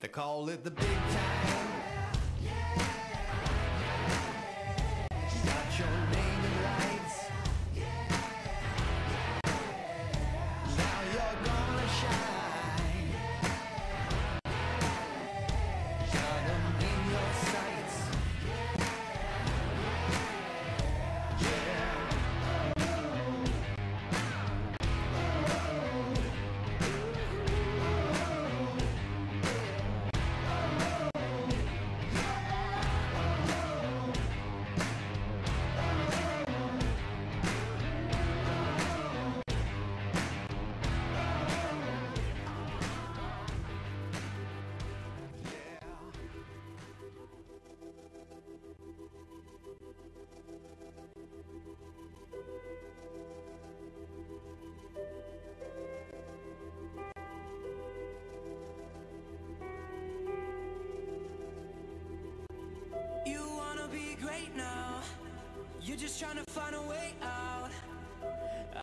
They call it the big time. She's got your name in lights. Now you're gonna shine. Got them in your sights. Now you're just trying to find a way out.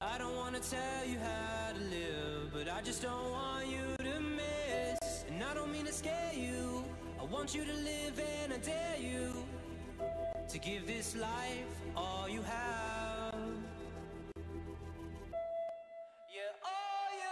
I don't want to tell you how to live, but I just don't want you to miss. And I don't mean to scare you, I want you to live, and I dare you to give this life all you have. Yeah, all you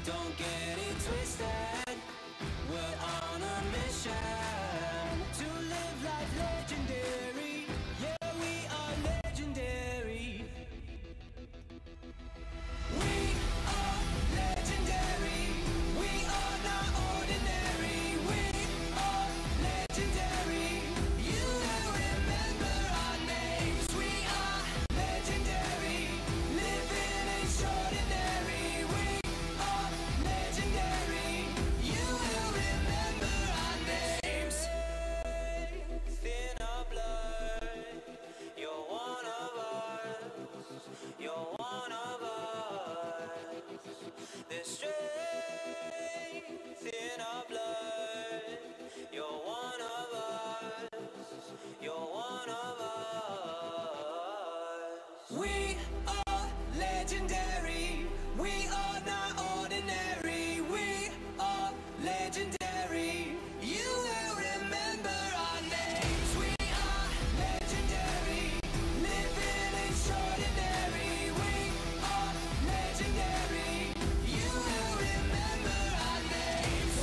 don't get it twisted. We're on a mission to live life legendary. Yeah, we are legendary. We are legendary. We are not ordinary. We are legendary. You will remember our names. We are legendary. Living extraordinary. We are legendary. You will remember our names. Thin our blood. You're one of us. You're one of us. There's strength in our blood. You're one of us. You're one of us. We are legendary. We are not ordinary. We are legendary. You will remember our names. We are legendary. Living extraordinary. We are legendary. You will remember our names.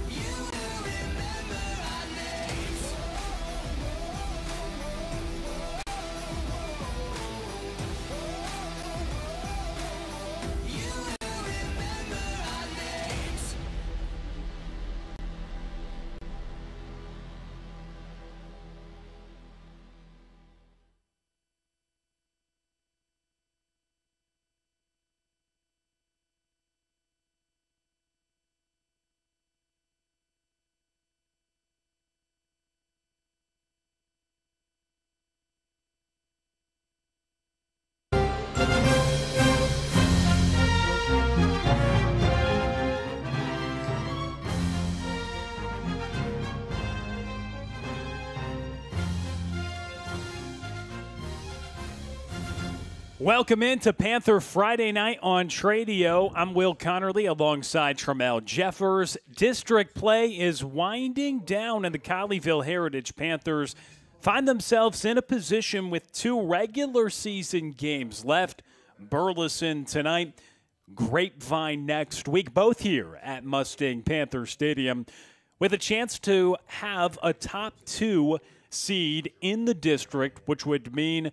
You will remember our names. You will remember our names. Welcome into Panther Friday Night on Tradio. I'm Will Connerly alongside Tramel Jeffers. District play is winding down, and the Colleyville Heritage Panthers find themselves in a position with 2 regular season games left. Burleson tonight, Grapevine next week, both here at Mustang Panther Stadium, with a chance to have a top 2 seed in the district, which would mean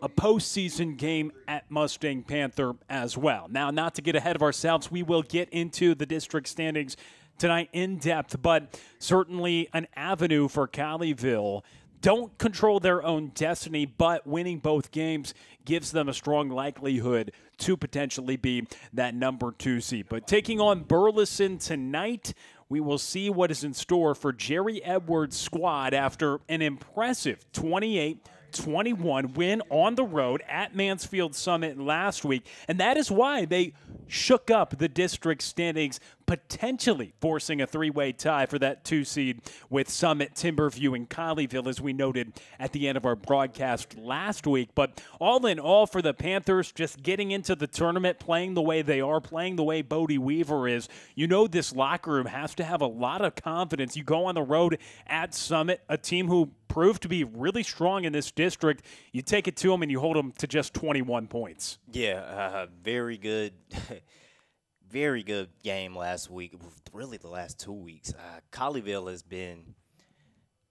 a postseason game at Mustang Panther as well. Now, not to get ahead of ourselves, we will get into the district standings tonight in depth, but certainly an avenue for Colleyville. Don't control their own destiny, but winning both games gives them a strong likelihood to potentially be that number 2 seed. But taking on Burleson tonight, we will see what is in store for Jerry Edwards' squad after an impressive 28-21 win on the road at Mansfield Summit last week. And that is why they shook up the district standings, potentially forcing a 3-way tie for that 2 seed with Summit, Timberview, and Colleyville, as we noted at the end of our broadcast last week. But all in all, for the Panthers, just getting into the tournament, playing the way they are, playing the way Bodie Weaver is, you know this locker room has to have a lot of confidence. You go on the road at Summit, a team who proved to be really strong in this district. You take it to them and you hold them to just 21 points. Yeah, very good. Very good game last week, really the last 2 weeks. Colleyville has been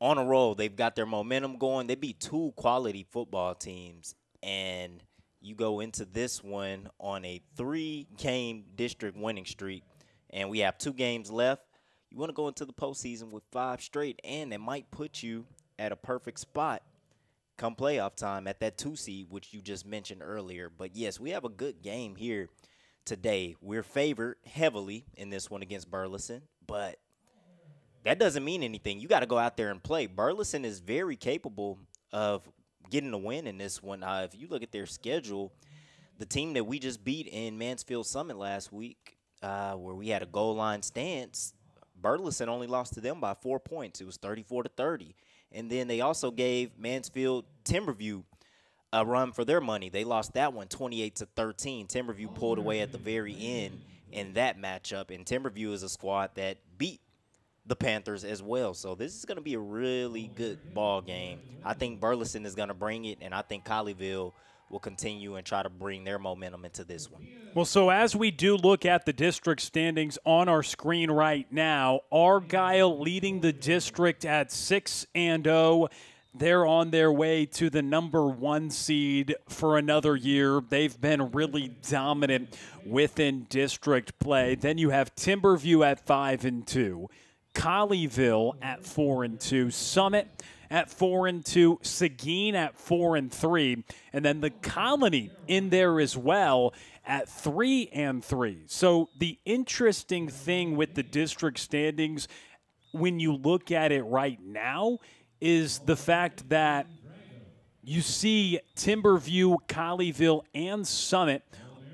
on a roll. They've got their momentum going. They beat 2 quality football teams, and you go into this one on a 3-game district winning streak, and we have 2 games left. You want to go into the postseason with 5 straight, and it might put you at a perfect spot come playoff time at that 2 seed, which you just mentioned earlier. But, yes, we have a good game here today. We're favored heavily in this one against Burleson, but that doesn't mean anything. You got to go out there and play. Burleson is very capable of getting a win in this one. If you look at their schedule, the team that we just beat in Mansfield Summit last week, where we had a goal line stance, Burleson only lost to them by 4 points. It was 34-30. And then they also gave Mansfield Timberview a run for their money. They lost that one 28-13. Timberview pulled away at the very end in that matchup, and Timberview is a squad that beat the Panthers as well. So this is going to be a really good ball game. I think Burleson is going to bring it, and I think Colleyville will continue and try to bring their momentum into this one. Well, so as we do look at the district standings on our screen right now, Argyle leading the district at 6-0. They're on their way to the number 1 seed for another year. They've been really dominant within district play. Then you have Timberview at 5-2, Colleyville at 4-2, Summit at 4-2, Seguin at 4-3, and then the Colony in there as well at 3-3. So the interesting thing with the district standings, when you look at it right now, is the fact that you see Timberview, Colleyville, and Summit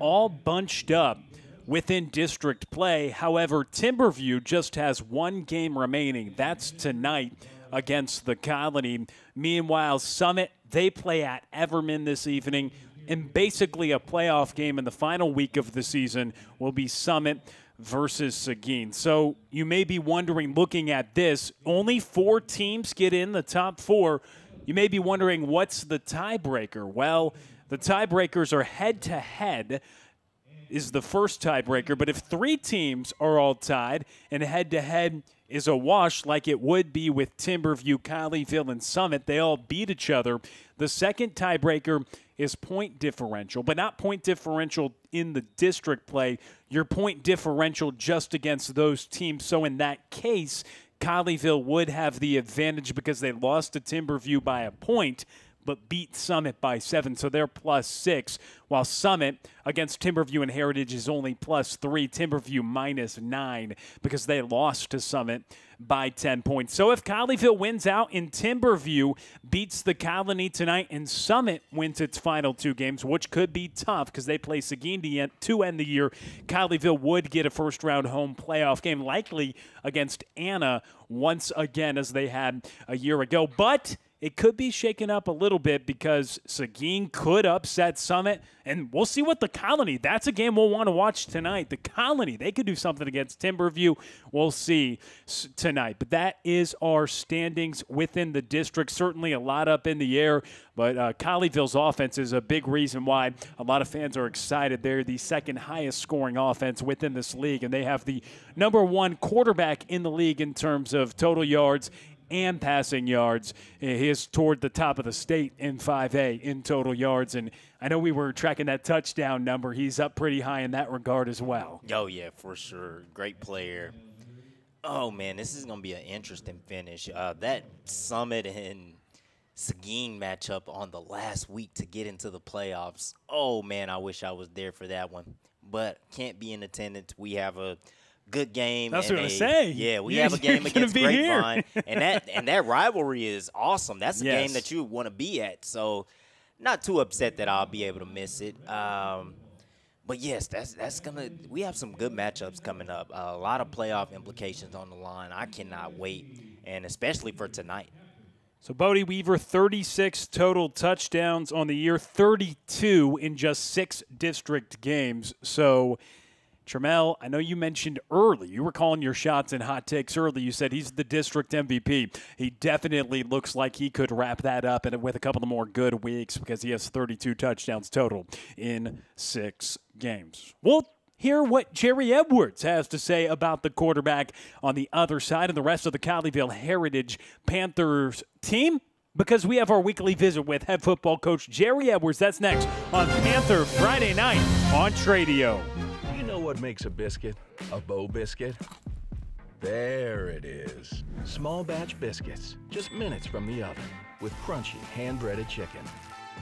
all bunched up within district play. However, Timberview just has 1 game remaining. That's tonight against the Colony. Meanwhile, Summit, they play at Everman this evening, and basically a playoff game in the final week of the season will be Summit versus Seguin. So you may be wondering, looking at this, only 4 teams get in the top 4. You may be wondering, what's the tiebreaker? Well, the tiebreakers are head-to-head is the first tiebreaker, but if 3 teams are all tied and head-to-head is a wash like it would be with Timberview, Colleyville, and Summit, they all beat each other. The second tiebreaker is point differential, but not point differential in the district play. Your point differential just against those teams. So in that case, Colleyville would have the advantage because they lost to Timberview by a point, but beat Summit by 7, so they're +6, while Summit against Timberview and Heritage is only +3, Timberview -9 because they lost to Summit by 10 points. So if Colleyville wins out and Timberview beats the Colony tonight and Summit wins its final 2 games, which could be tough because they play Seguin to end the year, Colleyville would get a first-round home playoff game, likely against Anna once again as they had a year ago. But it could be shaken up a little bit because Seguin could upset Summit, and we'll see what the Colony. That's a game we'll want to watch tonight. The Colony, they could do something against Timberview. We'll see tonight. But that is our standings within the district. Certainly a lot up in the air, but Colleyville's offense is a big reason why a lot of fans are excited. They're the second highest scoring offense within this league, and they have the number one quarterback in the league in terms of total yards and passing yards. He is toward the top of the state in 5A in total yards. And I know we were tracking that touchdown number. He's up pretty high in that regard as well. Oh, yeah, for sure. Great player. Oh, man, this is going to be an interesting finish. That Summit and Seguin matchup on the last week to get into the playoffs. Oh, man, I wish I was there for that one. But can't be in attendance. We have a good game. That's what I was going to say. Yeah, we have a game against Grapevine, and that rivalry is awesome. That's a game that you want to be at. So, not too upset that I'll be able to miss it. But yes, that's gonna. We have some good matchups coming up. A lot of playoff implications on the line. I cannot wait, and especially for tonight. So Bodie Weaver, 36 total touchdowns on the year, 32 in just 6 district games. So, Trammell, I know you mentioned early, you were calling your shots and hot takes early. You said he's the district MVP. He definitely looks like he could wrap that up and with a couple of more good weeks because he has 32 touchdowns total in 6 games. We'll hear what Jerry Edwards has to say about the quarterback on the other side and the rest of the Colleyville Heritage Panthers team, because we have our weekly visit with head football coach Jerry Edwards. That's next on Panther Friday Night on Tradio. You know what makes a biscuit a Bo biscuit? There it is. Small batch biscuits, just minutes from the oven, with crunchy hand-breaded chicken.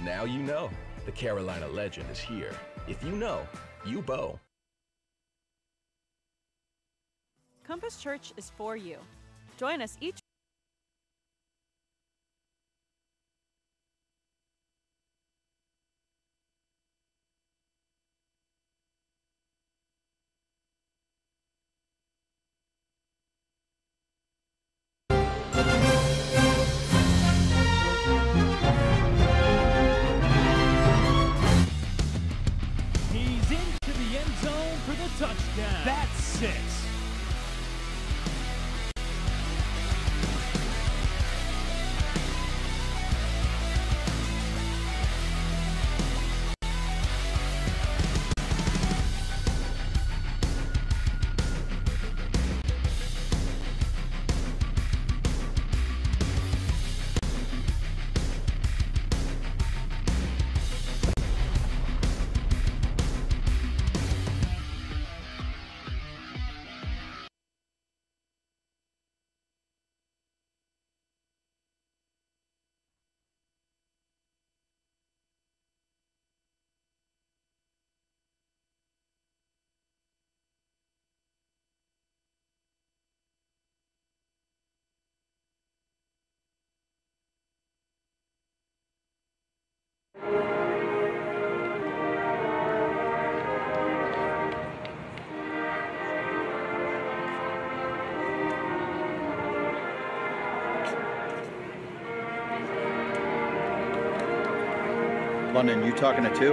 Now you know. The Carolina legend is here. If you know, you Bo. Compass Church is for you. Join us each touchdown. That's 6. London, you talking to 2? Coach,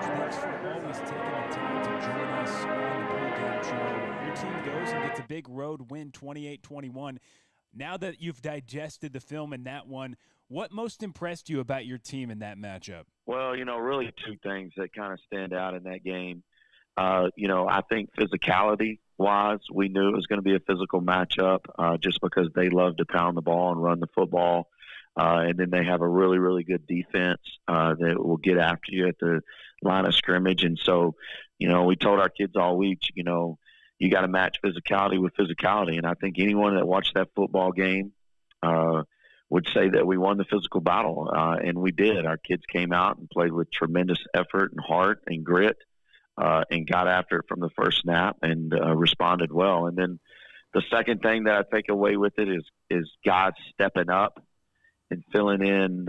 thanks for always taking the time to join us on the pregame show. Your team goes and gets a big road win, 28-21. Now that you've digested the film in that one, what most impressed you about your team in that matchup? Well, really 2 things that kind of stand out in that game. I think physicality-wise, we knew it was going to be a physical matchup just because they love to pound the ball and run the football. And then they have a really, really good defense that will get after you at the line of scrimmage. And so, we told our kids all week, you got to match physicality with physicality. And I think anyone that watched that football game would say that we won the physical battle. And we did. Our kids came out and played with tremendous effort and heart and grit. And got after it from the first snap and responded well. And then the second thing that I take away with it is guys stepping up and filling in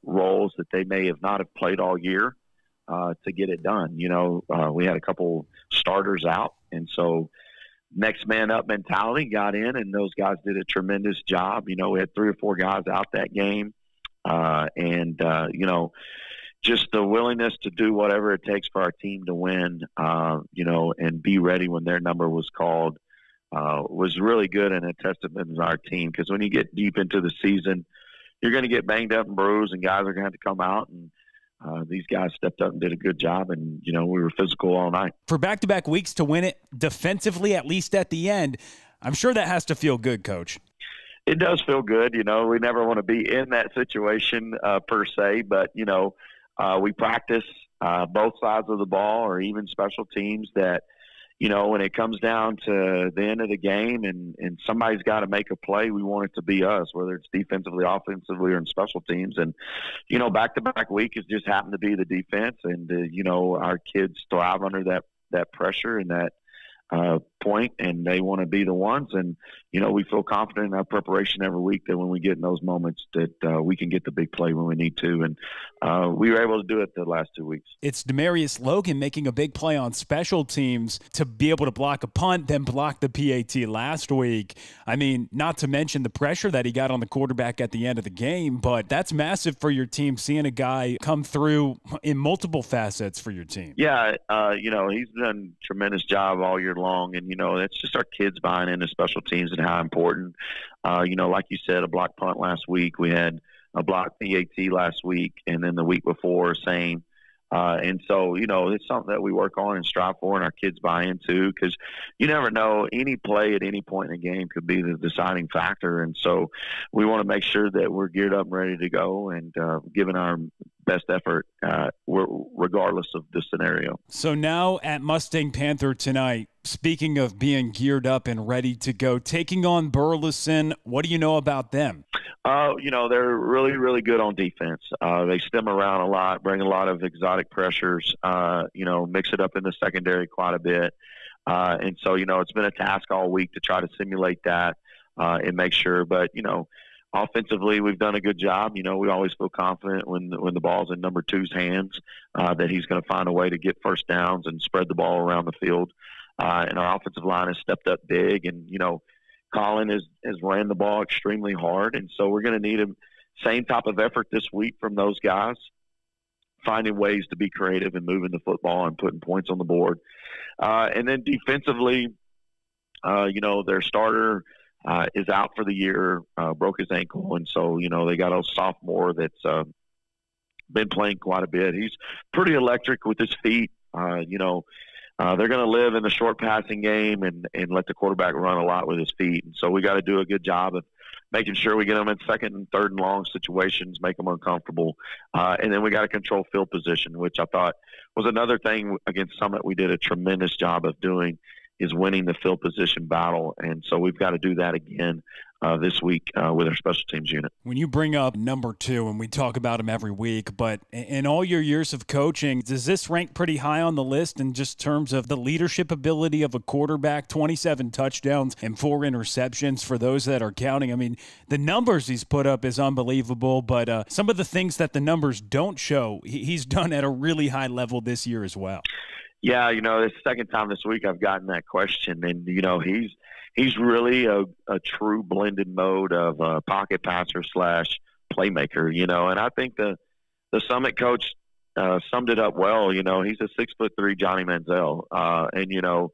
roles that they may have not have played all year to get it done. We had a couple starters out And so next man up mentality got in, and those guys did a tremendous job. We had 3 or 4 guys out that game. Just the willingness to do whatever it takes for our team to win, and be ready when their number was called, was really good and a testament to our team. Because when you get deep into the season, you're going to get banged up and bruised, and guys are going to have to come out. And these guys stepped up and did a good job, and, we were physical all night. For back-to-back weeks to win it defensively, at least at the end, I'm sure that has to feel good, Coach. It does feel good. We never want to be in that situation per se, but, we practice both sides of the ball, or even special teams, that, when it comes down to the end of the game and somebody's got to make a play, we want it to be us, whether it's defensively, offensively, or in special teams. And, back-to-back week has just happened to be the defense. And, our kids thrive under that pressure and that point, and they want to be the ones. And, we feel confident in our preparation every week that when we get in those moments that we can get the big play when we need to. And we were able to do it the last 2 weeks. It's Demarius Logan making a big play on special teams to be able to block a punt, then block the PAT last week. I mean, not to mention the pressure that he got on the quarterback at the end of the game, but that's massive for your team, seeing a guy come through in multiple facets for your team. Yeah, he's done a tremendous job all year long, and, it's just our kids buying into special teams and how important. Like you said, a block punt last week. We had a block PAT last week, and then the week before, same. And so, it's something that we work on and strive for, and our kids buy into, because you never know, any play at any point in the game could be the deciding factor. And so we want to make sure that we're geared up and ready to go, and giving our best effort regardless of the scenario. So now at Mustang Panther tonight, speaking of being geared up and ready to go, taking on Burleson, what do you know about them? They're really, really good on defense. They stem around a lot, bring a lot of exotic pressures, mix it up in the secondary quite a bit. And so, it's been a task all week to try to simulate that and make sure. But, offensively, we've done a good job. We always feel confident when the ball's in number 2's hands that he's going to find a way to get first downs and spread the ball around the field. And our offensive line has stepped up big, and, Colin has ran the ball extremely hard. And so we're going to need a same type of effort this week from those guys, finding ways to be creative and moving the football and putting points on the board. And then defensively, their starter is out for the year, broke his ankle. And so, they got a sophomore that's been playing quite a bit. He's pretty electric with his feet. They're going to live in the short passing game and let the quarterback run a lot with his feet. And so we got to do a good job of making sure we get them in second and third and long situations, make them uncomfortable. And then we got to control field position, which I thought was another thing against Summit we did a tremendous job of doing, is winning the field position battle. And so we've got to do that again this week with our special teams unit. When you bring up number 2, and we talk about him every week, but in all your years of coaching, does this rank pretty high on the list in just terms of the leadership ability of a quarterback? 27 touchdowns and 4 interceptions for those that are counting. I mean, the numbers he's put up is unbelievable, but some of the things that the numbers don't show, he's done at a really high level this year as well. Yeah, it's the second time this week I've gotten that question, and he's really a true blended mode of pocket passer / playmaker. And I think the Summit coach summed it up well. He's a 6'3" Johnny Manziel, and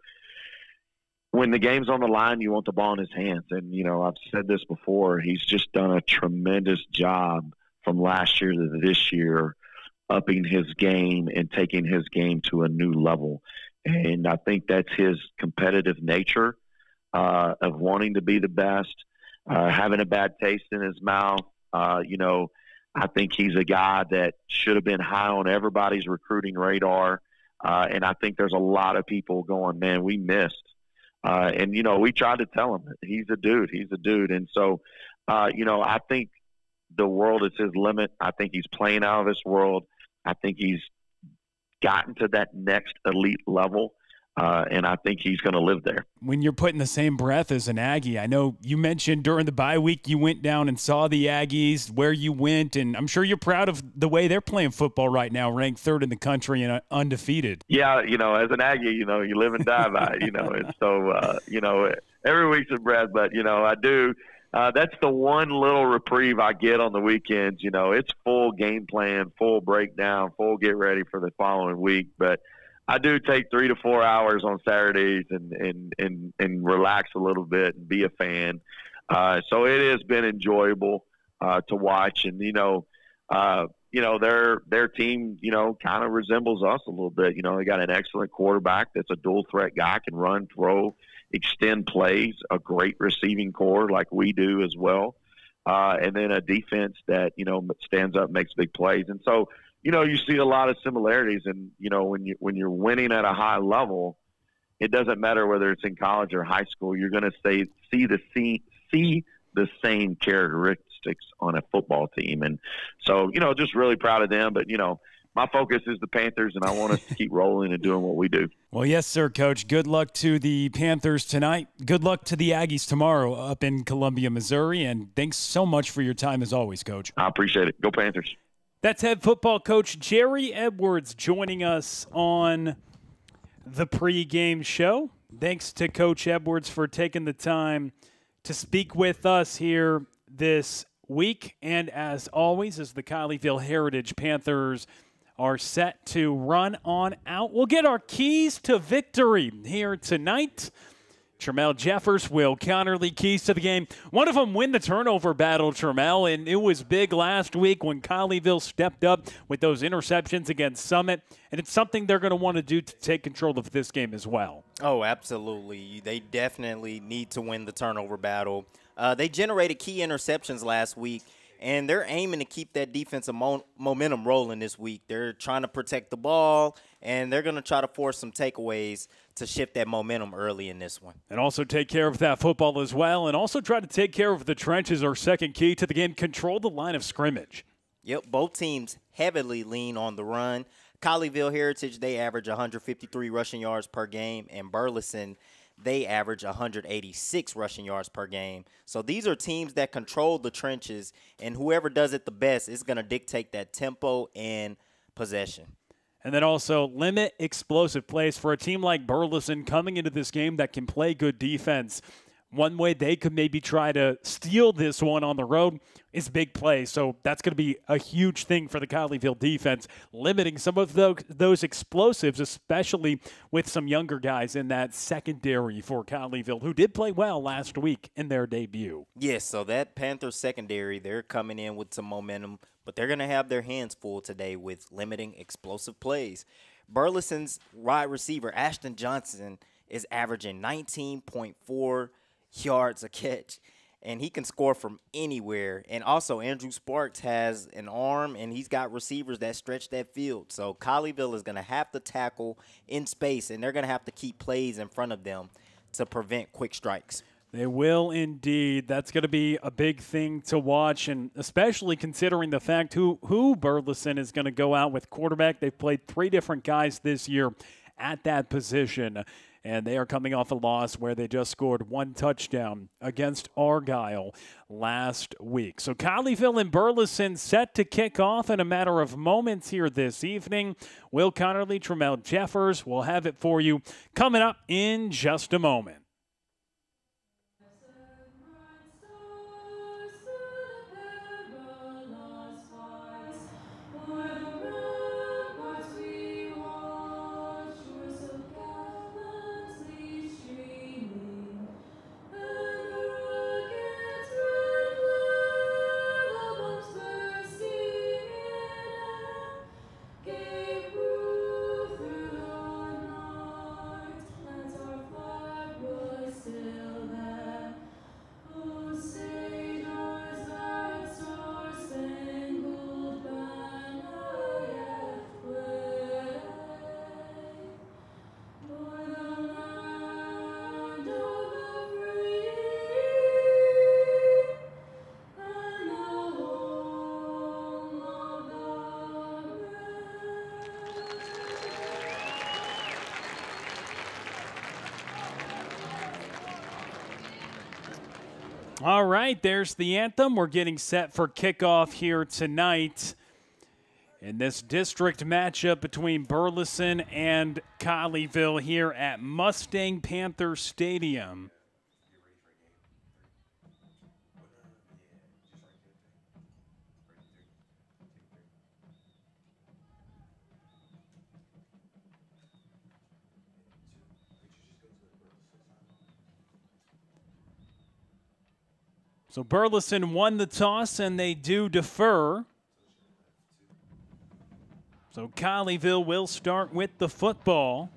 when the game's on the line, you want the ball in his hands. And I've said this before, he's just done a tremendous job from last year to this year, upping his game and taking his game to a new level. And I think that's his competitive nature of wanting to be the best, having a bad taste in his mouth. I think he's a guy that should have been high on everybody's recruiting radar. And I think there's a lot of people going, man, we missed. And we tried to tell him he's a dude. And so, I think the world is his limit. I think he's playing out of this world. I think he's gotten to that next elite level. and I think he's going to live there. When you're put in the same breath as an Aggie, I know you mentioned during the bye week you went down and saw the Aggies, where you went, and I'm sure you're proud of the way they're playing football right now, ranked third in the country and undefeated. Yeah, as an Aggie, you live and die by it, and so, every week's a breath, but, I do. That's the one little reprieve I get on the weekends. It's full game plan, full breakdown, full get ready for the following week. But I do take 3 to 4 hours on Saturdays and relax a little bit and be a fan. So it has been enjoyable to watch. And, their team, kind of resembles us a little bit. They got an excellent quarterback that's a dual threat guy, can run, throw, extend plays, a great receiving core like we do as well. And then a defense that, stands up, makes big plays. And so, you see a lot of similarities. And, when you're winning at a high level, it doesn't matter whether it's in college or high school, you're going to see the same characteristics on a football team. And so, just really proud of them. But, my focus is the Panthers, and I want us to keep rolling and doing what we do. Well, yes, sir, Coach. Good luck to the Panthers tonight. Good luck to the Aggies tomorrow up in Columbia, Missouri. And thanks so much for your time as always, Coach. I appreciate it. Go Panthers. That's head football coach Jerry Edwards joining us on the pregame show. Thanks to Coach Edwards for taking the time to speak with us here this week. And as always, as the Colleyville Heritage Panthers are set to run on out, we'll get our keys to victory here tonight. Tremel Jeffers, Will Connerly, keys to the game. One of them win the turnover battle, Tremel, and it was big last week when Colleyville stepped up with those interceptions against Summit, and it's something they're going to want to do to take control of this game as well. Oh, absolutely. They definitely need to win the turnover battle. They generated key interceptions last week, and they're aiming to keep that defensive momentum rolling this week. They're trying to protect the ball, and they're going to try to force some takeaways to shift that momentum early in this one. And also take care of that football as well, and also try to take care of the trenches, our second key to the game. Control the line of scrimmage. Yep, both teams heavily lean on the run. Colleyville Heritage, they average 153 rushing yards per game, and Burleson, they average 186 rushing yards per game. So these are teams that control the trenches, and whoever does it the best is going to dictate that tempo and possession. And then also limit explosive plays for a team like Burleson coming into this game that can play good defense. One way they could maybe try to steal this one on the road is big play. So that's going to be a huge thing for the Colleyville defense, limiting some of those explosives, especially with some younger guys in that secondary for Colleyville, who did play well last week in their debut. Yes, so that Panthers secondary, they're coming in with some momentum, but they're going to have their hands full today with limiting explosive plays. Burleson's wide receiver, Ashton Johnson, is averaging 19.4 yards a catch, and he can score from anywhere. And also Andrew Sparks has an arm, and he's got receivers that stretch that field. So Colleyville is going to have to tackle in space, and they're going to have to keep plays in front of them to prevent quick strikes. They will indeed. That's going to be a big thing to watch, and especially considering the fact who Burleson is going to go out with quarterback. They've played 3 different guys this year at that position, and they are coming off a loss where they just scored 1 touchdown against Argyle last week. So Colleyville and Burleson set to kick off in a matter of moments here this evening. Will Connerly, Tremel Jeffers will have it for you coming up in just a moment. All right, there's the anthem. We're getting set for kickoff here tonight in this district matchup between Burleson and Colleyville here at Mustang Panther Stadium. So Burleson won the toss, and they do defer. So Colleyville will start with the football.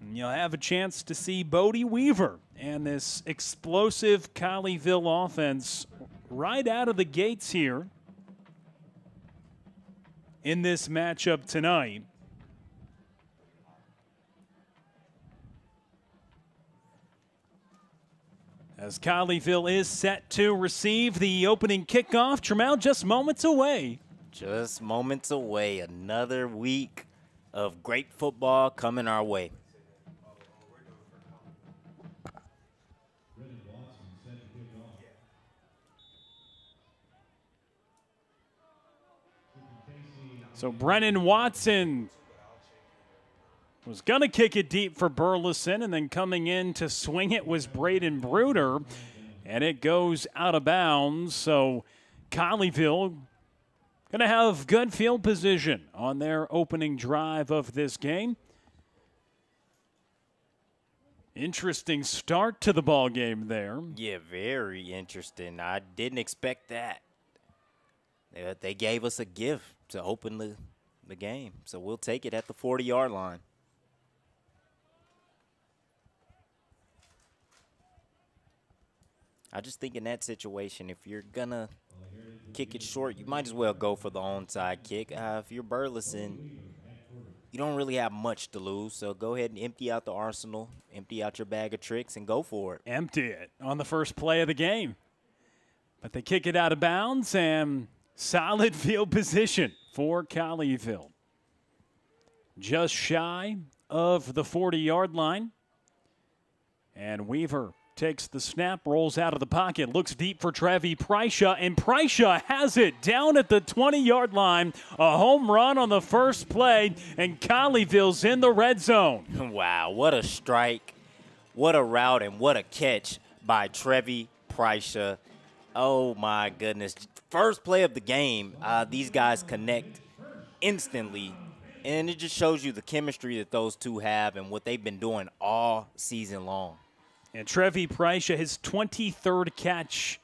And you'll have a chance to see Bodie Weaver and this explosive Colleyville offense right out of the gates here in this matchup tonight. As Colleyville is set to receive the opening kickoff, Trammell just moments away. Just moments away. Another week of great football coming our way. So Brennan Watson was going to kick it deep for Burleson, and then coming in to swing it was Braden Bruder, and it goes out of bounds. So Colleyville going to have good field position on their opening drive of this game. Interesting start to the ball game there. Yeah, very interesting. I didn't expect that. They gave us a gift to open the game, so we'll take it at the 40-yard line. I just think in that situation, if you're going to kick it short, you might as well go for the onside kick. If you're Burleson, you don't really have much to lose, so go ahead and empty out the arsenal, empty out your bag of tricks, and go for it. Empty it on the first play of the game. But they kick it out of bounds, and solid field position for Colleyville. Just shy of the 40-yard line. And Weaver takes the snap, rolls out of the pocket, looks deep for Trevi Prysha, and Prysha has it down at the 20-yard line. A home run on the first play, and Colleyville's in the red zone. Wow, what a strike, what a route, and what a catch by Trevi Prysha. Oh, my goodness. First play of the game, these guys connect instantly, and it just shows you the chemistry that those two have and what they've been doing all season long. And Trevi Prysha, his 23rd catch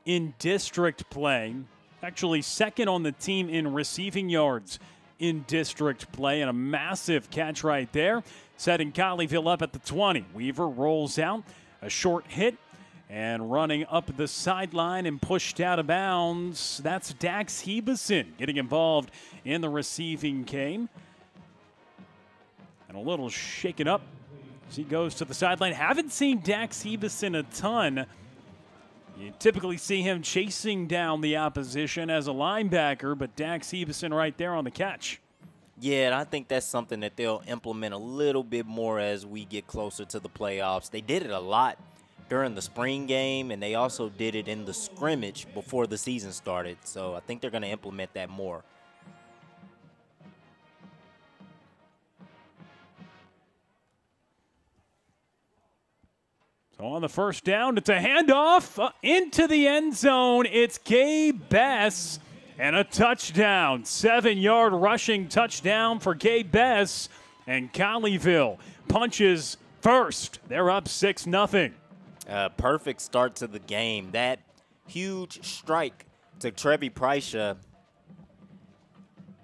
in district play. Actually second on the team in receiving yards in district play, and a massive catch right there, setting Colleyville up at the 20. Weaver rolls out, a short hit, and running up the sideline and pushed out of bounds. That's Dax Hebeson getting involved in the receiving game. And a little shaken up as he goes to the sideline. Haven't seen Dax Hebeson a ton. You typically see him chasing down the opposition as a linebacker, but Dax Hebeson right there on the catch. Yeah, and I think that's something that they'll implement a little bit more as we get closer to the playoffs. They did it a lot during the spring game, and they also did it in the scrimmage before the season started. So I think they're going to implement that more. So on the first down, it's a handoff into the end zone. It's Gabe Bess, and a touchdown. 7-yard rushing touchdown for Gabe Bess, and Colleyville punches first. They're up 6-0. Perfect start to the game. That huge strike to Trevi Prysha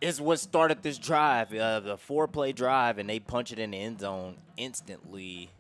is what started this drive, the 4-play drive, and they punch it in the end zone instantly.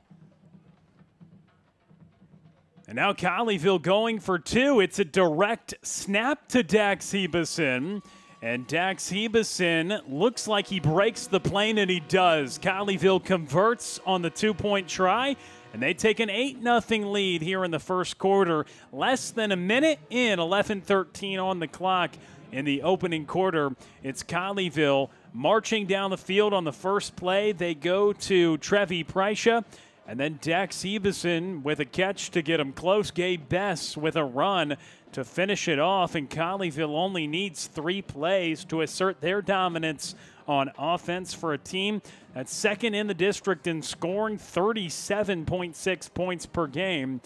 And now Colleyville going for 2. It's a direct snap to Dax Hebeson. And Dax Hebeson looks like he breaks the plane, and he does. Colleyville converts on the 2-point try, and they take an 8-0 lead here in the first quarter. Less than a minute in, 11:13 on the clock in the opening quarter. It's Colleyville marching down the field on the first play. They go to Trevi Prysha And then Dax Ebison with a catch to get him close. Gabe Bess with a run to finish it off. And Colleyville only needs 3 plays to assert their dominance on offense for a team that's second in the district in scoring, 37.6 points per game.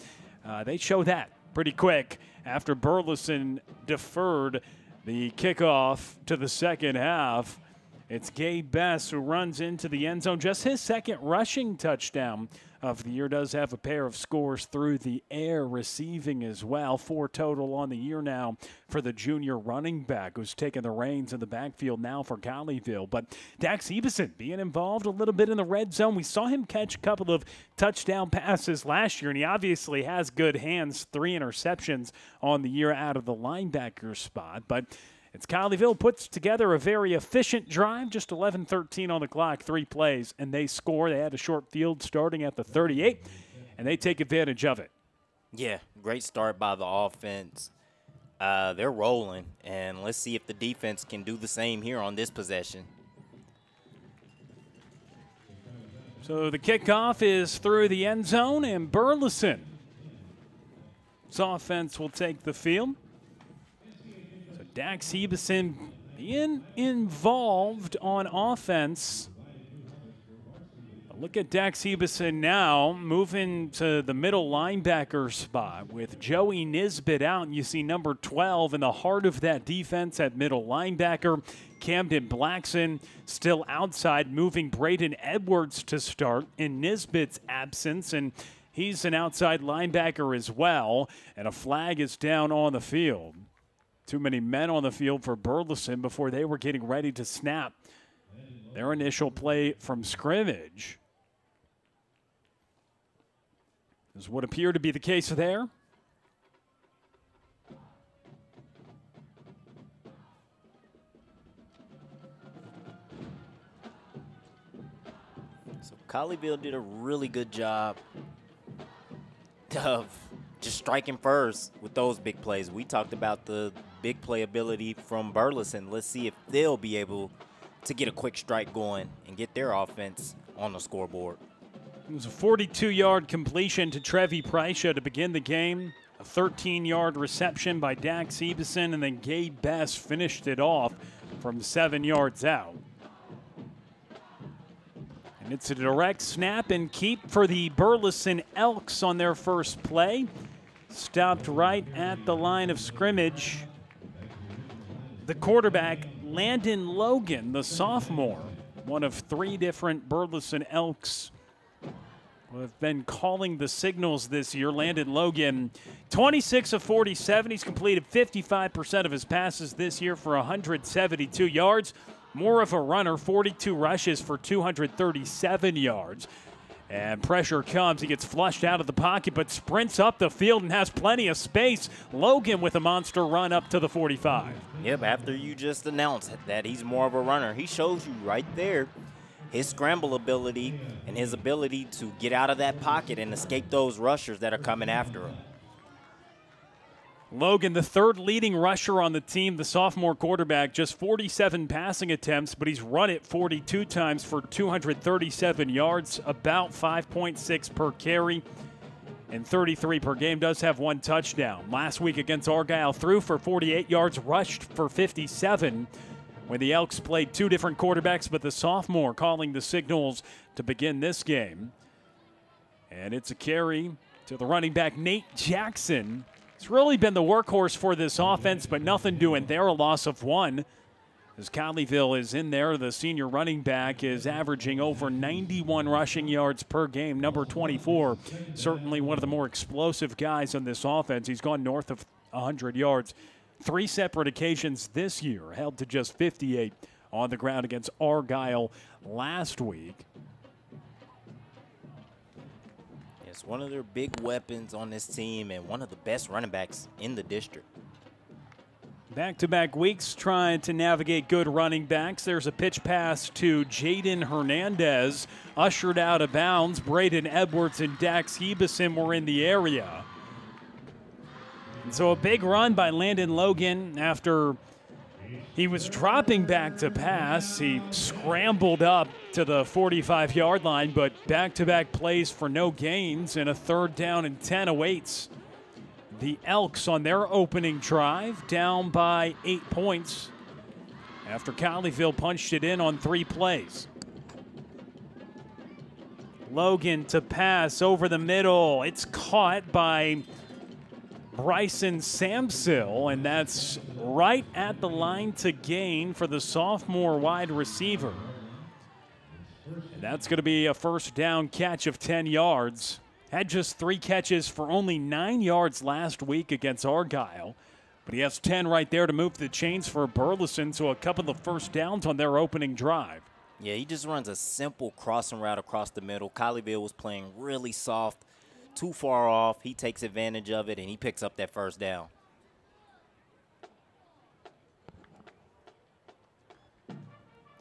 They show that pretty quick after Burleson deferred the kickoff to the second half. It's Gabe Bess who runs into the end zone. Just his second rushing touchdown of the year. Does have a pair of scores through the air, receiving as well. 4 total on the year now for the junior running back who's taking the reins in the backfield now for Colleyville. But Dax Ebison being involved a little bit in the red zone. We saw him catch a couple of touchdown passes last year, and he obviously has good hands. 3 interceptions on the year out of the linebacker spot. But it's Colleyville puts together a very efficient drive, just 11:13 on the clock, 3 plays, and they score. They had a short field starting at the 38, and they take advantage of it. Yeah, great start by the offense. They're rolling, and let's see if the defense can do the same here on this possession. So the kickoff is through the end zone, and Burleson's offense will take the field. Dax Ebison being involved on offense. Look at Dax Ebison now moving to the middle linebacker spot with Joey Nisbet out. And you see number 12 in the heart of that defense at middle linebacker. Camden Blackson still outside, moving Braden Edwards to start in Nisbet's absence. And he's an outside linebacker as well. And a flag is down on the field. Too many men on the field for Burleson before they were getting ready to snap their initial play from scrimmage. This would appear to be the case there. So Colleyville did a really good job of just striking first with those big plays. We talked about the big play ability from Burleson. Let's see if they'll be able to get a quick strike going and get their offense on the scoreboard. It was a 42-yard completion to Trevi Prycia to begin the game. A 13-yard reception by Dax Ebison, and then Gabe Bess finished it off from 7 yards out. And it's a direct snap and keep for the Burleson Elks on their first play. Stopped right at the line of scrimmage. The quarterback, Landon Logan, the sophomore, one of 3 different Burleson Elks who have been calling the signals this year. Landon Logan, 26 of 47. He's completed 55% of his passes this year for 172 yards. More of a runner, 42 rushes for 237 yards. And pressure comes. He gets flushed out of the pocket, but sprints up the field and has plenty of space. Logan with a monster run up to the 45. Yep, after you just announced that he's more of a runner, he shows you right there his scramble ability and his ability to get out of that pocket and escape those rushers that are coming after him. Logan, the 3rd leading rusher on the team, the sophomore quarterback, just 47 passing attempts, but he's run it 42 times for 237 yards, about 5.6 per carry, and 33 per game. Does have 1 touchdown. Last week against Argyle, threw for 48 yards, rushed for 57. When the Elks played 2 different quarterbacks, but the sophomore calling the signals to begin this game. And it's a carry to the running back, Nate Jackson. It's really been the workhorse for this offense, but nothing doing there. A loss of 1. As Colleyville is in there, the senior running back is averaging over 91 rushing yards per game. Number 24, certainly one of the more explosive guys on this offense. He's gone north of 100 yards. 3 separate occasions this year, held to just 58 on the ground against Argyle last week. It's one of their big weapons on this team and one of the best running backs in the district. Back-to-back weeks trying to navigate good running backs. There's a pitch pass to Jaden Hernandez, ushered out of bounds. Braden Edwards and Dax Ebison were in the area. And so a big run by Landon Logan after He was dropping back to pass. He scrambled up to the 45-yard line, but back-to-back plays for no gains, and a 3rd down and 10 awaits the Elks on their opening drive, down by 8 points after Colleyville punched it in on 3 plays. Logan to pass over the middle. It's caught by Bryson Samsill, and that's right at the line to gain for the sophomore wide receiver. And that's going to be a 1st down catch of 10 yards. Had just 3 catches for only 9 yards last week against Argyle, but he has 10 right there to move the chains for Burleson, so a couple of 1st downs on their opening drive. Yeah, he just runs a simple crossing route across the middle. Colleyville was playing really soft, too far off. He takes advantage of it, and he picks up that 1st down.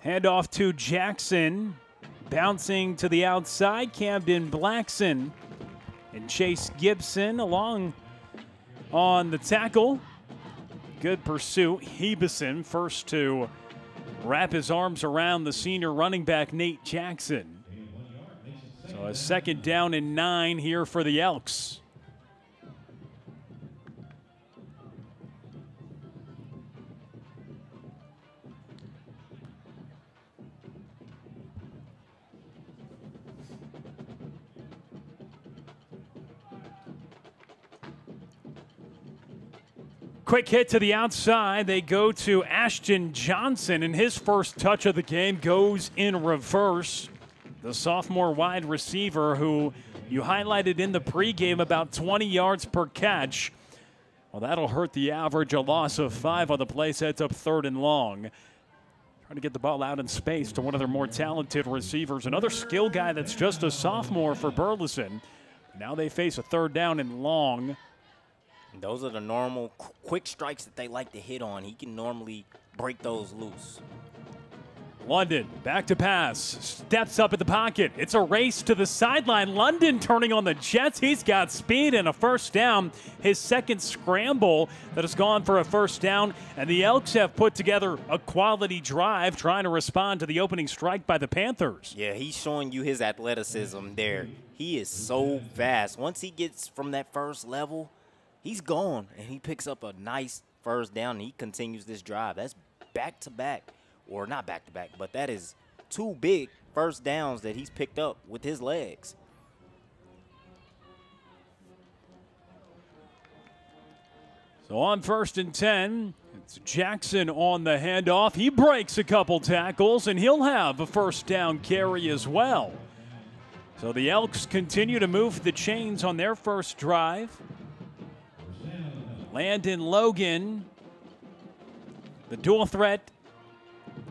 Handoff to Jackson. Bouncing to the outside, Camden Blackson and Chase Gibson along on the tackle. Good pursuit. Hebeson first to wrap his arms around the senior running back, Nate Jackson. So a 2nd down and 9 here for the Elks. Quick hit to the outside. They go to Ashton Johnson, and his first touch of the game goes in reverse. The sophomore wide receiver who you highlighted in the pregame, about 20 yards per catch. Well, that'll hurt the average. A loss of 5 on the play sets up 3rd and long. Trying to get the ball out in space to one of their more talented receivers. Another skill guy that's just a sophomore for Burleson. Now they face a 3rd down and long. Those are the normal quick strikes that they like to hit on. He can normally break those loose. London back to pass, steps up at the pocket. It's a race to the sideline. London turning on the Jets. He's got speed and a 1st down. His 2nd scramble that has gone for a 1st down. And the Elks have put together a quality drive trying to respond to the opening strike by the Panthers. Yeah, he's showing you his athleticism there. He is so fast. Once he gets from that 1st level, he's gone, and he picks up a nice 1st down, and he continues this drive. That's back-to-back, or not back-to-back, but that is 2 big 1st downs that he's picked up with his legs. So on 1st and 10, it's Jackson on the handoff. He breaks a couple tackles, and he'll have a 1st down carry as well. So the Elks continue to move the chains on their 1st drive. Landon Logan, the dual threat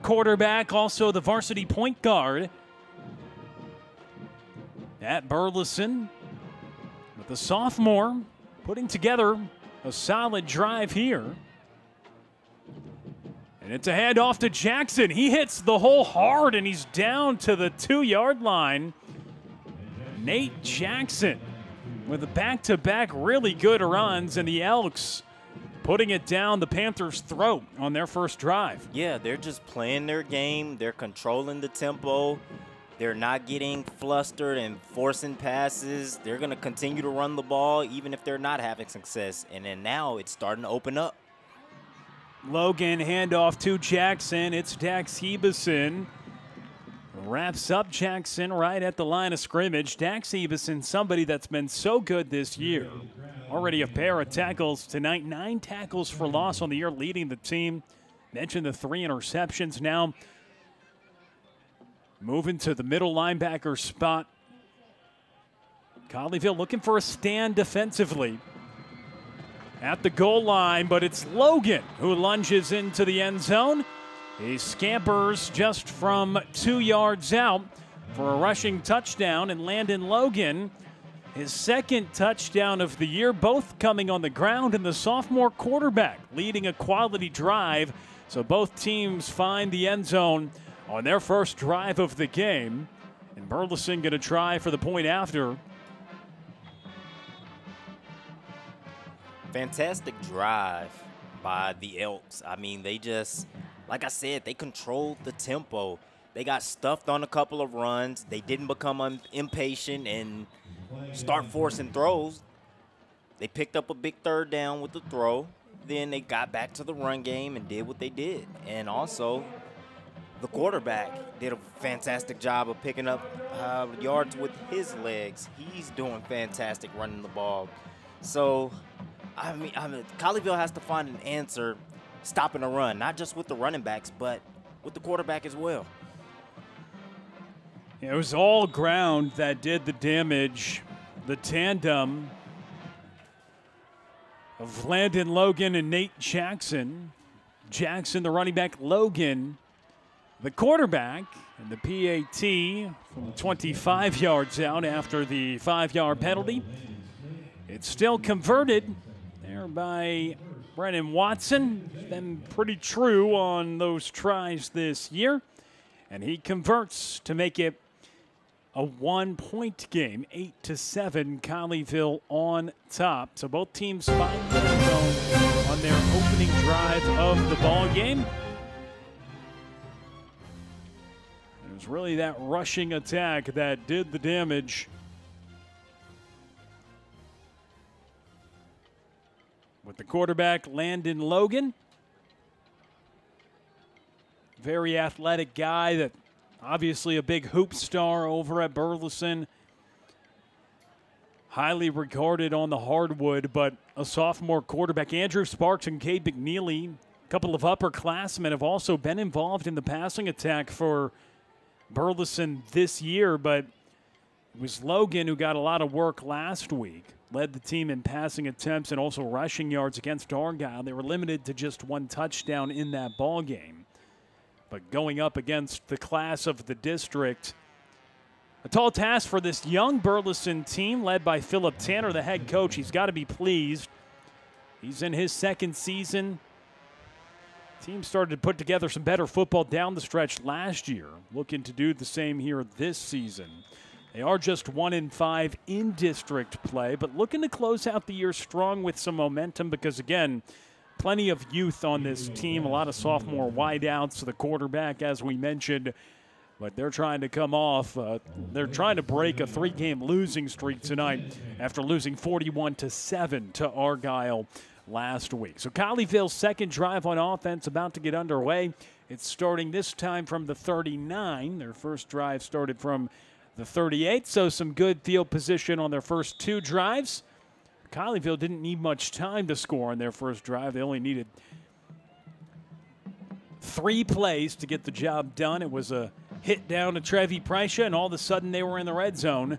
quarterback, also the varsity point guard at Burleson. With the sophomore putting together a solid drive here. And it's a handoff to Jackson. He hits the hole hard, and he's down to the 2-yard line. Nate Jackson with a back-to-back really good runs, and the Elks putting it down the Panthers' throat on their 1st drive. Yeah, they're just playing their game. They're controlling the tempo. They're not getting flustered and forcing passes. They're going to continue to run the ball even if they're not having success. And then now it's starting to open up. Logan handoff to Jackson. It's Dax Hebeson. Wraps up Jackson right at the line of scrimmage. Dax Hebeson, somebody that's been so good this year. Already a pair of tackles tonight. 9 tackles for loss on the year, leading the team. Mentioned the 3 interceptions. Now moving to the middle linebacker spot. Colleyville looking for a stand defensively at the goal line, but it's Logan who lunges into the end zone. He scampers just from 2 yards out for a rushing touchdown, and Landon Logan, his 2nd touchdown of the year, both coming on the ground, and the sophomore quarterback leading a quality drive. So both teams find the end zone on their 1st drive of the game, and Burleson going to try for the point after. Fantastic drive by the Elks. I mean, they just like I said, they controlled the tempo. They got stuffed on a couple of runs. They didn't become impatient and start forcing throws. They picked up a big third down with the throw. Then they got back to the run game and did what they did. And also, the quarterback did a fantastic job of picking up yards with his legs. He's doing fantastic running the ball. So, I mean, Colleyville has to find an answer stopping the run, not just with the running backs, but with the quarterback as well. It was all ground that did the damage. The tandem of Landon Logan and Nate Jackson. Jackson, the running back, Logan, the quarterback, and the PAT from 25 yards out after the 5-yard penalty. It's still converted there by Brennan Watson. He's been pretty true on those tries this year. And he converts to make it a 1-point game, 8-7, Colleyville on top. So both teams find the end zone on their opening drive of the ball game. It was really that rushing attack that did the damage. With the quarterback, Landon Logan. Very athletic guy that obviously a big hoop star over at Burleson. Highly regarded on the hardwood, but a sophomore quarterback. Andrew Sparks and Cade McNeely, a couple of upperclassmen, have also been involved in the passing attack for Burleson this year, but it was Logan who got a lot of work last week. Led the team in passing attempts and also rushing yards against Argyle. They were limited to just one touchdown in that ball game. But going up against the class of the district, a tall task for this young Burleson team led by Philip Tanner, the head coach. He's got to be pleased. He's in his second season. Team started to put together some better football down the stretch last year. Looking to do the same here this season. They are just 1-5 in district play, but looking to close out the year strong with some momentum because, again, plenty of youth on this team, a lot of sophomore wideouts, the quarterback, as we mentioned, but they're trying to come off. They're trying to break a 3-game losing streak tonight after losing 41-7 to Argyle last week. So Colleyville's second drive on offense about to get underway. It's starting this time from the 39. Their first drive started from the 38, so some good field position on their first two drives. Colleyville didn't need much time to score on their first drive. They only needed 3 plays to get the job done. It was a hit down to Trevi Prycia, and all of a sudden they were in the red zone.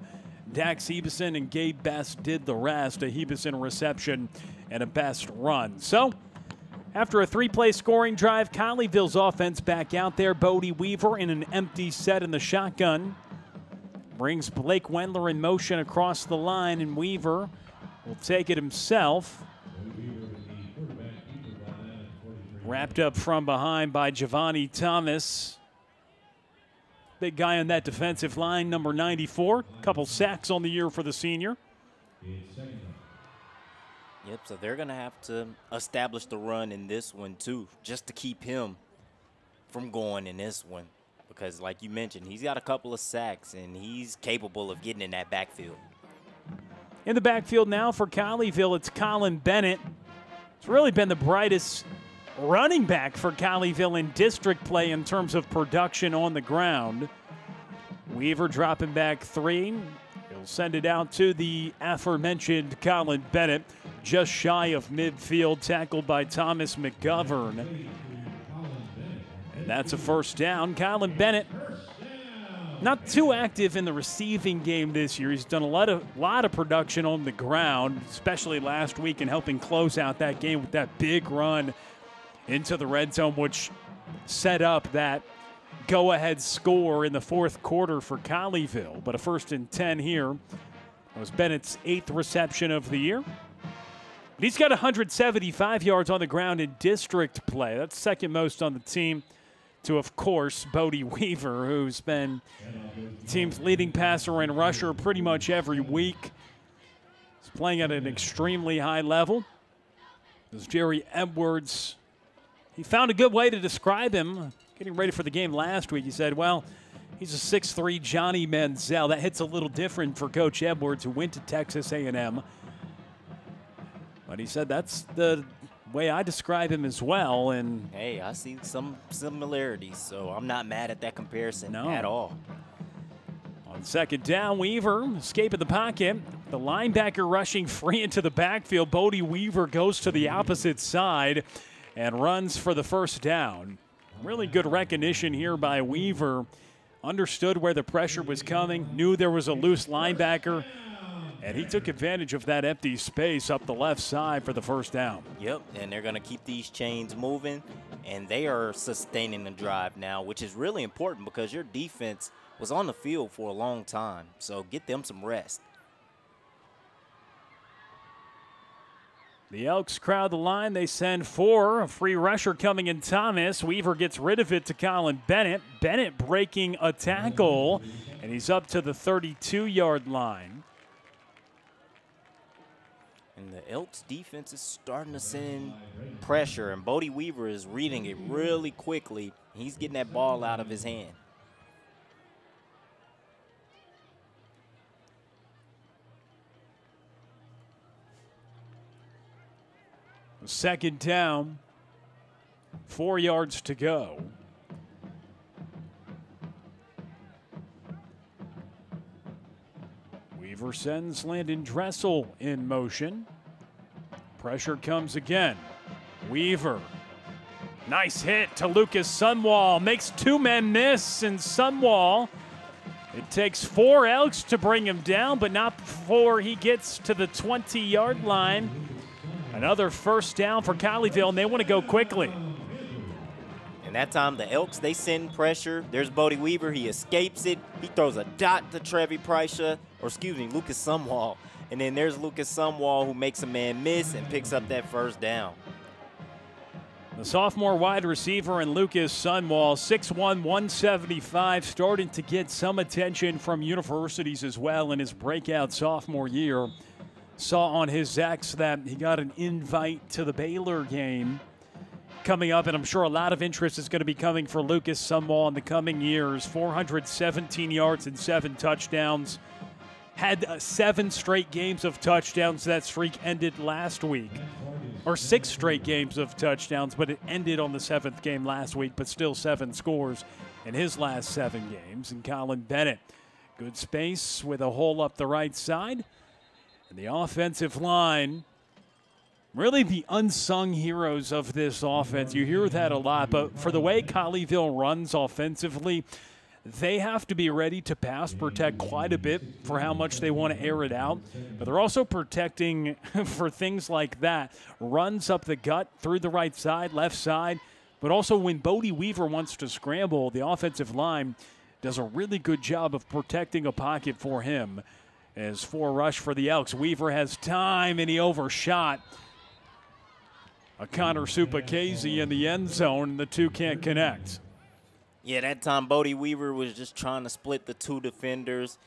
Dax Hebeson and Gabe Best did the rest, a Hebeson reception and a Best run. So after a 3-play scoring drive, Colleyville's offense back out there. Bodie Weaver in an empty set in the shotgun. Brings Blake Wendler in motion across the line, and Weaver will take it himself. Wrapped up from behind by Giovanni Thomas. Big guy on that defensive line, number 94. Couple sacks on the year for the senior. Yep, so they're going to have to establish the run in this one, too, just to keep him from going in this one. Because, like you mentioned, he's got a couple of sacks, and he's capable of getting in that backfield. In the backfield now for Colleyville, it's Colin Bennett. It's really been the brightest running back for Colleyville in district play in terms of production on the ground. Weaver dropping back 3. He'll send it out to the aforementioned Colin Bennett, just shy of midfield, tackled by Thomas McGovern. And that's a first down. Colin Bennett, not too active in the receiving game this year. He's done a lot of production on the ground, especially last week in helping close out that game with that big run into the red zone, which set up that go-ahead score in the fourth quarter for Colleyville. But a 1st and 10 here. That was Bennett's 8th reception of the year. But he's got 175 yards on the ground in district play. That's second most on the team to, of course, Bodie Weaver, who's been the team's leading passer and rusher pretty much every week. He's playing at an extremely high level. As Jerry Edwards he found a good way to describe him. Getting ready for the game last week, he said, well, he's a 6'3" Johnny Manziel. That hits a little different for Coach Edwards, who went to Texas A&M. But he said that's the way I describe him as well. And hey, I see some similarities, so I'm not mad at that comparison at all. On second down, Weaver escaping the pocket. The linebacker rushing free into the backfield. Bodie Weaver goes to the opposite side and runs for the first down. Really good recognition here by Weaver. Understood where the pressure was coming, knew there was a loose linebacker, and he took advantage of that empty space up the left side for the first down. Yep, and they're going to keep these chains moving, and they are sustaining the drive now, which is really important because your defense was on the field for a long time, so get them some rest. The Elks crowd the line. They send 4. A free rusher coming in Thomas. Weaver gets rid of it to Colin Bennett. Bennett breaking a tackle, and he's up to the 32-yard line. And the Elks defense is starting to send pressure, and Bodie Weaver is reading it really quickly. He's getting that ball out of his hand. Second down, 4 yards to go. Weaver sends Landon Dressel in motion. Pressure comes again. Weaver, nice hit to Lucas Sunwall. Makes 2 men miss, and Sunwall, it takes 4 Elks to bring him down, but not before he gets to the 20-yard line. Another first down for Colleyville, and they want to go quickly. And that time, the Elks, they send pressure. There's Bodie Weaver. He escapes it. He throws a dot to Lucas Sunwall. And then there's Lucas Sunwall, who makes a man miss and picks up that first down. The sophomore wide receiver and Lucas Sunwall, 6'1", 175, starting to get some attention from universities as well in his breakout sophomore year. Saw on his X that he got an invite to the Baylor game coming up, and I'm sure a lot of interest is going to be coming for Lucas Sunwall in the coming years. 417 yards and 7 touchdowns. Had 7 straight games of touchdowns. That streak ended last week. Or 6 straight games of touchdowns, but it ended on the 7th game last week, but still 7 scores in his last 7 games. And Colin Bennett, good space with a hole up the right side. And the offensive line, really the unsung heroes of this offense. You hear that a lot, but for the way Colleyville runs offensively, they have to be ready to pass protect quite a bit for how much they want to air it out. But they're also protecting for things like that. Runs up the gut, through the right side, left side. But also when Bodie Weaver wants to scramble, the offensive line does a really good job of protecting a pocket for him. As 4 rush for the Elks. Weaver has time, and he overshot a Connor Supacase in the end zone, and the 2 can't connect. Yeah, that time Bodie Weaver was just trying to split the 2 defenders.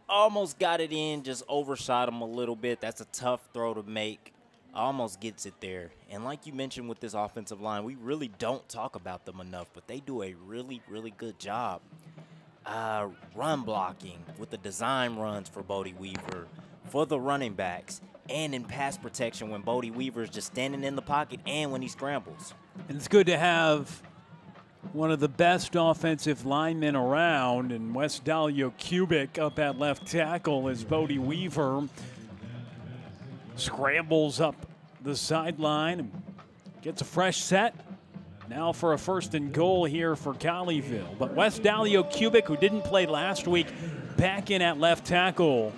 Almost got it in, just overshot him a little bit. That's a tough throw to make. Almost gets it there. And like you mentioned with this offensive line, we really don't talk about them enough, but they do a really, really good job. Run blocking with the design runs for Bodie Weaver, for the running backs, and in pass protection when Bodie Weaver is just standing in the pocket and when he scrambles. And it's good to have one of the best offensive linemen around, and West Dalio Kubik up at left tackle as Bodie Weaver scrambles up the sideline and gets a fresh set. Now for a 1st and goal here for Colleyville. But West Dalio Kubik, who didn't play last week, back in at left tackle.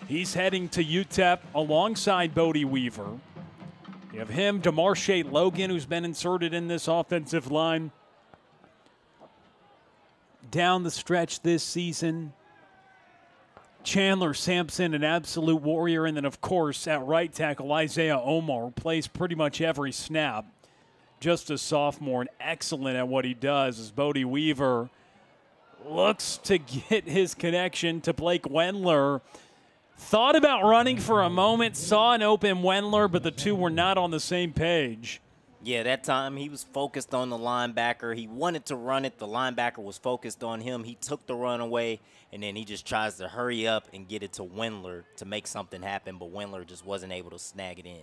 He's heading to UTEP alongside Bodie Weaver. You have him, DeMarshe Logan, who's been inserted in this offensive line. Down the stretch this season, Chandler Sampson, an absolute warrior. And then, of course, at right tackle, Isaiah Omar plays pretty much every snap. Just a sophomore and excellent at what he does as Bodie Weaver looks to get his connection to Blake Wendler. Thought about running for a moment, saw an open Wendler, but the 2 were not on the same page. Yeah, that time he was focused on the linebacker. He wanted to run it. The linebacker was focused on him. He took the run away, and then he just tries to hurry up and get it to Wendler to make something happen, but Wendler just wasn't able to snag it in.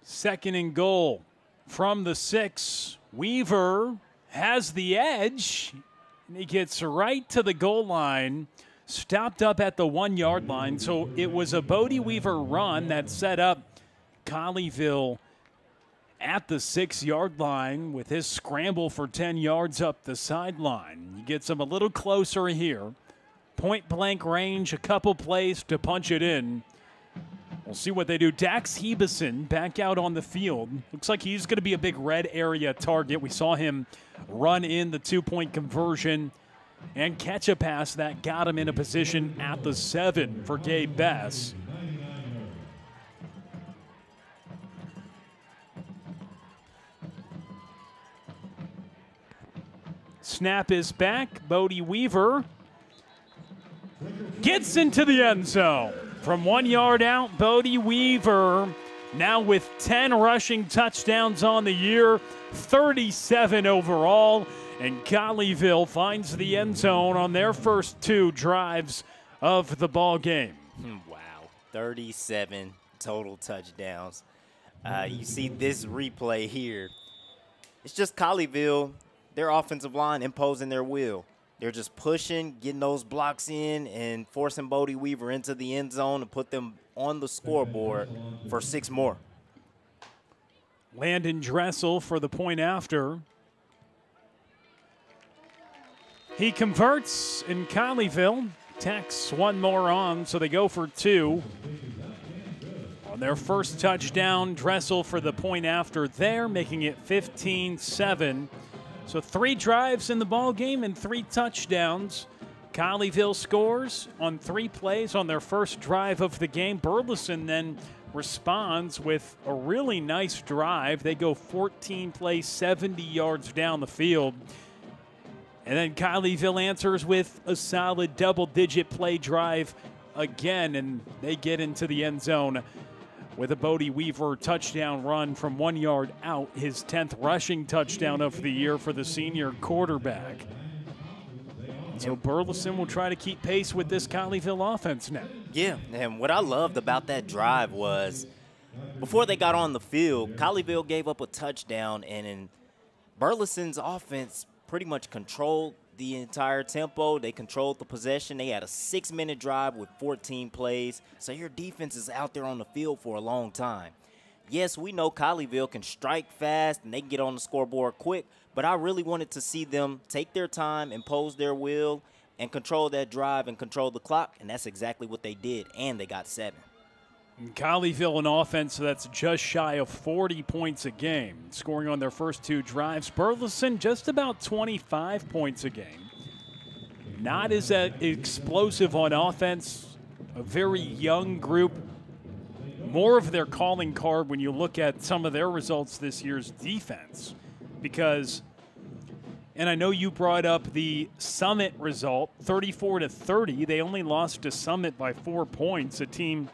Second and goal from the 6. Weaver has the edge, and he gets right to the goal line, stopped up at the 1-yard line. So it was a Bodie Weaver run that set up Colleyville at the 6-yard line with his scramble for 10 yards up the sideline. He gets him a little closer here. Point blank range, a couple plays to punch it in. We'll see what they do. Dax Hebeson back out on the field. Looks like he's going to be a big red area target. We saw him run in the 2-point conversion and catch a pass that got him in a position at the 7 for Gabe Bass. Snap is back. Bodie Weaver gets into the end zone. From 1 yard out, Bodie Weaver now with 10 rushing touchdowns on the year, 37 overall, and Colleyville finds the end zone on their first 2 drives of the ball game. Wow, 37 total touchdowns. You see this replay here. It's just Colleyville, their offensive line imposing their will. They're just pushing, getting those blocks in, and forcing Bodie Weaver into the end zone to put them on the scoreboard for 6 more. Landon Dressel for the point after. He converts, in Colleyville tacks 1 more on, so they go for 2. On their first touchdown, Dressel for the point after there, making it 15-7. So 3 drives in the ball game and 3 touchdowns. Colleyville scores on 3 plays on their first drive of the game. Burleson then responds with a really nice drive. They go 14 plays, 70 yards down the field. And then Colleyville answers with a solid double-digit play drive again, and they get into the end zone with a Bodie Weaver touchdown run from 1 yard out, his 10th rushing touchdown of the year for the senior quarterback. So Burleson will try to keep pace with this Colleyville offense now. Yeah, and what I loved about that drive was before they got on the field, Colleyville gave up a touchdown, and in Burleson's offense pretty much controlled the entire tempo. They controlled the possession. They had a 6-minute drive with 14 plays. So your defense is out there on the field for a long time. Yes, we know Colleyville can strike fast and they can get on the scoreboard quick, but I really wanted to see them take their time, impose their will, and control that drive and control the clock, and that's exactly what they did, and they got 7. Colleyville, an offense that's just shy of 40 points a game, scoring on their first 2 drives. Burleson just about 25 points a game. Not as explosive on offense, a very young group. More of their calling card when you look at some of their results this year's defense. Because, and I know you brought up the Summit result, 34-30. They only lost to Summit by 4 points, a team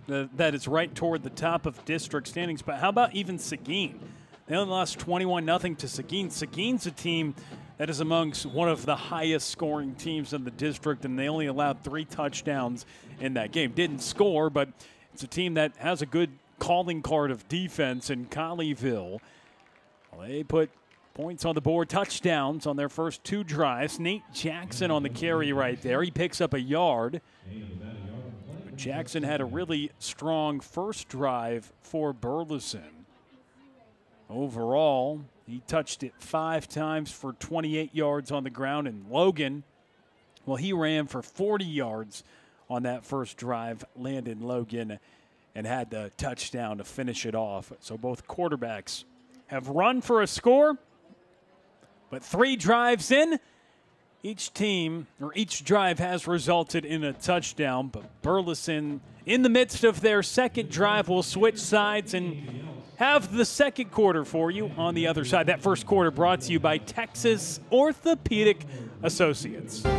that is right toward the top of district standings. But how about even Seguin? They only lost 21-0 to Seguin. Seguin's a team that is amongst one of the highest scoring teams in the district, and they only allowed 3 touchdowns in that game. Didn't score, but it's a team that has a good calling card of defense in Colleyville. Well, they put points on the board, touchdowns on their first 2 drives. Nate Jackson on the carry right there. He picks up a yard. Jackson had a really strong first drive for Burleson. Overall, he touched it 5 times for 28 yards on the ground. And Logan, well, he ran for 40 yards on that first drive. Landon Logan and had the touchdown to finish it off. So both quarterbacks have run for a score, but 3 drives in, each team or each drive has resulted in a touchdown. But Burleson, in the midst of their second drive, will switch sides and have the second quarter for you on the other side. That first quarter brought to you by Texas Orthopedic Associates. From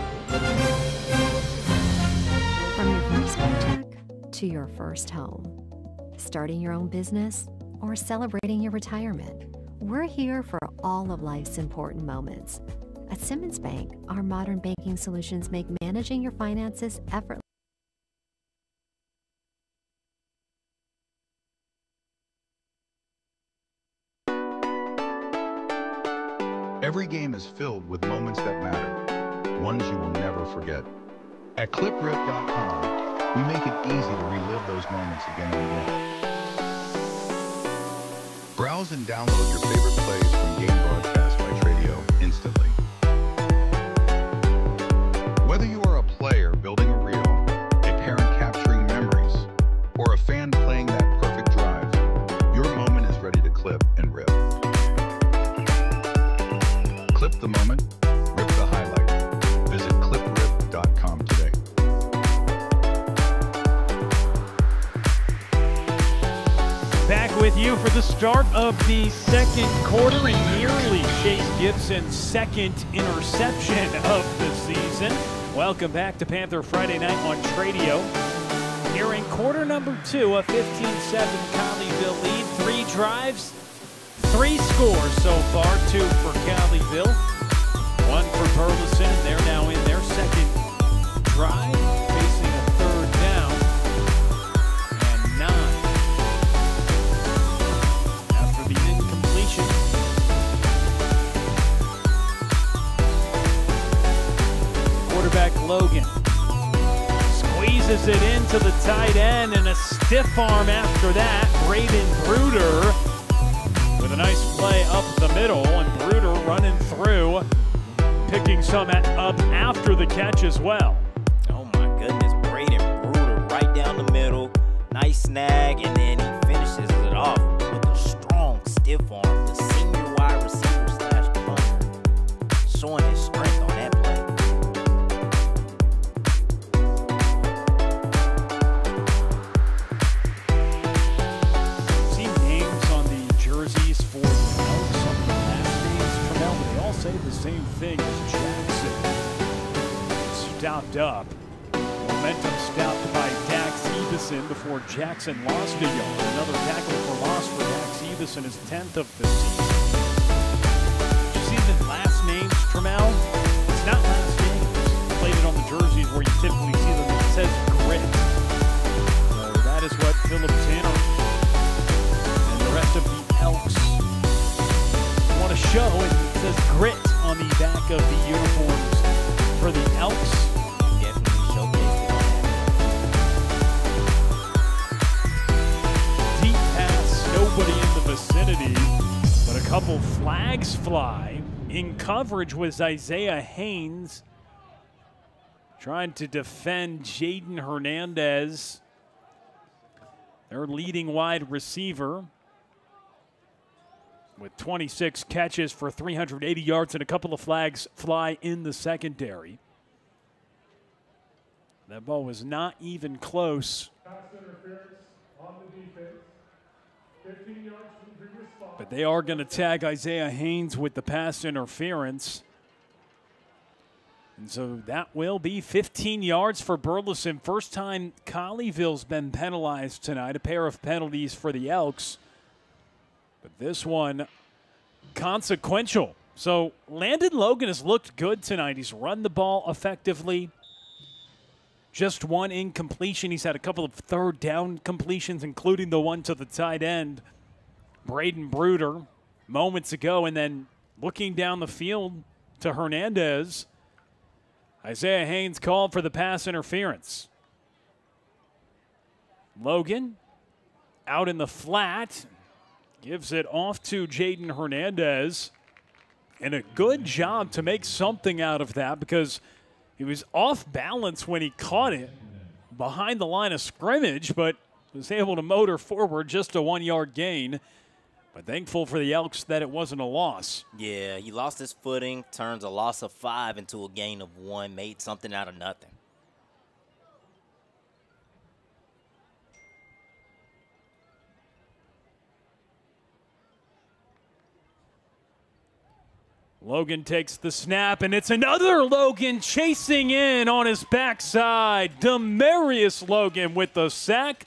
your first paycheck to your first home, starting your own business, or celebrating your retirement, we're here for all of life's important moments. At Simmons Bank, our modern banking solutions make managing your finances effortless. Every game is filled with moments that matter, ones you will never forget. At cliprip.com, we make it easy to relive those moments again and again. Browse and download your favorite plays from game broadcast by Tradio instantly. Whether you are a player building a reel, a parent capturing memories, or a fan playing that perfect drive, your moment is ready to clip and rip. Clip the moment, rip the highlight. Visit cliprip.com today. Back with you for the start of the second quarter, and nearly Chase Gibson's second interception of the season. Welcome back to Panther Friday Night on Tradio. Here in quarter number 2, a 15-7 Colleyville lead. 3 drives, 3 scores so far, 2 for Colleyville, 1 for Burleson, and they're now in their second drive, facing a third down and 9 after the incompletion. Quarterback Logan squeezes it into the tight end, and a stiff arm after that. Braden Bruder with a nice play up the middle, and Bruder running through, picking some up after the catch as well. Oh my goodness, Braden Bruder right down the middle. Nice snag, and then he finishes it off with a strong stiff arm. The senior wide receiver slash punter showing his strength on that play. See names on the jerseys for the Elks, on the last names from Elk, but they all say the same thing as Jackson. Stopped up. Momentum stopped by Dax Everson before Jackson lost a yard. Another tackle for loss for Dax Everson, his 10th of the season. Did you see the last names, Trammell? It's not last names. Played it on the jerseys where you typically see them. It says grit. So that is what Philip Tanner and the rest of the Elks want to show. And it says grit on the back of the uniforms for the Elks. Definitely showcased it on that. Deep pass, nobody in the vicinity, but a couple flags fly. In coverage was Isaiah Haynes, trying to defend Jaden Hernandez, their leading wide receiver, with 26 catches for 380 yards, and a couple of flags fly in the secondary. That ball was not even close. But they are going to tag Isaiah Haynes with the pass interference. And so that will be 15 yards for Burleson. First time Colleyville's been penalized tonight. A pair of penalties for the Elks. But this one, consequential. So Landon Logan has looked good tonight. He's run the ball effectively. Just one incompletion. He's had a couple of third down completions, including the one to the tight end, Braden Bruder, moments ago. And then looking down the field to Hernandez, Isaiah Haynes called for the pass interference. Logan out in the flat, gives it off to Jaden Hernandez. And a good job to make something out of that, because he was off balance when he caught it behind the line of scrimmage, but was able to motor forward, just a 1-yard gain. But thankful for the Elks that it wasn't a loss. Yeah, he lost his footing, turns a loss of 5 into a gain of 1, made something out of nothing. Logan takes the snap, and it's another Logan chasing in on his backside. Demarius Logan with the sack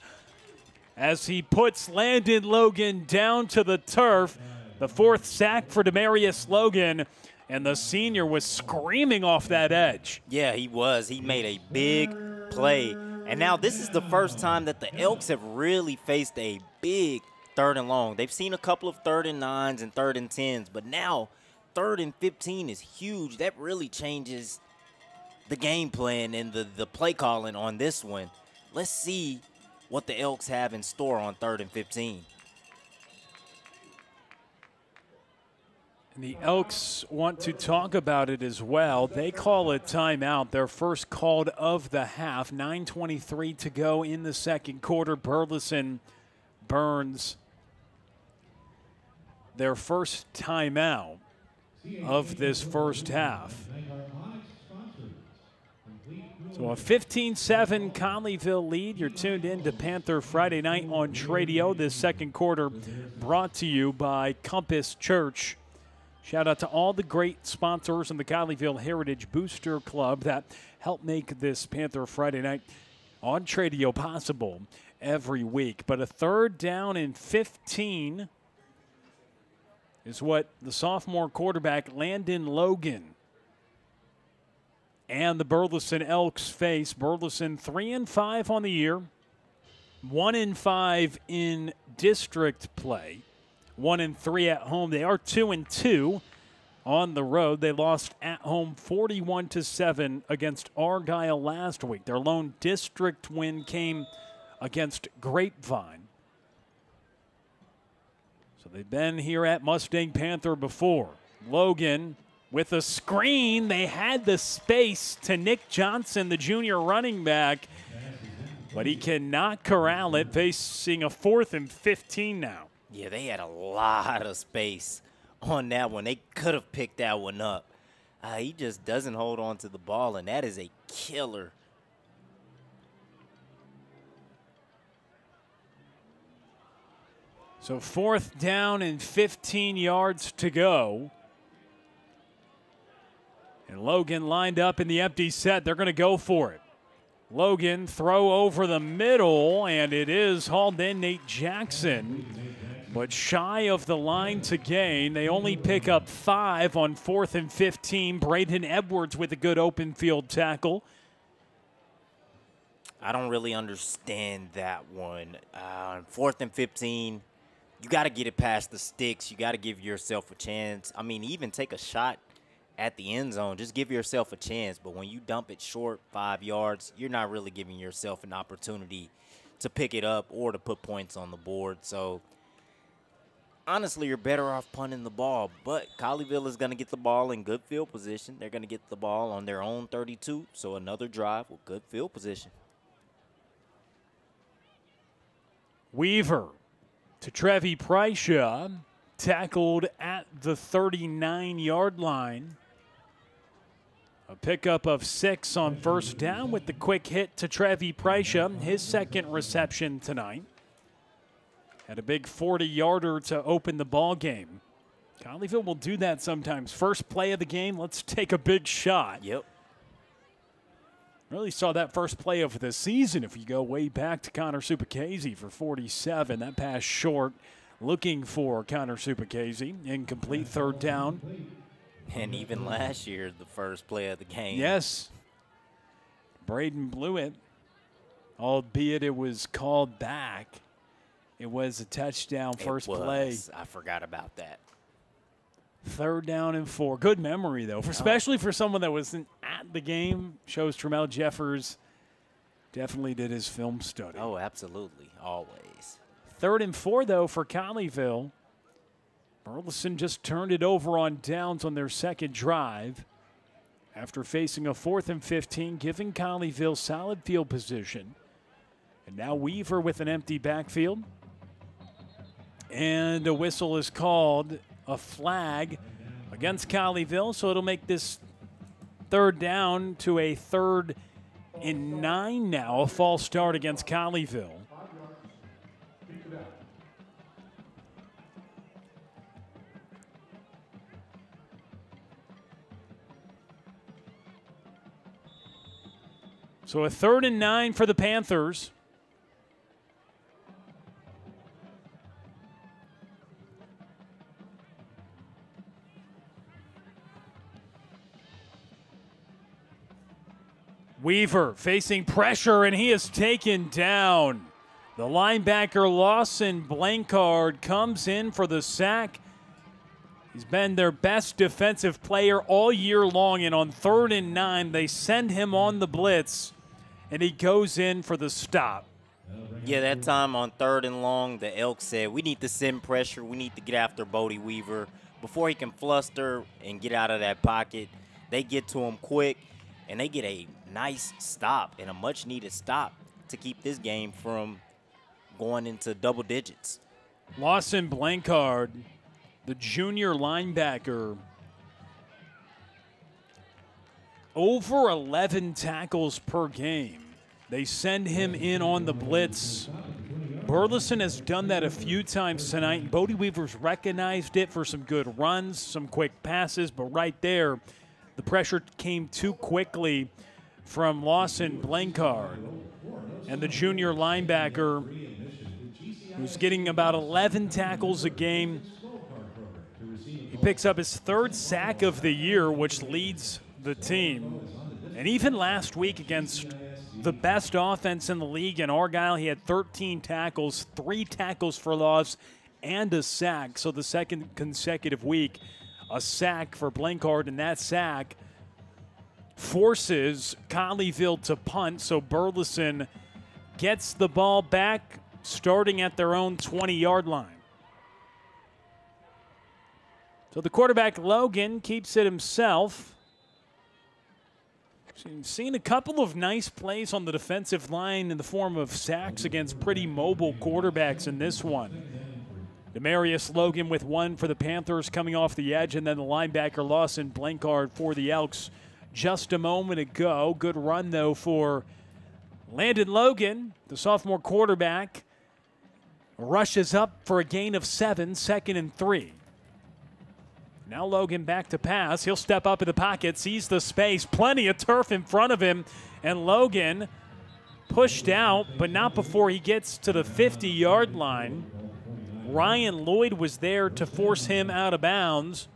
as he puts Landon Logan down to the turf. The fourth sack for Demarius Logan, and the senior was screaming off that edge. Yeah, he was. He made a big play. And now this is the first time that the Elks have really faced a big 3rd and long. They've seen a couple of 3rd and 9s and 3rd and 10s, but now 3rd and 15 is huge. That really changes the game plan and the play calling on this one. Let's see what the Elks have in store on 3rd and 15. And the Elks want to talk about it as well. They call a timeout, their first called of the half. 9:23 to go in the second quarter. Burleson burns their first timeout of this first half. So a 15-7 Colleyville lead. You're tuned in to Panther Friday Night on Tradio. This second quarter brought to you by Compass Church. Shout out to all the great sponsors in the Colleyville Heritage Booster Club that help make this Panther Friday Night on Tradio possible every week. But a 3rd down and 15 is what the sophomore quarterback Landon Logan and the Burleson Elks face. Burleson 3-5 on the year, 1-5 in district play, 1-3 at home. They are 2-2 on the road. They lost at home 41-7 against Argyle last week. Their lone district win came against Grapevine. So they've been here at Mustang Panther before. Logan with a screen. They had the space to Nick Johnson, the junior running back, but he cannot corral it, facing a 4th and 15 now. Yeah, they had a lot of space on that one. They could have picked that one up. He just doesn't hold on to the ball, and that is a killer. So 4th down and 15 yards to go. And Logan lined up in the empty set. They're going to go for it. Logan throw over the middle, and it is hauled in. Nate Jackson, but shy of the line to gain. They only pick up 5 on 4th and 15. Braden Edwards with a good open field tackle. I don't really understand that one. 4th and 15, you got to get it past the sticks. You got to give yourself a chance. I mean, even take a shot at the end zone. Just give yourself a chance. But when you dump it short 5 yards, you're not really giving yourself an opportunity to pick it up or to put points on the board. So, honestly, you're better off punting the ball. But Colleyville is going to get the ball in good field position. They're going to get the ball on their own 32. So, another drive with good field position. Weaver to Trevi Prysha, tackled at the 39-yard line. A pickup of 6 on 1st down with the quick hit to Trevi Prysha, his 2nd reception tonight. Had a big 40-yarder to open the ball game. Colleyville will do that sometimes. First play of the game, let's take a big shot. Yep. Really saw that first play of the season if you go way back to Connor Supacasey for 47. That pass short, looking for Connor Supacasey. Incomplete, 3rd down. And even last year, the first play of the game. Yes. Braden blew it, albeit it was called back. It was a touchdown first play. I forgot about that. 3rd down and 4. Good memory, though, especially for someone that wasn't at the game. Shows Tremel Jeffers definitely did his film study. Oh, absolutely. Always. 3rd and 4, though, for Colleyville. Burleson just turned it over on downs on their 2nd drive after facing a 4th and 15, giving Colleyville solid field position. And now Weaver with an empty backfield. And a whistle is called, a flag against Colleyville, so it'll make this 3rd down to a 3rd and 9 now, a false start against Colleyville. So a 3rd and 9 for the Panthers. Weaver facing pressure, and he is taken down. The linebacker Lawson Blankard comes in for the sack. He's been their best defensive player all year long, and on 3rd and 9, they send him on the blitz, and he goes in for the stop. Yeah, that time on 3rd and long, the Elks said, we need to send pressure. We need to get after Bodie Weaver. Before he can fluster and get out of that pocket, they get to him quick, and they get a nice stop and a much-needed stop to keep this game from going into double digits. Lawson Blankard, the junior linebacker, over 11 tackles per game. They send him in on the blitz. Burleson has done that a few times tonight, and Bodie Weaver's recognized it for some good runs, some quick passes, but right there, the pressure came too quickly from Lawson Blankard. And the junior linebacker, who's getting about 11 tackles a game, he picks up his 3rd sack of the year, which leads the team. And even last week against the best offense in the league in Argyle, he had 13 tackles, 3 tackles for loss, and a sack. So the second consecutive week, a sack for Blankard, and that sack forces Colleyville to punt. So Burleson gets the ball back, starting at their own 20-yard line. So the quarterback, Logan, keeps it himself. Seen a couple of nice plays on the defensive line in the form of sacks against pretty mobile quarterbacks in this one. Demarius Logan with one for the Panthers coming off the edge, and then the linebacker Lawson Blankard for the Elks just a moment ago. Good run, though, for Landon Logan, the sophomore quarterback. Rushes up for a gain of 7, 2nd and 3. Now Logan back to pass. He'll step up in the pocket, sees the space, plenty of turf in front of him, and Logan pushed out, but not before he gets to the 50-yard line. Ryan Lloyd was there to force him out of bounds,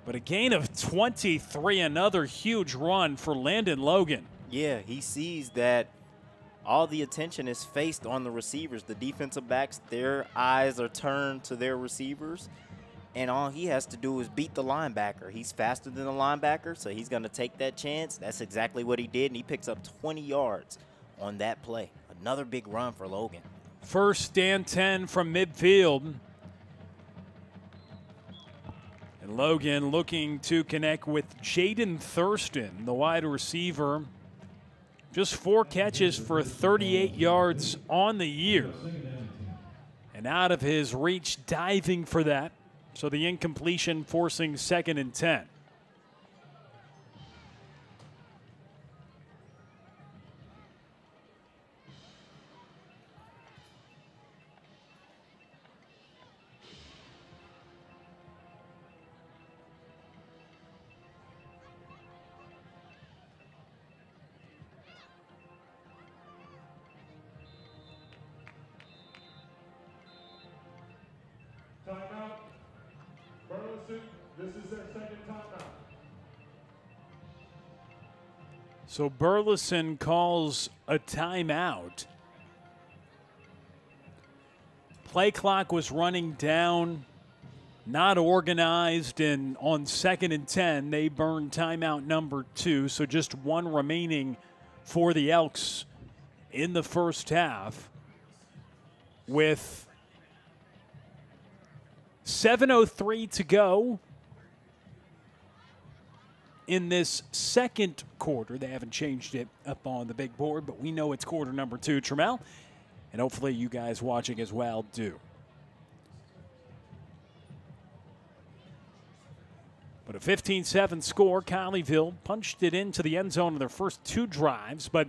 but a gain of 23, another huge run for Landon Logan. Yeah, he sees that all the attention is faced on the receivers. The defensive backs, their eyes are turned to their receivers, and all he has to do is beat the linebacker. He's faster than the linebacker, so he's going to take that chance. That's exactly what he did, and he picks up 20 yards on that play. Another big run for Logan. 1st and 10 from midfield. And Logan looking to connect with Jaden Thurston, the wide receiver. Just 4 catches for 38 yards on the year. And out of his reach, diving for that. So the incompletion forcing 2nd and 10. Timeout. Burleson, this is their 2nd timeout. So Burleson calls a timeout. Play clock was running down, not organized, and on 2nd and 10, they burned timeout number 2, so just 1 remaining for the Elks in the first half with 7:03 to go in this second quarter. They haven't changed it up on the big board, but we know it's quarter number 2, Trammell, and hopefully you guys watching as well do. But a 15-7 score. Colleyville punched it into the end zone in their first 2 drives, but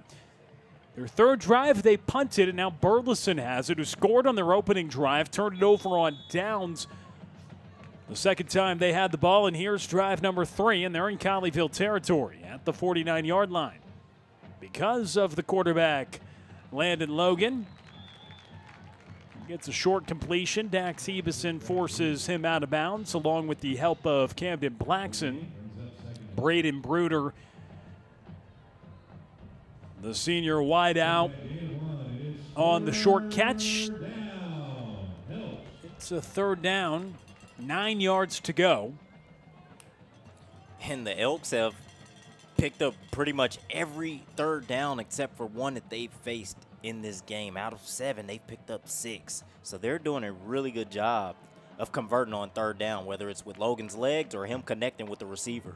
their 3rd drive, they punted, and now Burleson has it, who scored on their opening drive, turned it over on downs the second time they had the ball, and here's drive number 3, and they're in Colleyville territory at the 49-yard line. because of the quarterback, Landon Logan. Gets a short completion. Dax Ebeson forces him out of bounds along with the help of Camden Blackson. Braden Bruder, the senior wideout, on the short catch. It's a third down, 9 yards to go. And the Elks have picked up pretty much every third down except for one that they've faced in this game. Out of 7, they've picked up 6. So they're doing a really good job of converting on third down, whether it's with Logan's legs or him connecting with the receiver.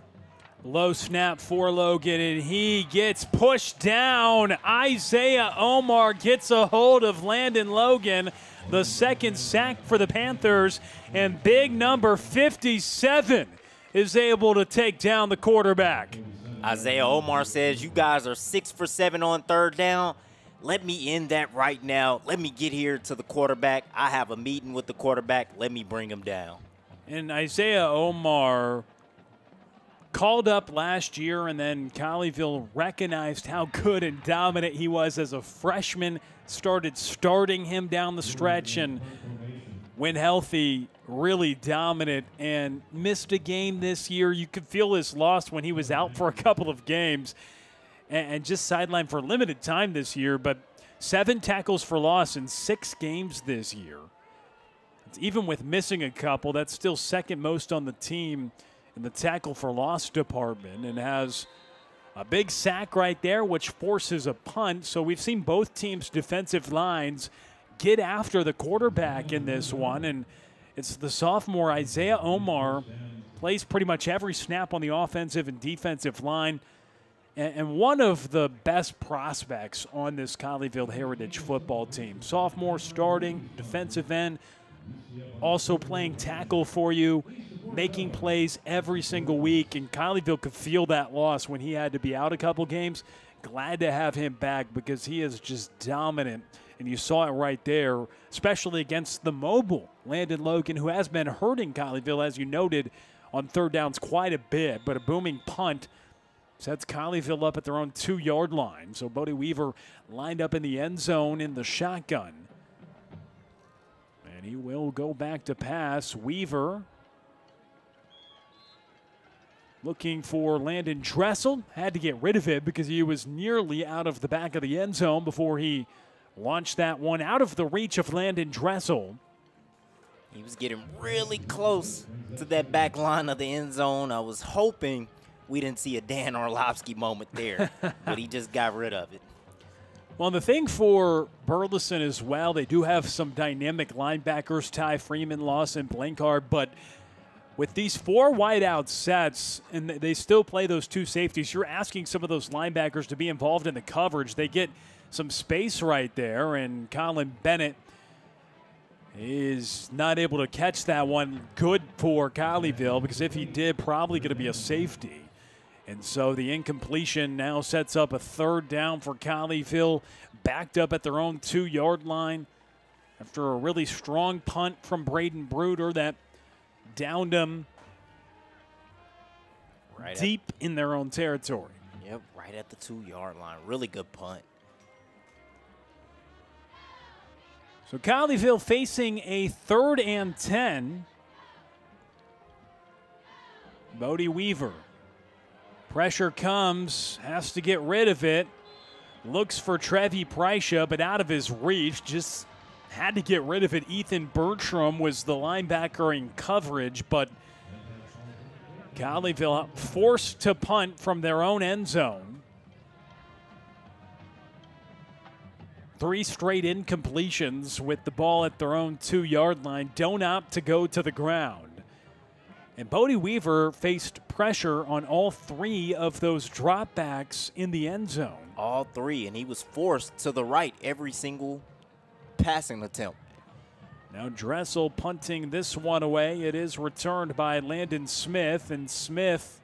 Low snap for Logan, and he gets pushed down. Isaiah Omar gets a hold of Landon Logan. The second sack for the Panthers, and big number 57 is able to take down the quarterback. Isaiah Omar says, you guys are 6 for 7 on third down. Let me end that right now. Let me get here to the quarterback. I have a meeting with the quarterback. Let me bring him down. And Isaiah Omar called up last year, and then Colleyville recognized how good and dominant he was as a freshman, starting him down the stretch, and when healthy, really dominant, and missed a game this year. You could feel his loss when he was out for a couple of games and just sidelined for limited time this year, but 7 tackles for loss in 6 games this year. Even with missing a couple, that's still second most on the team in the tackle for loss department, and has a big sack right there, which forces a punt. So we've seen both teams' defensive lines get after the quarterback in this one, and it's the sophomore Isaiah Omar plays pretty much every snap on the offensive and defensive line, and one of the best prospects on this Colleyville Heritage football team. Sophomore starting, defensive end, also playing tackle for you, making plays every single week, and Colleyville could feel that loss when he had to be out a couple games. Glad to have him back because he is just dominant, and you saw it right there, especially against the mobile Landon Logan, who has been hurting Colleyville, as you noted, on third downs quite a bit, but a booming punt sets Colleyville up at their own 2-yard line. So Bodie Weaver lined up in the end zone in the shotgun, and he will go back to pass. Weaver looking for Landon Dressel. Had to get rid of it because he was nearly out of the back of the end zone before he launched that one out of the reach of Landon Dressel. He was getting really close to that back line of the end zone. I was hoping we didn't see a Dan Orlovsky moment there, but he just got rid of it. Well, the thing for Burleson as well, they do have some dynamic linebackers, Ty Freeman, Lawson, Blankard, but with these 4 wideout sets, and they still play those 2 safeties, you're asking some of those linebackers to be involved in the coverage. They get some space right there, and Colin Bennett is not able to catch that one. Good for Colleyville, because if he did, probably going to be a safety. And so the incompletion now sets up a third down for Colleyville, backed up at their own 2-yard line after a really strong punt from Braden Bruder that downed them right deep in their own territory. Yep, right at the 2-yard line. Really good punt. So Colleyville facing a 3rd and 10. Bodie Weaver. Pressure comes, has to get rid of it. Looks for Trevi Prycia, but out of his reach. Just had to get rid of it. Ethan Bertram was the linebacker in coverage, but Colleyville forced to punt from their own end zone. 3 straight incompletions with the ball at their own 2-yard line. Don't opt to go to the ground. And Bodie Weaver faced pressure on all 3 of those dropbacks in the end zone. All 3, and he was forced to the right every single passing attempt. Now Dressel punting this one away. It is returned by Landon Smith, and Smith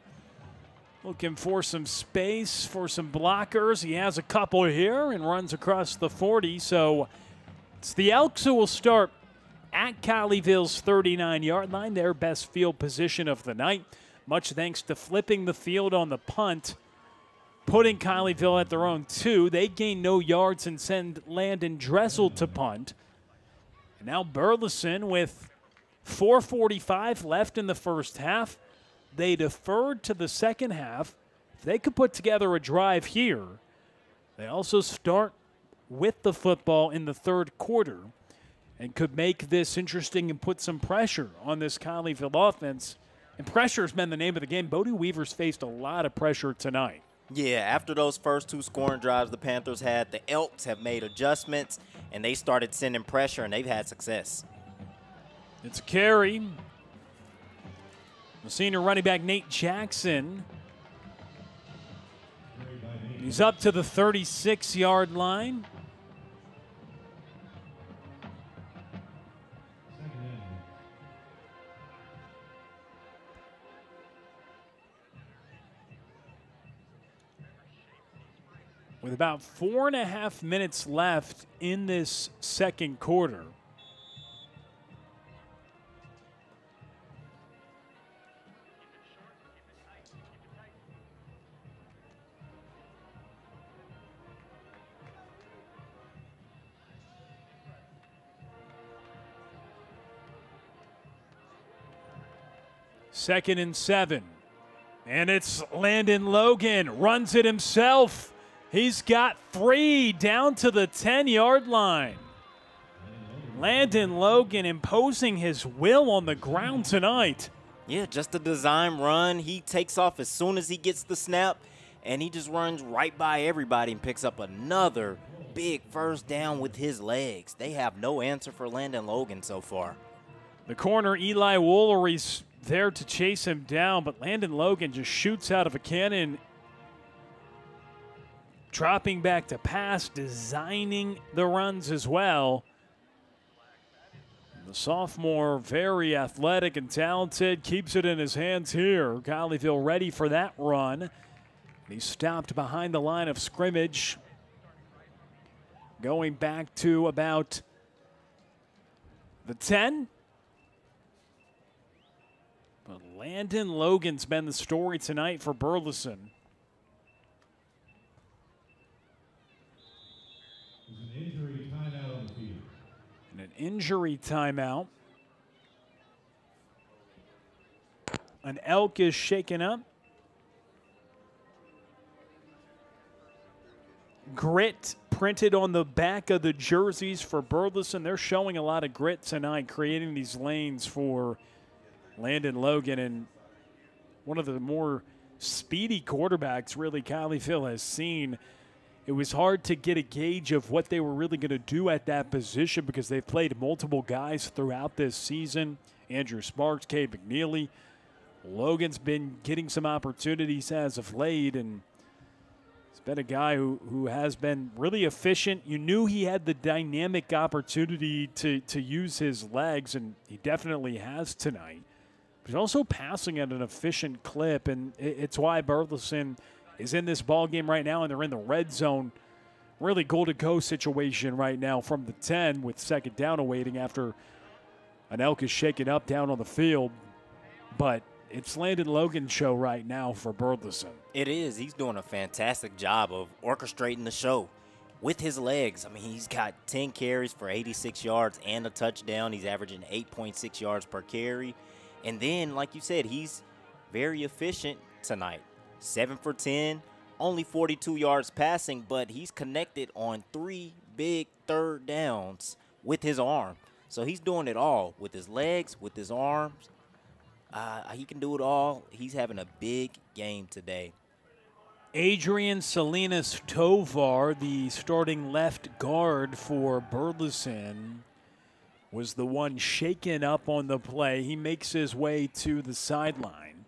looking for some space, for some blockers. He has a couple here and runs across the 40. So it's the Elks who will start at Colleyville's 39-yard line, their best field position of the night. Much thanks to flipping the field on the punt putting Colleyville at their own 2. They gain no yards and send Landon Dressel to punt. And now Burleson with 4:45 left in the first half. They deferred to the second half. If they could put together a drive here, they also start with the football in the third quarter and could make this interesting and put some pressure on this Colleyville offense. And pressure has been the name of the game. Bodie Weaver's faced a lot of pressure tonight. Yeah, after those first 2 scoring drives the Panthers had, the Elks have made adjustments, and they started sending pressure, and they've had success. It's a carry. The senior running back, Nate Jackson. He's up to the 36-yard line. With about 4.5 minutes left in this second quarter. Second and 7. And it's Landon Logan. Runs it himself. He's got 3 down to the 10-yard line. Landon Logan imposing his will on the ground tonight. Yeah, just a design run. He takes off as soon as he gets the snap, and he just runs right by everybody and picks up another big first down with his legs. They have no answer for Landon Logan so far. The corner, Eli Woolery's there to chase him down, but Landon Logan just shoots out of a cannon, dropping back to pass, designing the runs as well. The sophomore, very athletic and talented, keeps it in his hands here. Colleyville ready for that run. He's stopped behind the line of scrimmage, going back to about the 10. But Landon Logan's been the story tonight for Burleson. And an injury timeout. An Elk is shaken up. Grit printed on the back of the jerseys for Burleson. They're showing a lot of grit tonight, creating these lanes for Landon Logan, and one of the more speedy quarterbacks really Colleyville has seen. It was hard to get a gauge of what they were really going to do at that position because they've played multiple guys throughout this season. Andrew Sparks, Cade McNeely. Logan's been getting some opportunities as of late, and he's been a guy who has been really efficient. You knew he had the dynamic opportunity to use his legs, and he definitely has tonight. But he's also passing at an efficient clip, and it's why Burleson is in this ball game right now, and they're in the red zone. Really goal-to-go situation right now from the 10 with second down awaiting after an Elk is shaken up down on the field. But it's Landon Logan's show right now for Burleson. It is. He's doing a fantastic job of orchestrating the show with his legs. I mean, he's got 10 carries for 86 yards and a touchdown. He's averaging 8.6 yards per carry. And then, like you said, he's very efficient tonight. 7 for 10, only 42 yards passing, but he's connected on 3 big third downs with his arm. So he's doing it all with his legs, with his arms. He can do it all. He's having a big game today. Adrian Salinas Tovar, the starting left guard for Burleson, was the one shaken up on the play. He makes his way to the sideline.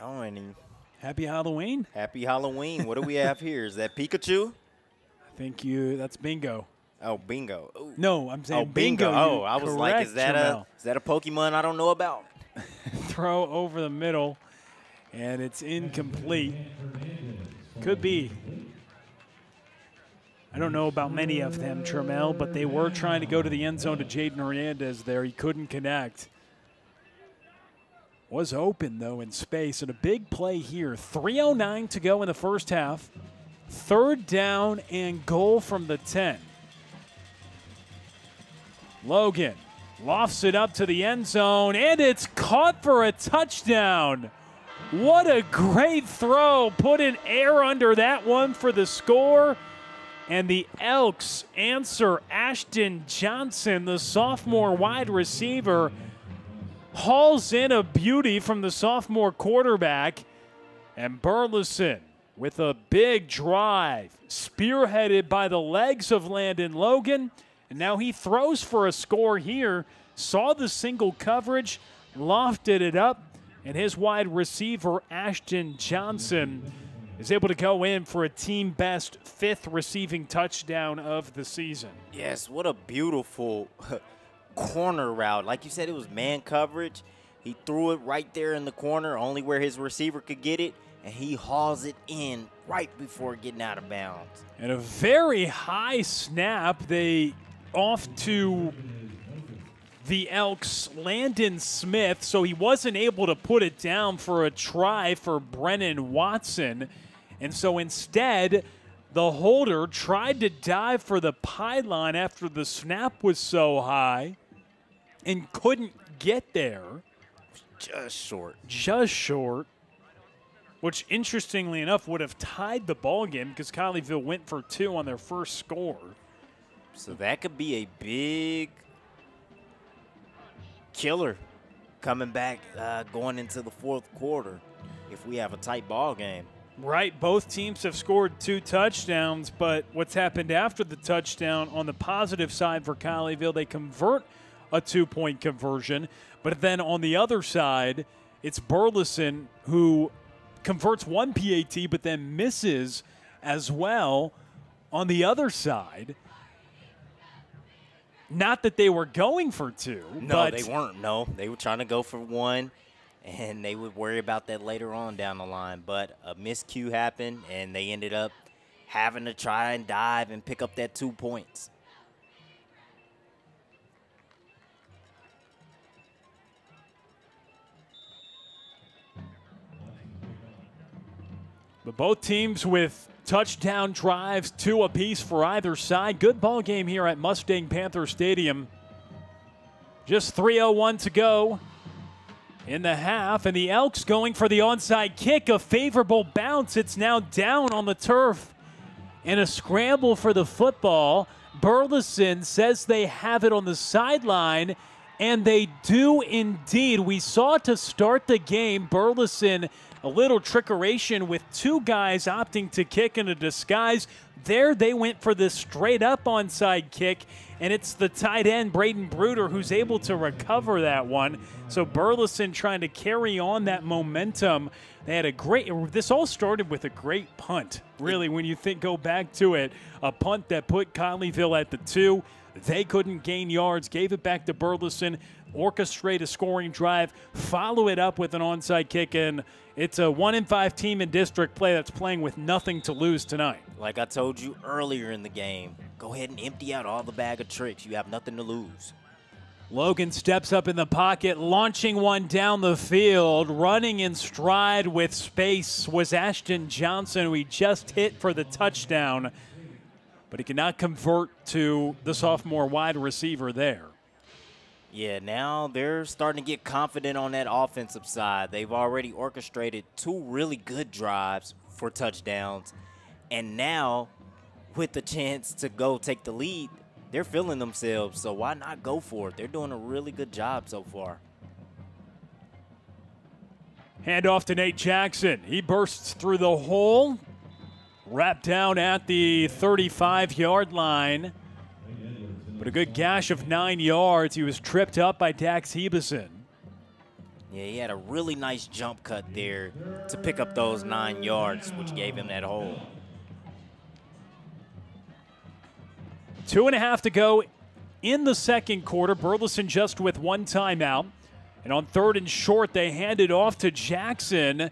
Oh, and Happy Halloween. Happy Halloween. What do we have here? Is that Pikachu? I think that's bingo. Oh, bingo. Ooh. No, I'm saying bingo. bingo. I was like, is that a Pokemon I don't know about? Throw over the middle, and it's incomplete. Could be. I don't know about many of them, Trammell, but they were trying to go to the end zone to Jaden Hernandez there. He couldn't connect. Was open, though, in space, and a big play here. 3:09 to go in the first half. 3rd down and goal from the 10. Logan lofts it up to the end zone, and it's caught for a touchdown. What a great throw. Put an air under that one for the score. And the Elks answer. Ashton Johnson, the sophomore wide receiver, hauls in a beauty from the sophomore quarterback. And Burleson with a big drive, spearheaded by the legs of Landon Logan. And now he throws for a score here. Saw the single coverage, lofted it up, and his wide receiver, Ashton Johnson, is able to go in for a team best 5th receiving touchdown of the season. Yes, what a beautiful corner route. Like you said, it was man coverage. He threw it right there in the corner, only where his receiver could get it, and he hauls it in right before getting out of bounds. And a very high snap. They off to the Elks, Landon Smith, so he wasn't able to put it down for a try for Brennan Watson. And so instead, the holder tried to dive for the pylon after the snap was so high and couldn't get there. Just short. Just short. Which, interestingly enough, would have tied the ball game because Colleyville went for 2 on their first score. So that could be a big killer coming back going into the 4th quarter if we have a tight ball game. Right, both teams have scored 2 touchdowns, but what's happened after the touchdown on the positive side for Colleyville, they convert a 2-point conversion, but then on the other side, it's Burleson who converts 1 PAT but then misses as well on the other side. Not that they were going for 2. No, but they weren't. No, they were trying to go for 1, and they would worry about that later on down the line. But a miscue happened, and they ended up having to try and dive and pick up that 2 points. But both teams with touchdown drives, 2 apiece for either side. Good ball game here at Mustang Panther Stadium. Just 3:01 to go in the half, and the Elks going for the onside kick. A favorable bounce. It's now down on the turf. And a scramble for the football. Burleson says they have it on the sideline, and they do indeed. We saw to start the game, Burleson, a little trickeration with 2 guys opting to kick in a disguise. There they went for the straight-up onside kick, and it's the tight end, Braden Bruder, who's able to recover that one. So Burleson trying to carry on that momentum. They had a great – this all started with a great punt, really, when you go back to it. A punt that put Colleyville at the 2. They couldn't gain yards, gave it back to Burleson, orchestrate a scoring drive, follow it up with an onside kick, and it's a 1-5 team in district play that's playing with nothing to lose tonight. Like I told you earlier in the game, go ahead and empty out all the bag of tricks. You have nothing to lose. Logan steps up in the pocket, launching one down the field. Running in stride with space was Ashton Johnson, who he just hit for the touchdown, but he cannot convert to the sophomore wide receiver there. Yeah, now they're starting to get confident on that offensive side. They've already orchestrated 2 really good drives for touchdowns. And now, with the chance to go take the lead, they're feeling themselves. So why not go for it? They're doing a really good job so far. Hand off to Nate Jackson. He bursts through the hole. Wrapped down at the 35-yard line. But a good gash of 9 yards. He was tripped up by Dax Hebeson. Yeah, he had a really nice jump cut there to pick up those 9 yards, which gave him that hole. 2.5 to go in the second quarter. Burleson just with 1 timeout. And on 3rd and short, they hand it off to Jackson.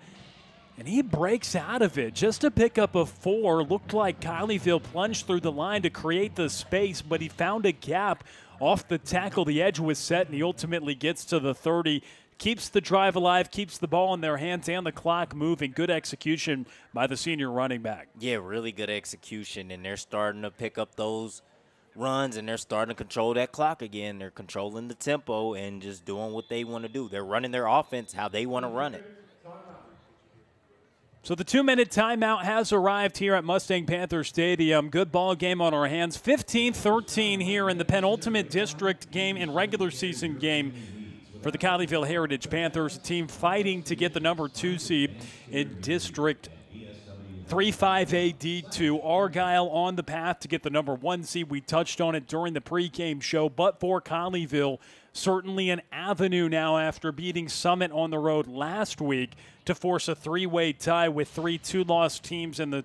And he breaks out of it just to pick up a 4. Looked like Colleyville plunged through the line to create the space, but he found a gap off the tackle. The edge was set, and he ultimately gets to the 30, keeps the drive alive, keeps the ball in their hands and the clock moving. Good execution by the senior running back. Yeah, really good execution, and they're starting to pick up those runs, and they're starting to control that clock again. They're controlling the tempo and just doing what they want to do. They're running their offense how they want to run it. So the 2-minute timeout has arrived here at Mustang Panther Stadium. Good ball game on our hands. 15-13 here in the penultimate district game and regular season game for the Colleyville Heritage Panthers, a team fighting to get the number 2 seed in District 3-5A-D2. Argyle on the path to get the number 1 seed. We touched on it during the pregame show, but for Colleyville, certainly an avenue now after beating Summit on the road last week to force a 3-way tie with 3 2-loss teams in the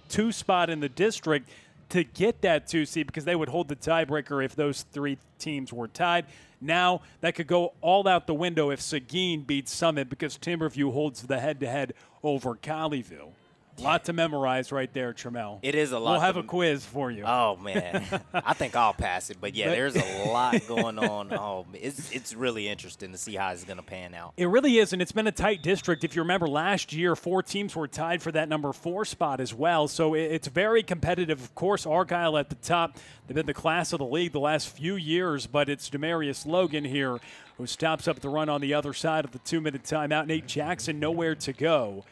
2 spot in the district to get that 2 seed, because they would hold the tiebreaker if those 3 teams were tied. Now that could go all out the window if Seguin beats Summit, because Timberview holds the head-to-head over Colleyville. A lot to memorize right there, Trammell. It is a lot. We'll have a quiz for you. Oh, man. I think I'll pass it. But, yeah, there's a lot going on. Oh, it's really interesting to see how it's going to pan out. It really is, and it's been a tight district. If you remember last year, 4 teams were tied for that number 4 spot as well. So it's very competitive. Of course, Argyle at the top. They've been the class of the league the last few years, but it's Demarius Logan here who stops up the run on the other side of the 2-minute timeout. Nate Jackson nowhere to go.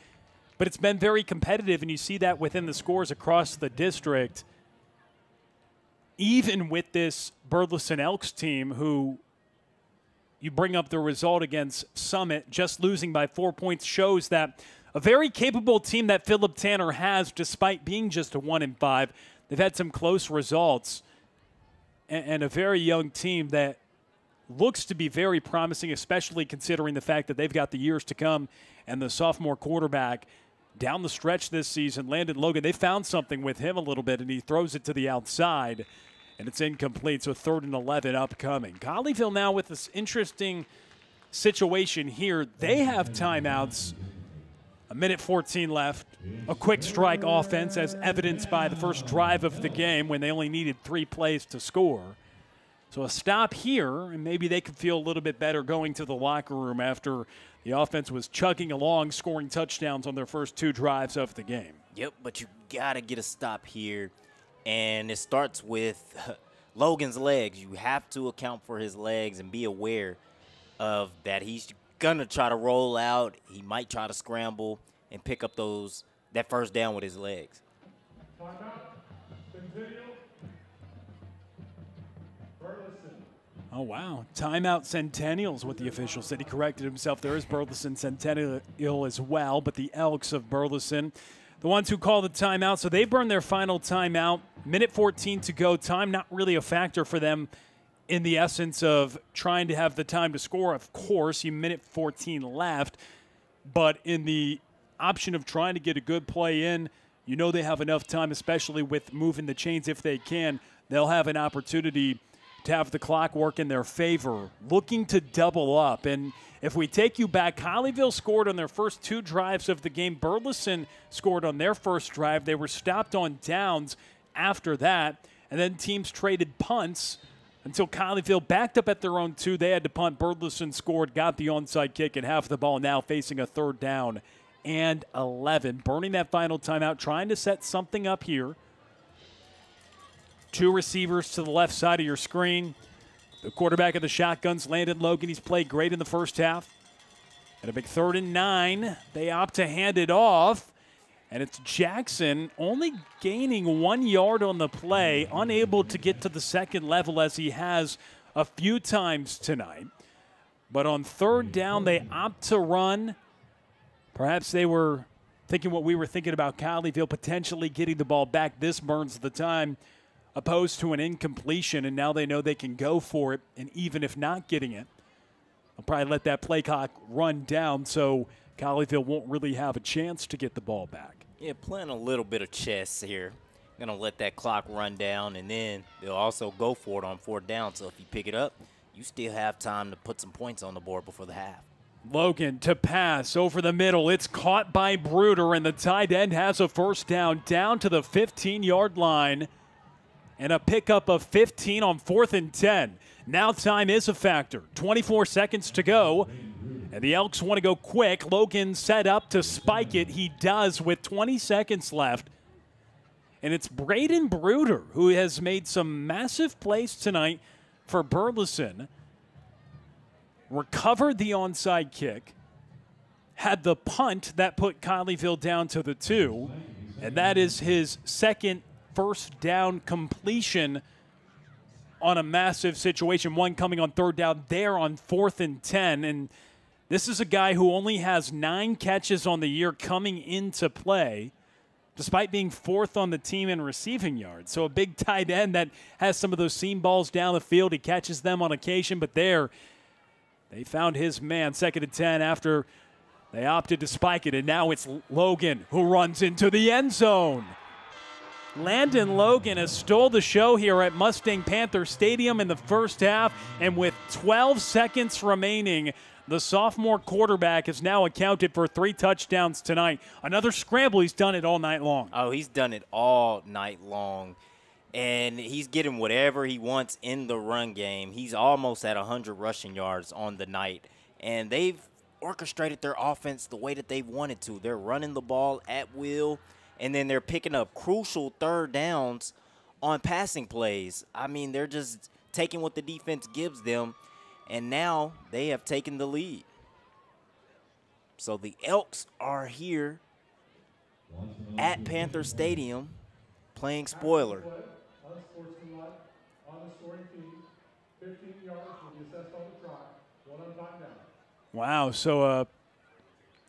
But it's been very competitive, and you see that within the scores across the district. Even with this Burleson Elks team, who you bring up the result against Summit, just losing by 4 points, shows that a very capable team that Philip Tanner has, despite being just a 1-5. They've had some close results, and a very young team that looks to be very promising, especially considering the fact that they've got the years to come and the sophomore quarterback down the stretch this season, Landon Logan. They found something with him a little bit, and he throws it to the outside, and it's incomplete. So 3rd and 11 upcoming. Colleyville now with this interesting situation here. They have timeouts. 1:14 left. A quick strike offense, as evidenced by the first drive of the game when they only needed 3 plays to score. So a stop here, and maybe they could feel a little bit better going to the locker room after the offense was chugging along, scoring touchdowns on their first 2 drives of the game. Yep, but you got to get a stop here, and it starts with Logan's legs. You have to account for his legs and be aware of that. He's going to try to roll out. He might try to scramble and pick up that first down with his legs. Oh, wow. Timeout Centennials, what the official said. He corrected himself. There is Burleson Centennial as well, but the Elks of Burleson, the ones who call the timeout. So they burned their final timeout. 1:14 to go. Time not really a factor for them in the essence of trying to have the time to score. Of course, 1:14 left. But in the option of trying to get a good play in, you know they have enough time, especially with moving the chains if they can. They'll have an opportunity to have the clock work in their favor, looking to double up. And if we take you back, Colleyville scored on their first 2 drives of the game. Burleson scored on their first drive. They were stopped on downs after that, and then teams traded punts until Colleyville backed up at their own 2. They had to punt. Burleson scored, got the onside kick, and half the ball now facing a 3rd down and 11. Burning that final timeout, trying to set something up here. 2 receivers to the left side of your screen. The quarterback of the Shotguns, Landon Logan, he's played great in the first half. And a big 3rd and 9. They opt to hand it off. And it's Jackson only gaining 1 yard on the play, unable to get to the second level as he has a few times tonight. But on 3rd down, they opt to run. Perhaps they were thinking what we were thinking about Colleyville, potentially getting the ball back. This burns the time, opposed to an incompletion, and now they know they can go for it, and even if not getting it, they'll probably let that play clock run down, so Colleyville won't really have a chance to get the ball back. Yeah, playing a little bit of chess here. Going to let that clock run down, and then they'll also go for it on 4th down, so if you pick it up, you still have time to put some points on the board before the half. Logan to pass over the middle. It's caught by Bruder, and the tight end has a 1st down to the 15-yard line. And a pickup of 15 on 4th and 10. Now time is a factor. 24 seconds to go. And the Elks want to go quick. Logan set up to spike it. He does with 20 seconds left. And it's Braden Bruder who has made some massive plays tonight for Burleson. Recovered the onside kick. Had the punt that put Colleyville down to the 2. And that is his second first down completion on a massive situation. One coming on third down there on 4th and 10. And this is a guy who only has 9 catches on the year coming into play, despite being 4th on the team in receiving yards. So a big tight end that has some of those seam balls down the field. He catches them on occasion, but there they found his man. 2nd and 10 after they opted to spike it, and now it's Logan who runs into the end zone. Landon Logan has stole the show here at Mustang Panther Stadium in the first half, and with 12 seconds remaining, the sophomore quarterback has now accounted for 3 touchdowns tonight. Another scramble. He's done it all night long. Oh, he's done it all night long. And he's getting whatever he wants in the run game. He's almost at 100 rushing yards on the night. And they've orchestrated their offense the way that they wanted to. They're running the ball at will, and then they're picking up crucial third downs on passing plays. I mean, they're just taking what the defense gives them. And now they have taken the lead. So the Elks are here at Panther Stadium playing spoiler. Unsportsmanlike on the scoring team. 15 yards will be assessed on the try. 1 on 5 down. Wow, so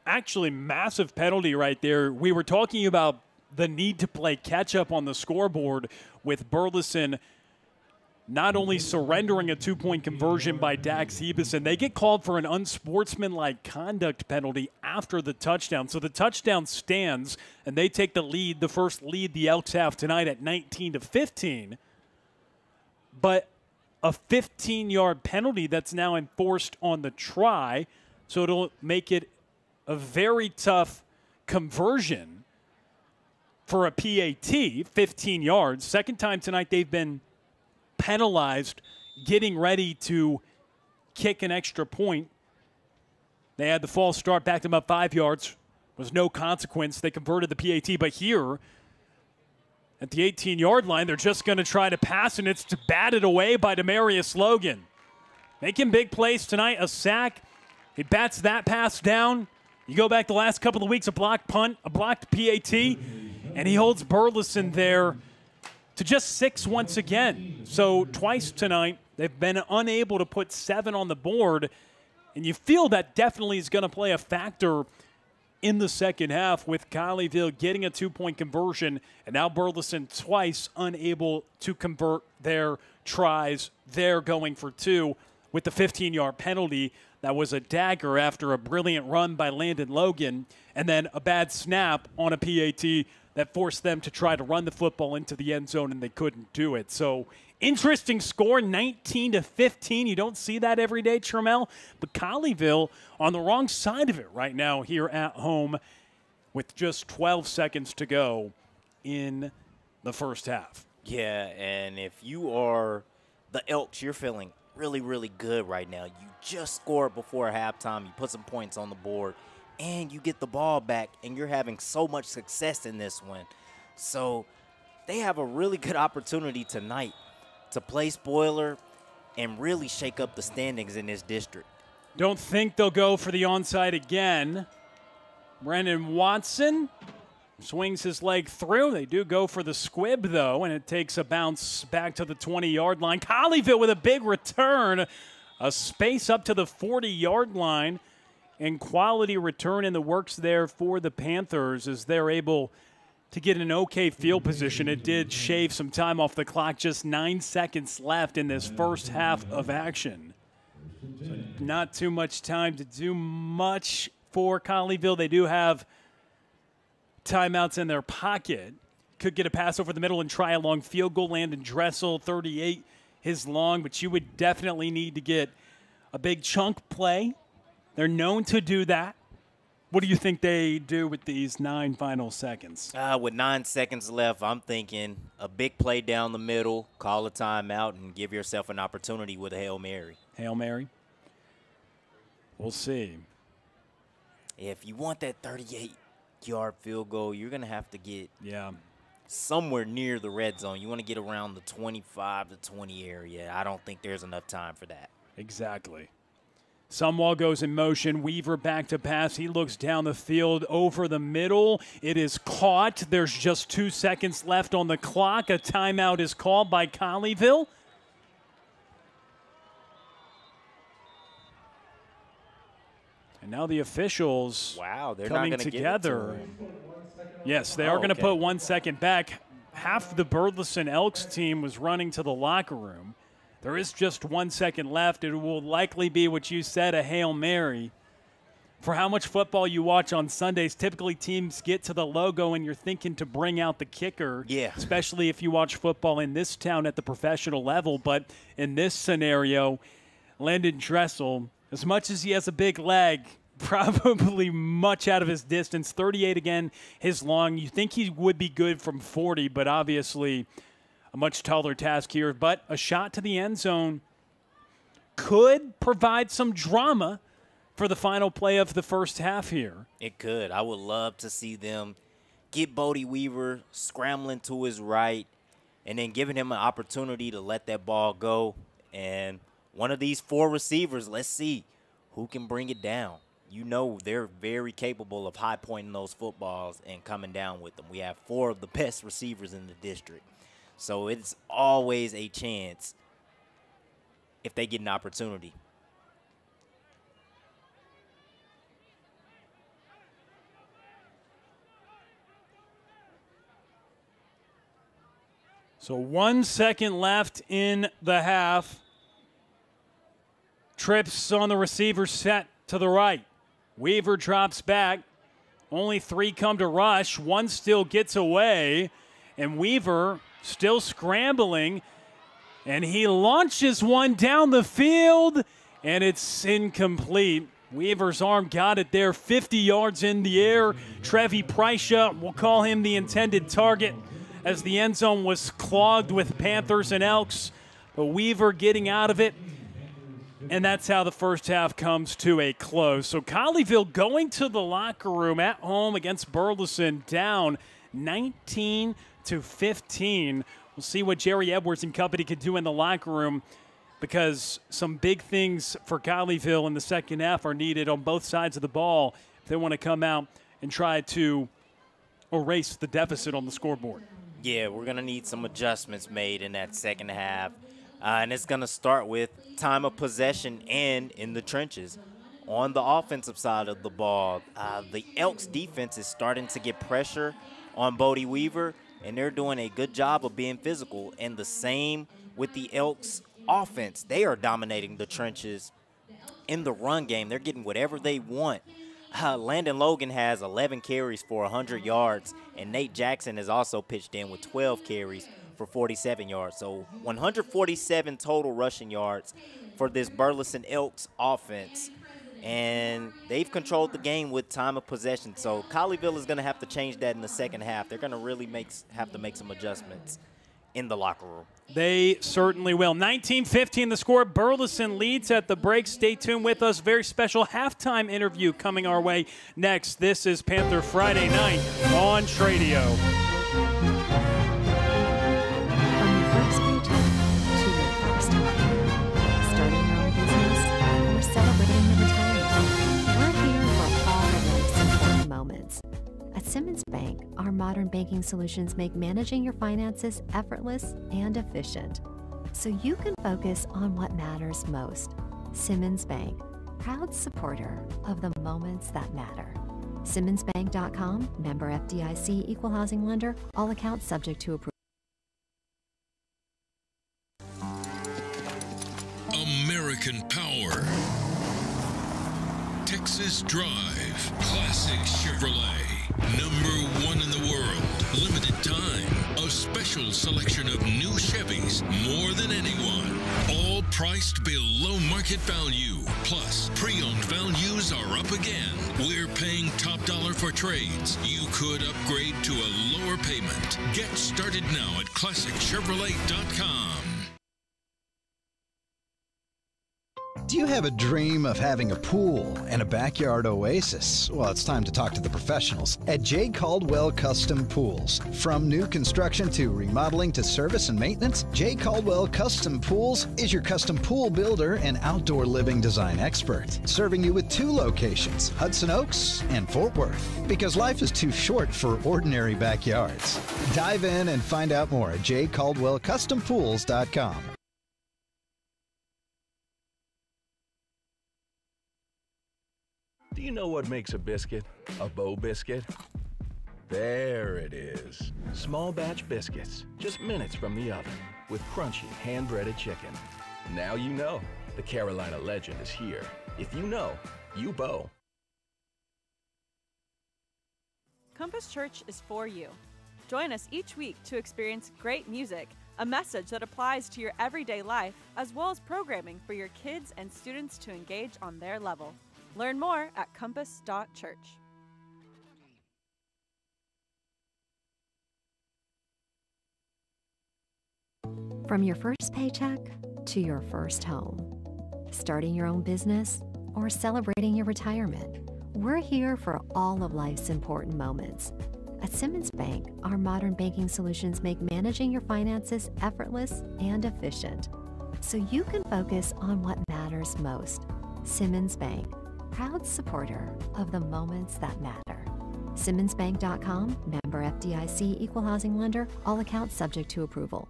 actually massive penalty right there. We were talking about the need to play catch-up on the scoreboard with Burleson not only surrendering a 2-point conversion by Dax Hebison, they get called for an unsportsmanlike conduct penalty after the touchdown. So the touchdown stands, and they take the lead, the first lead the Elks have tonight at 19-15. But a 15-yard penalty that's now enforced on the try, so it'll make it a very tough conversion for a PAT, 15 yards. Second time tonight they've been penalized getting ready to kick an extra point. They had the false start, backed them up 5 yards. Was no consequence. They converted the PAT, but here at the 18-yard line, they're just going to try to pass, and it's batted away by Demarius Logan. Making big plays tonight, a sack. He bats that pass down. You go back the last couple of weeks, a blocked punt, a blocked PAT, and he holds Burleson there to just 6 once again. So twice tonight, they've been unable to put 7 on the board, and you feel that definitely is going to play a factor in the second half with Colleyville getting a 2-point conversion, and now Burleson twice unable to convert their tries. They're going for 2 with the 15-yard penalty. That was a dagger after a brilliant run by Landon Logan, and then a bad snap on a PAT that forced them to try to run the football into the end zone, and they couldn't do it. So interesting score, 19-15. You don't see that every day, Trammell. But Colleyville on the wrong side of it right now here at home with just 12 seconds to go in the first half. Yeah, and if you are the Elks, you're feeling really, really good right now. You just scored before halftime. You put some points on the board, and you get the ball back, and you're having so much success in this one. So they have a really good opportunity tonight to play spoiler and really shake up the standings in this district. Don't think they'll go for the onside again. Brendan Watson swings his leg through. They do go for the squib, though, and it takes a bounce back to the 20-yard line. Colleyville with a big return, a space up to the 40-yard line, and quality return in the works there for the Panthers as they're able to get an okay field position. It did shave some time off the clock, just 9 seconds left in this first half of action. So not too much time to do much for Colleyville. They do have timeouts in their pocket. Could get a pass over the middle and try a long field goal. Landon Dressel, 38, his long, but you would definitely need to get a big chunk play. They're known to do that. What do you think they do with these 9 final seconds? With 9 seconds left, I'm thinking a big play down the middle, call a timeout, and give yourself an opportunity with a Hail Mary. Hail Mary? We'll see. If you want that 38-yard field goal, you're going to have to get Yeah. somewhere near the red zone. You want to get around the 25 to 20 area. I don't think there's enough time for that. Exactly. Sumwall goes in motion. Weaver back to pass. He looks down the field over the middle. It is caught. There's just 2 seconds left on the clock. A timeout is called by Colleyville. And now the officials They're coming not gonna together. Give it to him. Yes, they are going to okay. put 1 second back. Half the Burleson Elks team was running to the locker room. There is just 1 second left. It will likely be what you said, a Hail Mary. For how much football you watch on Sundays, typically teams get to the logo and you're thinking to bring out the kicker. Yeah. Especially if you watch football in this town at the professional level. But in this scenario, Landon Dressel, as much as he has a big leg, probably much out of his distance. 38 again, his long. You think he would be good from 40, but obviously a much taller task here. But a shot to the end zone could provide some drama for the final play of the first half here. It could. I would love to see them get Bodie Weaver scrambling to his right and then giving him an opportunity to let that ball go. And one of these 4 receivers, let's see who can bring it down. You know they're very capable of high pointing those footballs and coming down with them. We have 4 of the best receivers in the district. So it's always a chance if they get an opportunity. So 1 second left in the half. Trips on the receiver set to the right. Weaver drops back. Only 3 come to rush. 1 still gets away. And Weaver still scrambling. And he launches one down the field. And it's incomplete. Weaver's arm got it there. 50 yards in the air. Trevi Prycia, we'll call him the intended target, as the end zone was clogged with Panthers and Elks. But Weaver getting out of it. And that's how the first half comes to a close. So Colleyville going to the locker room at home against Burleson, down 19-15. We'll see what Jerry Edwards and company can do in the locker room, because some big things for Colleyville in the second half are needed on both sides of the ball if they want to come out and try to erase the deficit on the scoreboard. Yeah, we're going to need some adjustments made in that second half. And it's going to start with time of possession and in the trenches. On the offensive side of the ball, the Elks defense is starting to get pressure on Bodie Weaver, and they're doing a good job of being physical. And the same with the Elks offense. They are dominating the trenches in the run game. They're getting whatever they want. Landon Logan has 11 carries for 100 yards, and Nate Jackson has also pitched in with 12 carries for 47 yards. So 147 total rushing yards for this Burleson Elks offense. And they've controlled the game with time of possession. So Colleyville is going to have to change that in the second half. They're going to really have to make some adjustments in the locker room. They certainly will. 19-15 the score. Burleson leads at the break. Stay tuned with us. Very special halftime interview coming our way next. This is Panther Friday Night on Tradio. From your first paycheck to your first home. Starting your own business or celebrating your retirement. We're here for all of life's important moments. At Simmons Bank, our modern banking solutions make managing your finances effortless and efficient, so you can focus on what matters most. Simmons Bank, proud supporter of the moments that matter. SimmonsBank.com, member FDIC, equal housing lender, all accounts subject to approval. American Power. Texas Drive. Classic Chevrolet. #1 in the world. Limited time. A special selection of new Chevys. More than anyone. All priced below market value. Plus, pre-owned values are up again. We're paying top dollar for trades. You could upgrade to a lower payment. Get started now at ClassicChevrolet.com. Do you have a dream of having a pool and a backyard oasis? Well, it's time to talk to the professionals at J. Caldwell Custom Pools. From new construction to remodeling to service and maintenance, J. Caldwell Custom Pools is your custom pool builder and outdoor living design expert, serving you with 2 locations, Hudson Oaks and Fort Worth, because life is too short for ordinary backyards. Dive in and find out more at jcaldwellcustompools.com. Do you know what makes a biscuit a Bo biscuit? There it is. Small batch biscuits, just minutes from the oven, with crunchy hand-breaded chicken. Now you know. The Carolina legend is here. If you know, you Bo. Compass Church is for you. Join us each week to experience great music, a message that applies to your everyday life, as well as programming for your kids and students to engage on their level. Learn more at compass.church. From your first paycheck to your first home, starting your own business or celebrating your retirement, we're here for all of life's important moments. At Simmons Bank, our modern banking solutions make managing your finances effortless and efficient, so you can focus on what matters most. Simmons Bank, proud supporter of the moments that matter. SimmonsBank.com, member FDIC, equal housing lender, all accounts subject to approval.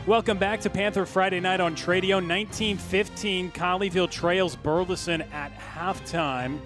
Welcome back to Panther Friday Night on Tradio. 19-15, Colleyville trails Burleson at halftime.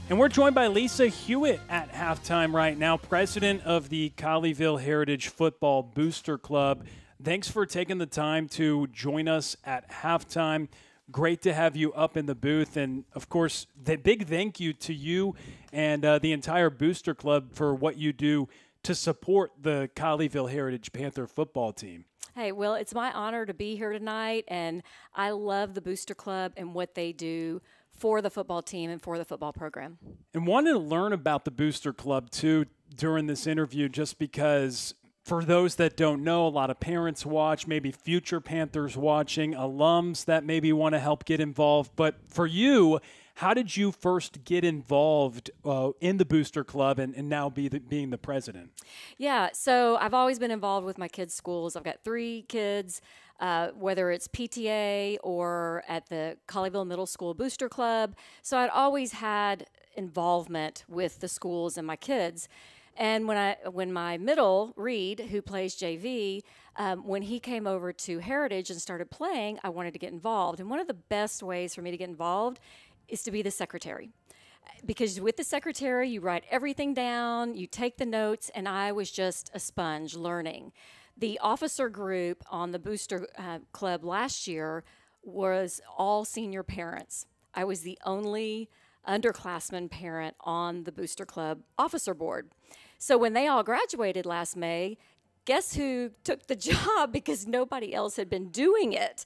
And we're joined by Lisa Hewitt at halftime right now, president of the Colleyville Heritage Football Booster Club. Thanks for taking the time to join us at halftime. Great to have you up in the booth. And, of course, the big thank you to you and the entire Booster Club for what you do to support the Colleyville Heritage Panther football team. Hey, Will, it's my honor to be here tonight, and I love the Booster Club and what they do for the football team and for the football program. And wanted to learn about the Booster Club, too, during this interview, just because for those that don't know, a lot of parents watch, maybe future Panthers watching, alums that maybe want to help get involved. But for you, How did you first get involved in the Booster Club and now being the president? Yeah, so I've always been involved with my kids' schools. I've got 3 kids, whether it's PTA or at the Colleyville Middle School Booster Club. So I'd always had involvement with the schools and my kids. And when my middle, Reed, who plays JV, when he came over to Heritage and started playing, I wanted to get involved. And one of the best ways for me to get involved is to be the secretary. Because with the secretary, you write everything down, you take the notes, and I was just a sponge learning. The officer group on the Booster Club last year was all senior parents. I was the only underclassman parent on the Booster Club officer board. So when they all graduated last May, guess who took the job because nobody else had been doing it?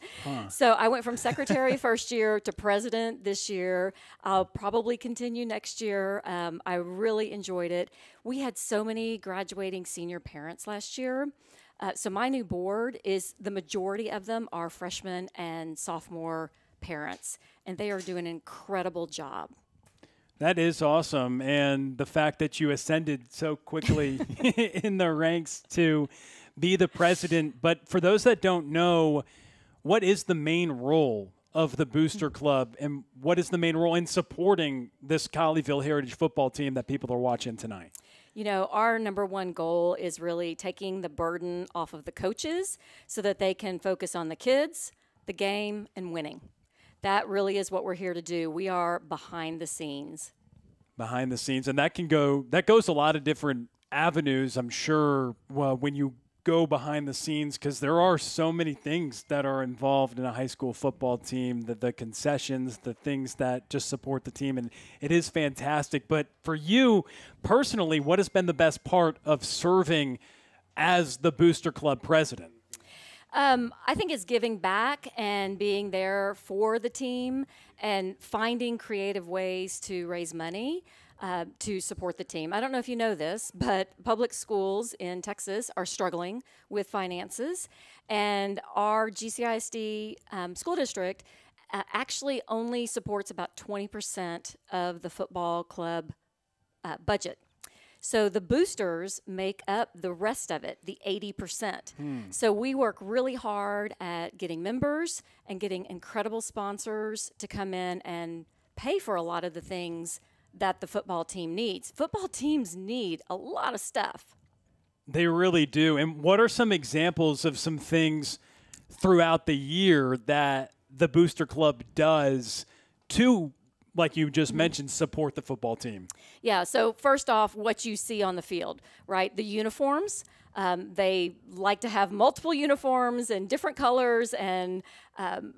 So I went from secretary first year to president this year. I'll probably continue next year. I really enjoyed it. We had so many graduating senior parents last year. So my new board is the majority of them are freshmen and sophomore parents, and they are doing an incredible job. That is awesome. And the fact that you ascended so quickly in the ranks to be the president. But for those that don't know, what is the main role of the Booster Club, and what is the main role in supporting this Colleyville Heritage football team that people are watching tonight? You know, our number one goal is really taking the burden off of the coaches so that they can focus on the kids, the game, and winning. That really is what we're here to do. We are behind the scenes. Behind the scenes. And that goes a lot of different avenues, I'm sure, when you go behind the scenes, because there are so many things that are involved in a high school football team, the concessions, the things that just support the team. And it is fantastic. But for you personally, what has been the best part of serving as the Booster Club president? I think it's giving back and being there for the team and finding creative ways to raise money to support the team. I don't know if you know this, but public schools in Texas are struggling with finances, and our GCISD school district actually only supports about 20% of the football club budget. So the boosters make up the rest of it, the 80%. So we work really hard at getting members and getting incredible sponsors to come in and pay for a lot of the things that the football team needs. Football teams need a lot of stuff. They really do. And what are some examples of some things throughout the year that the Booster Club does to, like you just mentioned, support the football team? Yeah, so first off, what you see on the field, right? The uniforms. They like to have multiple uniforms and different colors and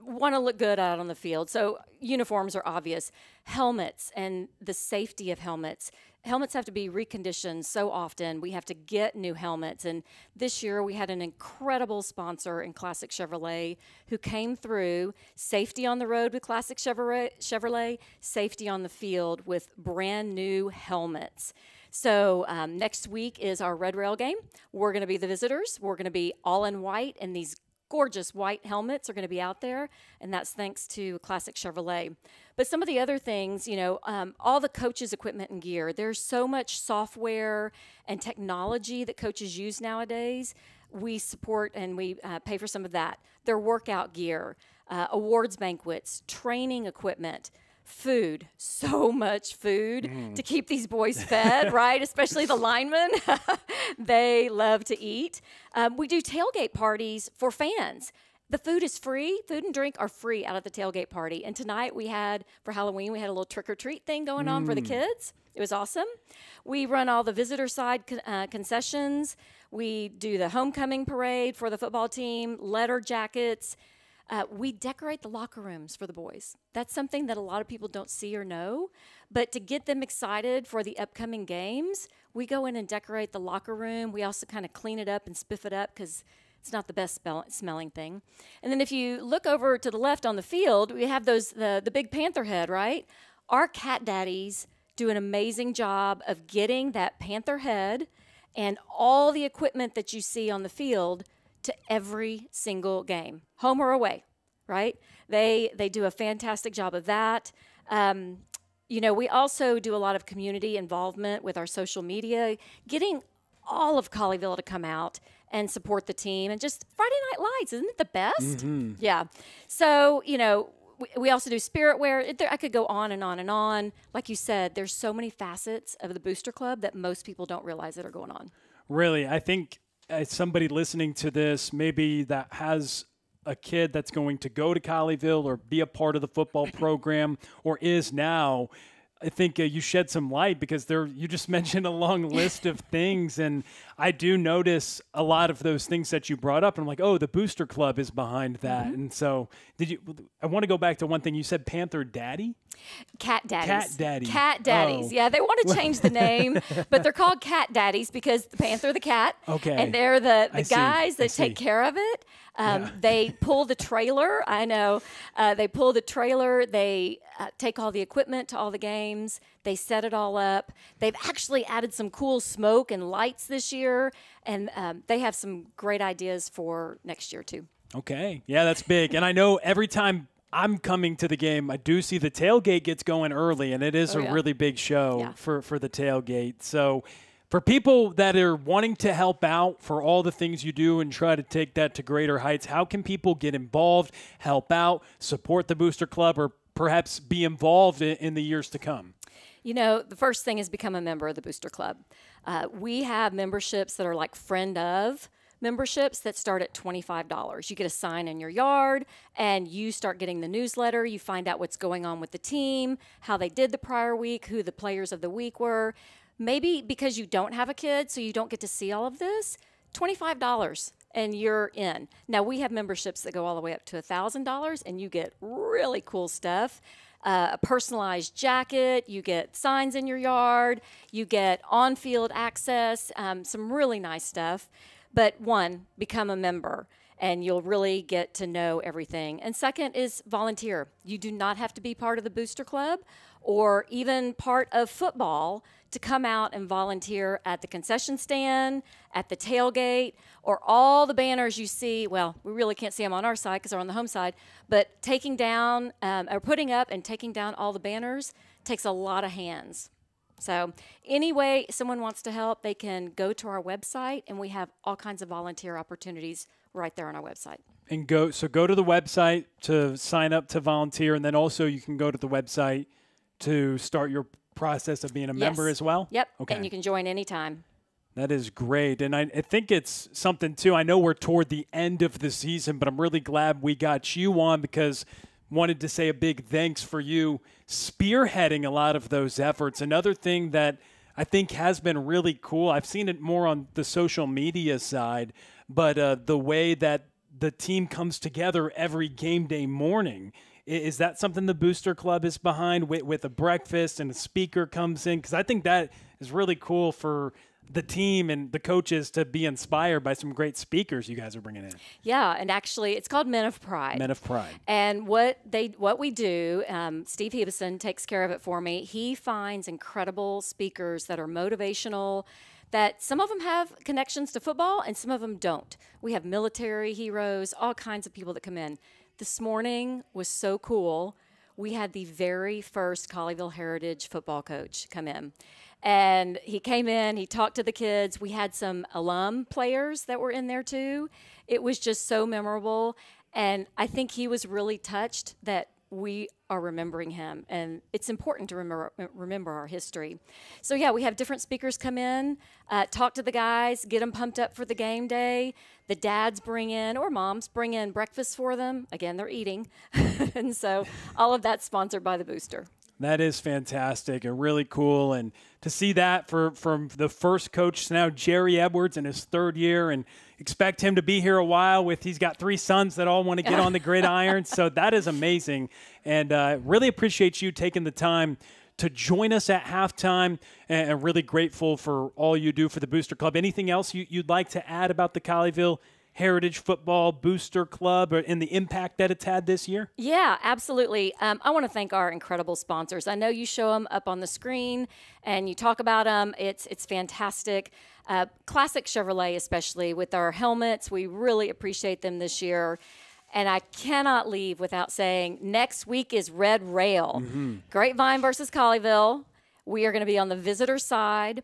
want to look good out on the field. So uniforms are obvious. Helmets and the safety of helmets. Helmets have to be reconditioned so often. We have to get new helmets. And this year we had an incredible sponsor in Classic Chevrolet who came through. Safety on the road with Classic Chevrolet, safety on the field with brand new helmets. So next week is our Red Rail game. We're going to be the visitors. We're going to be all in white, and these gorgeous white helmets are going to be out there, and that's thanks to Classic Chevrolet. But some of the other things, you know, all the coaches' equipment and gear, there's so much software and technology that coaches use nowadays. We support and we pay for some of that. Their workout gear, awards banquets, training equipment, food, so much food to keep these boys fed, right? Especially the linemen. They love to eat. We do tailgate parties for fans. The food is free. Food and drink are free out at the tailgate party. And tonight for Halloween, we had a little trick-or-treat thing going on for the kids. It was awesome. We run all the visitor side concessions. We do the homecoming parade for the football team, letter jackets. We decorate the locker rooms for the boys. That's something that a lot of people don't see or know. But to get them excited for the upcoming games, we go in and decorate the locker room. We also kind of clean it up and spiff it up because it's not the best smelling thing. And then if you look over to the left on the field, we have the big panther head, right? Our cat daddies do an amazing job of getting that panther head and all the equipment that you see on the field to every single game, home or away, right? They do a fantastic job of that. You know, we also do a lot of community involvement with our social media, getting all of Colleyville to come out and support the team. And just Friday Night Lights, isn't it the best? Yeah. So, you know, we also do spirit wear. I could go on and on and on. Like you said, there's so many facets of the Booster Club that most people don't realize that are going on. Really, I think as somebody listening to this, maybe that has a kid that's going to go to Colleyville or be a part of the football program or is now, I think you shed some light because you just mentioned a long list of things, and I do notice a lot of those things that you brought up, and I'm like, oh, the Booster Club is behind that. And so I want to go back to one thing. You said Panther Daddy? Cat Daddies. Cat Daddy. Cat Daddies. Oh. Yeah, they want to change the name, but they're called Cat Daddies because the Panther, the cat, and they're the guys that take care of it. They pull the trailer. I know. They pull the trailer. They take all the equipment to all the games. They set it all up. They've actually added some cool smoke and lights this year, and they have some great ideas for next year, too. Okay. Yeah, that's big. And I know every time I'm coming to the game, I do see the tailgate gets going early, and it is a really big show for the tailgate. So for people that are wanting to help out for all the things you do and try to take that to greater heights, how can people get involved, help out, support the Booster Club, or perhaps be involved in the years to come? You know, the first thing is become a member of the Booster Club. We have memberships that are like friend of memberships that start at $25. You get a sign in your yard, and you start getting the newsletter. You find out what's going on with the team, how they did the prior week, who the players of the week were. Maybe because you don't have a kid, so you don't get to see all of this, $25. And you're in. Now, we have memberships that go all the way up to $1,000, and you get really cool stuff. A personalized jacket, you get signs in your yard, you get on-field access, some really nice stuff. But one, become a member, and you'll really get to know everything. And second is volunteer. You do not have to be part of the Booster Club or even part of football to come out and volunteer at the concession stand, at the tailgate, or all the banners you see. Well, we really can't see them on our side because they're on the home side, but taking down or putting up and taking down all the banners takes a lot of hands. So any way someone wants to help, they can go to our website, and we have all kinds of volunteer opportunities right there on our website. And go to the website to sign up to volunteer, and then also you can go to the website to start your process of being a member as well? Yep, okay. And you can join anytime. That is great. And I think it's something, too. I know we're toward the end of the season, but I'm really glad we got you on because wanted to say a big thanks for you spearheading a lot of those efforts. Another thing that I think has been really cool, I've seen it more on the social media side, but the way that the team comes together every game day morning. Is that something the Booster Club is behind with a breakfast and a speaker comes in? Because I think that is really cool for the team and the coaches to be inspired by some great speakers you guys are bringing in. Yeah, and actually it's called Men of Pride. Men of Pride. And what we do, Steve Hebeson takes care of it for me. He finds incredible speakers that are motivational, that some of them have connections to football and some of them don't. We have military heroes, all kinds of people that come in. This morning was so cool. We had the very first Colleyville Heritage football coach come in. And he came in, he talked to the kids. We had some alum players that were in there too. It was just so memorable. And I think he was really touched that we are remembering him. And it's important to remember our history. So yeah, we have different speakers come in, talk to the guys, get them pumped up for the game day. The dads bring in, or moms bring in breakfast for them. Again, they're eating. And so all of that's sponsored by the Booster. That is fantastic and really cool. And to see that from the first coach, now Jerry Edwards in his third year, and expect him to be here a while he's got 3 sons that all want to get on the gridiron. So that is amazing. And really appreciate you taking the time to join us at halftime, and really grateful for all you do for the Booster Club. Anything else you'd like to add about the Colleyville Heritage Football Booster Club and the impact that it's had this year? Yeah, absolutely. I want to thank our incredible sponsors. I know you show them up on the screen and you talk about them. It's fantastic. Classic Chevrolet, especially with our helmets, we really appreciate them this year. And I cannot leave without saying next week is Red Rail. Grapevine versus Colleyville. We are going to be on the visitor side.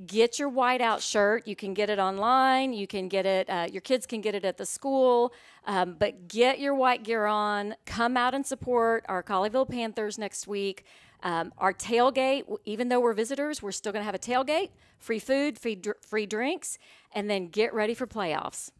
Get your whiteout shirt. You can get it online. You can get it, your kids can get it at the school. But get your white gear on. Come out and support our Colleyville Panthers next week. Our tailgate, even though we're visitors, we're still going to have a tailgate, free food, free drinks, and then get ready for playoffs.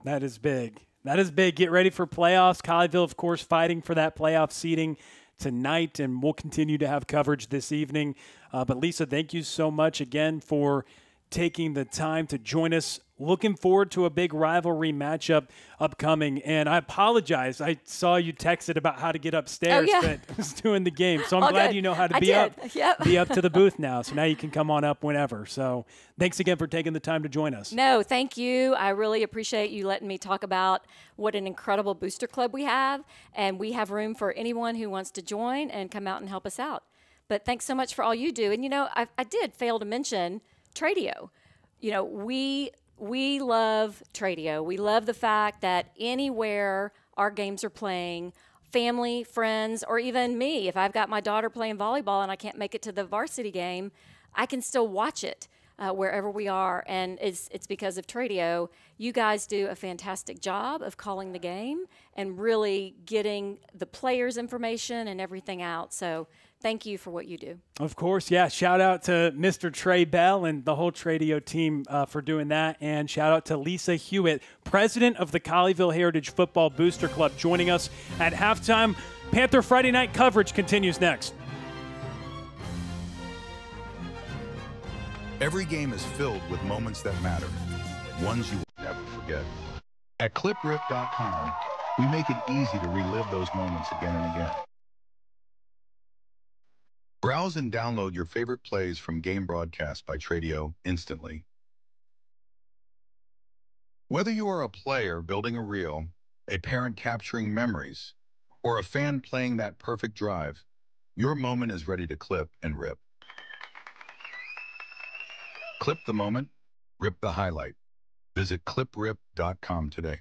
That is big. That is big. Get ready for playoffs. Colleyville, of course, fighting for that playoff seeding tonight, and we'll continue to have coverage this evening. But, Lisa, thank you so much again for taking the time to join us. Looking forward to a big rivalry matchup upcoming. And I apologize. I saw you texted about how to get upstairs, but I was doing the game. So I'm glad you know how to be up to the booth now. So now you can come on up whenever. So thanks again for taking the time to join us. No, thank you. I really appreciate you letting me talk about what an incredible booster club we have. And we have room for anyone who wants to join and come out and help us out. But thanks so much for all you do. And, you know, I did fail to mention Tradio. You know, we love Tradio. We love the fact that anywhere our games are playing, family, friends, or even me, if I've got my daughter playing volleyball and I can't make it to the varsity game, I can still watch it wherever we are. And it's because of Tradio. You guys do a fantastic job of calling the game and really getting the players' information and everything out. So thank you for what you do. Of course, yeah. Shout out to Mr. Trey Bell and the whole Tradio team for doing that. And shout out to Lisa Hewitt, president of the Colleyville Heritage Football Booster Club, joining us at halftime. Panther Friday night coverage continues next. Every game is filled with moments that matter, ones you will never forget. At cliprip.com, we make it easy to relive those moments again and again. Browse and download your favorite plays from Game Broadcast by Tradio instantly. Whether you are a player building a reel, a parent capturing memories, or a fan playing that perfect drive, your moment is ready to clip and rip. Clip the moment, rip the highlight. Visit cliprip.com today.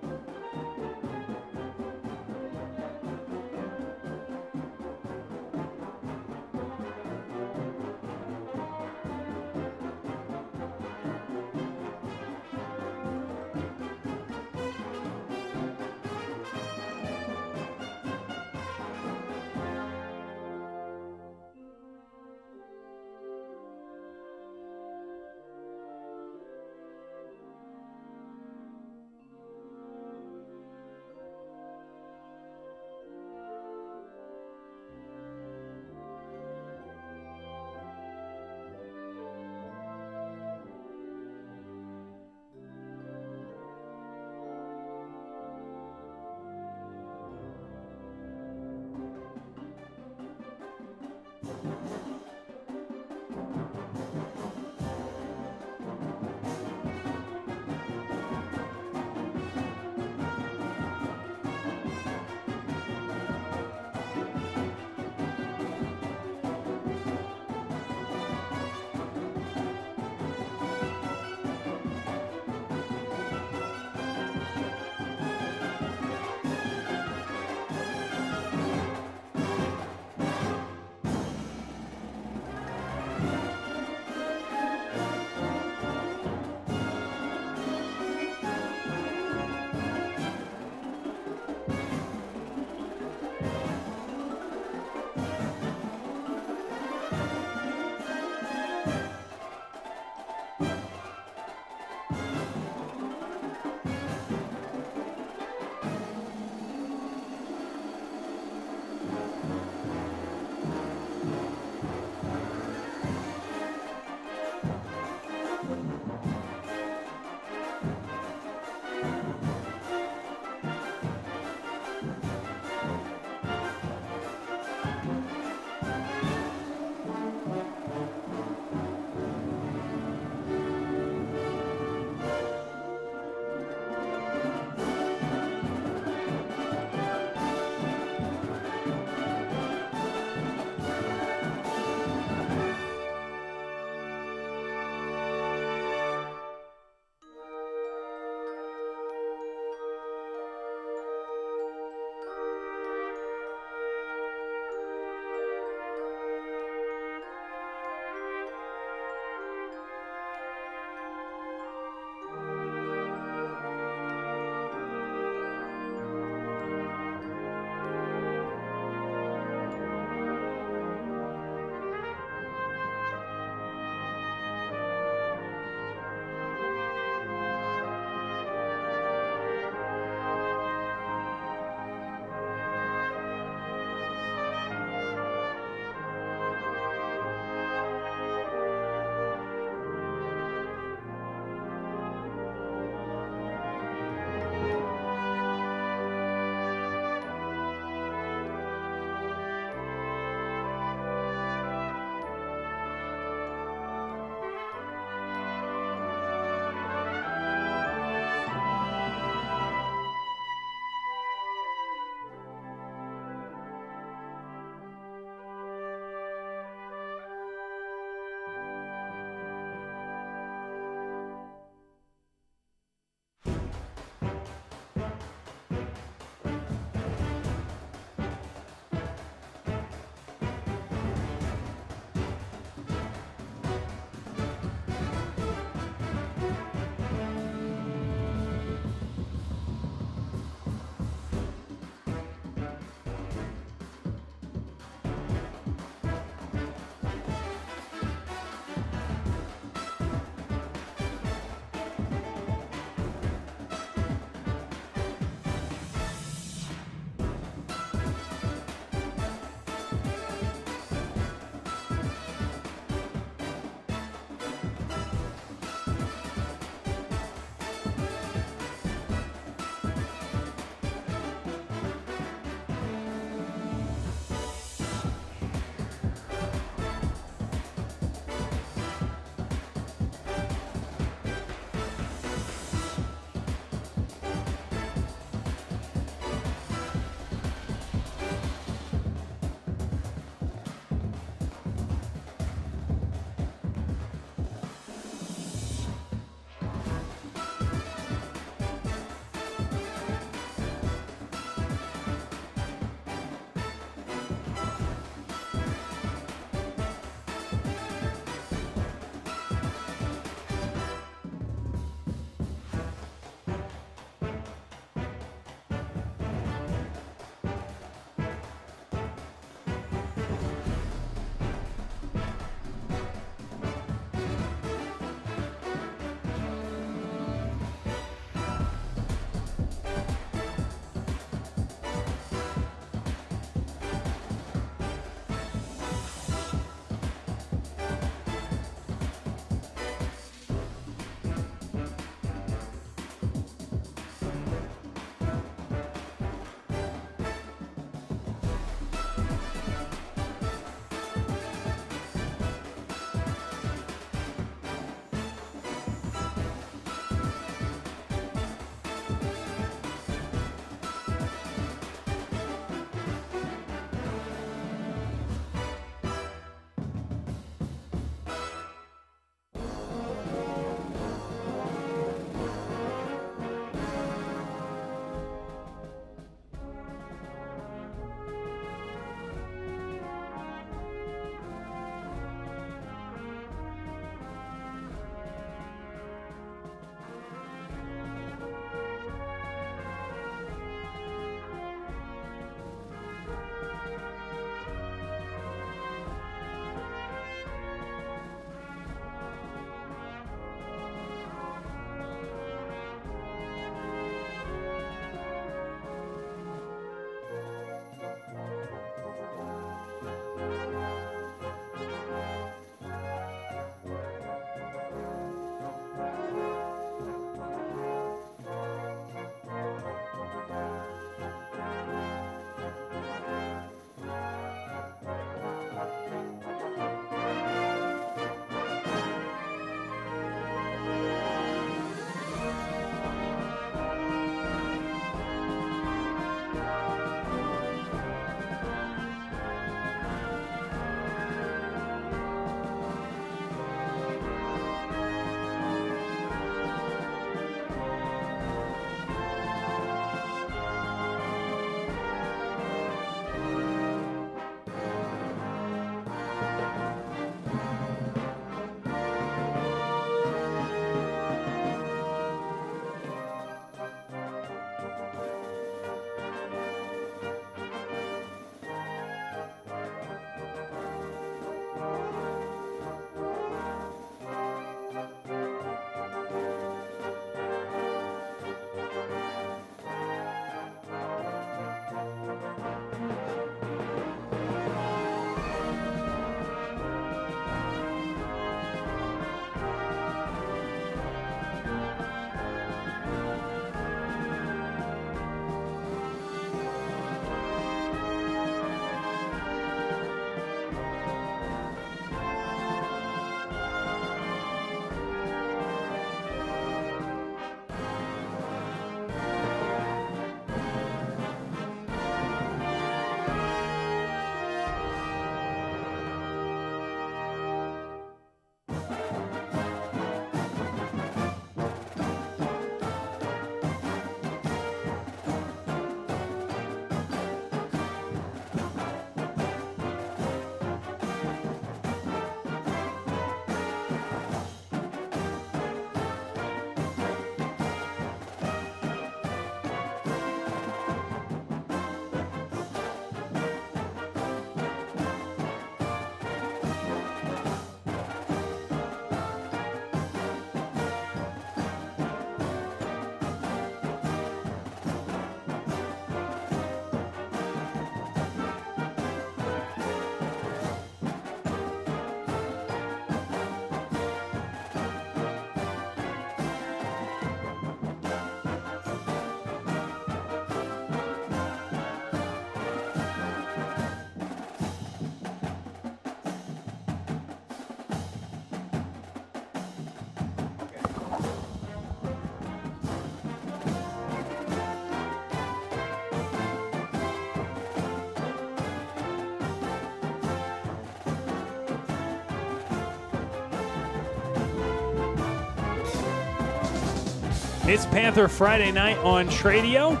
It's Panther Friday night on Tradio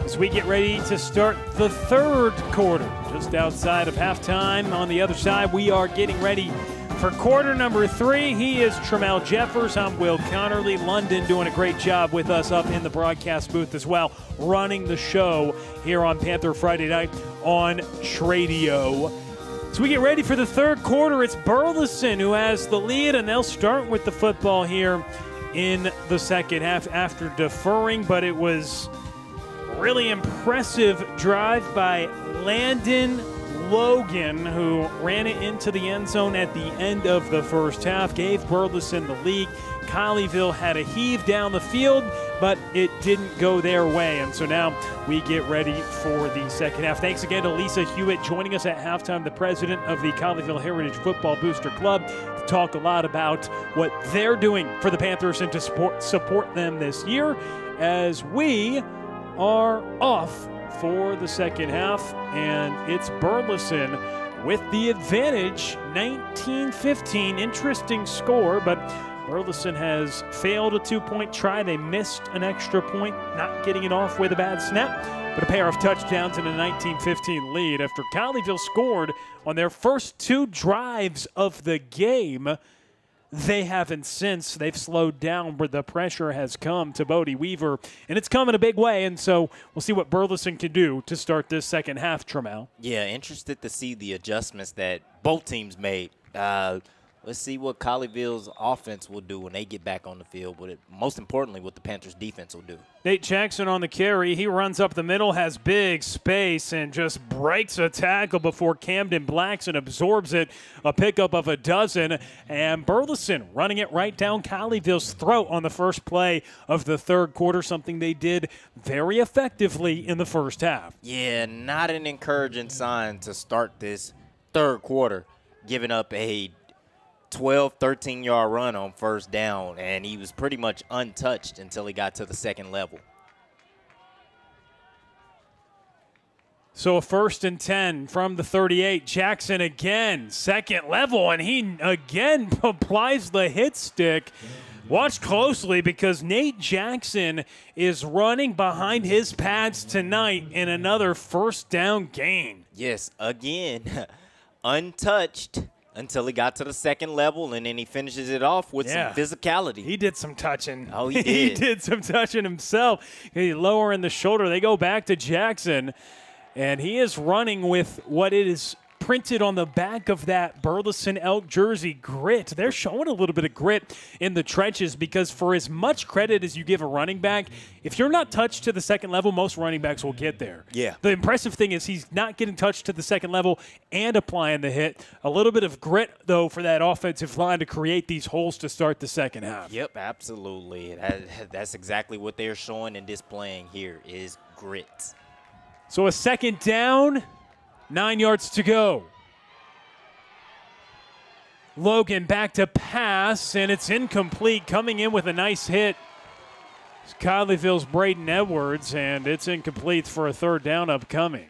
as we get ready to start the third quarter. Just outside of halftime. On the other side, we are getting ready for quarter number 3. He is Tramel Jeffers. I'm Will Connerly. London doing a great job with us up in the broadcast booth as well, running the show here on Panther Friday night on Tradio. As we get ready for the third quarter, it's Burleson who has the lead, and they'll start with the football here in the second half after deferring, but it was a really impressive drive by Landon Logan, who ran it into the end zone at the end of the first half, gave Burleson the lead. Colleyville had a heave down the field, but it didn't go their way, and so now we get ready for the second half. Thanks again to Lisa Hewitt joining us at halftime, the president of the Colleyville Heritage Football Booster Club, to talk a lot about what they're doing for the Panthers and to support them this year as we are off for the second half, and it's Burleson with the advantage, 19-15. Interesting score, but Burleson has failed a 2-point try. They missed an extra point, not getting it off with a bad snap, but a pair of touchdowns and a 19-15 lead after Colleyville scored on their first 2 drives of the game. They haven't since. They've slowed down where the pressure has come to Bodie Weaver, and it's come in a big way, and so we'll see what Burleson can do to start this second half, Tramel. Yeah, interested to see the adjustments that both teams made. Let's see what Colleyville's offense will do when they get back on the field, but most importantly, what the Panthers' defense will do. Nate Jackson on the carry. He runs up the middle, has big space, and just breaks a tackle before Camden Blackson absorbs it. A pickup of a dozen, and Burleson running it right down Colleyville's throat on the first play of the third quarter, something they did very effectively in the first half. Yeah, not an encouraging sign to start this third quarter, giving up a 12, 13-yard run on first down, and he was pretty much untouched until he got to the second level. So a 1st and 10 from the 38. Jackson again, second level, and he again applies the hit stick. Watch closely because Nate Jackson is running behind his pads tonight in another first down gain. Yes, again, untouched until he got to the second level, and then he finishes it off with some physicality. He did some touching. Oh, he did. He did some touching himself. He lowering the shoulder. They go back to Jackson, and he is running with what it is printed on the back of that Burleson Elk jersey, grit. They're showing a little bit of grit in the trenches because for as much credit as you give a running back, if you're not touched to the second level, most running backs will get there. Yeah. The impressive thing is he's not getting touched to the second level and applying the hit. A little bit of grit, though, for that offensive line to create these holes to start the second half. Yep, absolutely. That's exactly what they're showing and displaying here is grit. So a second down, 9 yards to go. Logan back to pass, and it's incomplete. Coming in with a nice hit. It's Colleyville's Braden Edwards, and it's incomplete for a third down upcoming.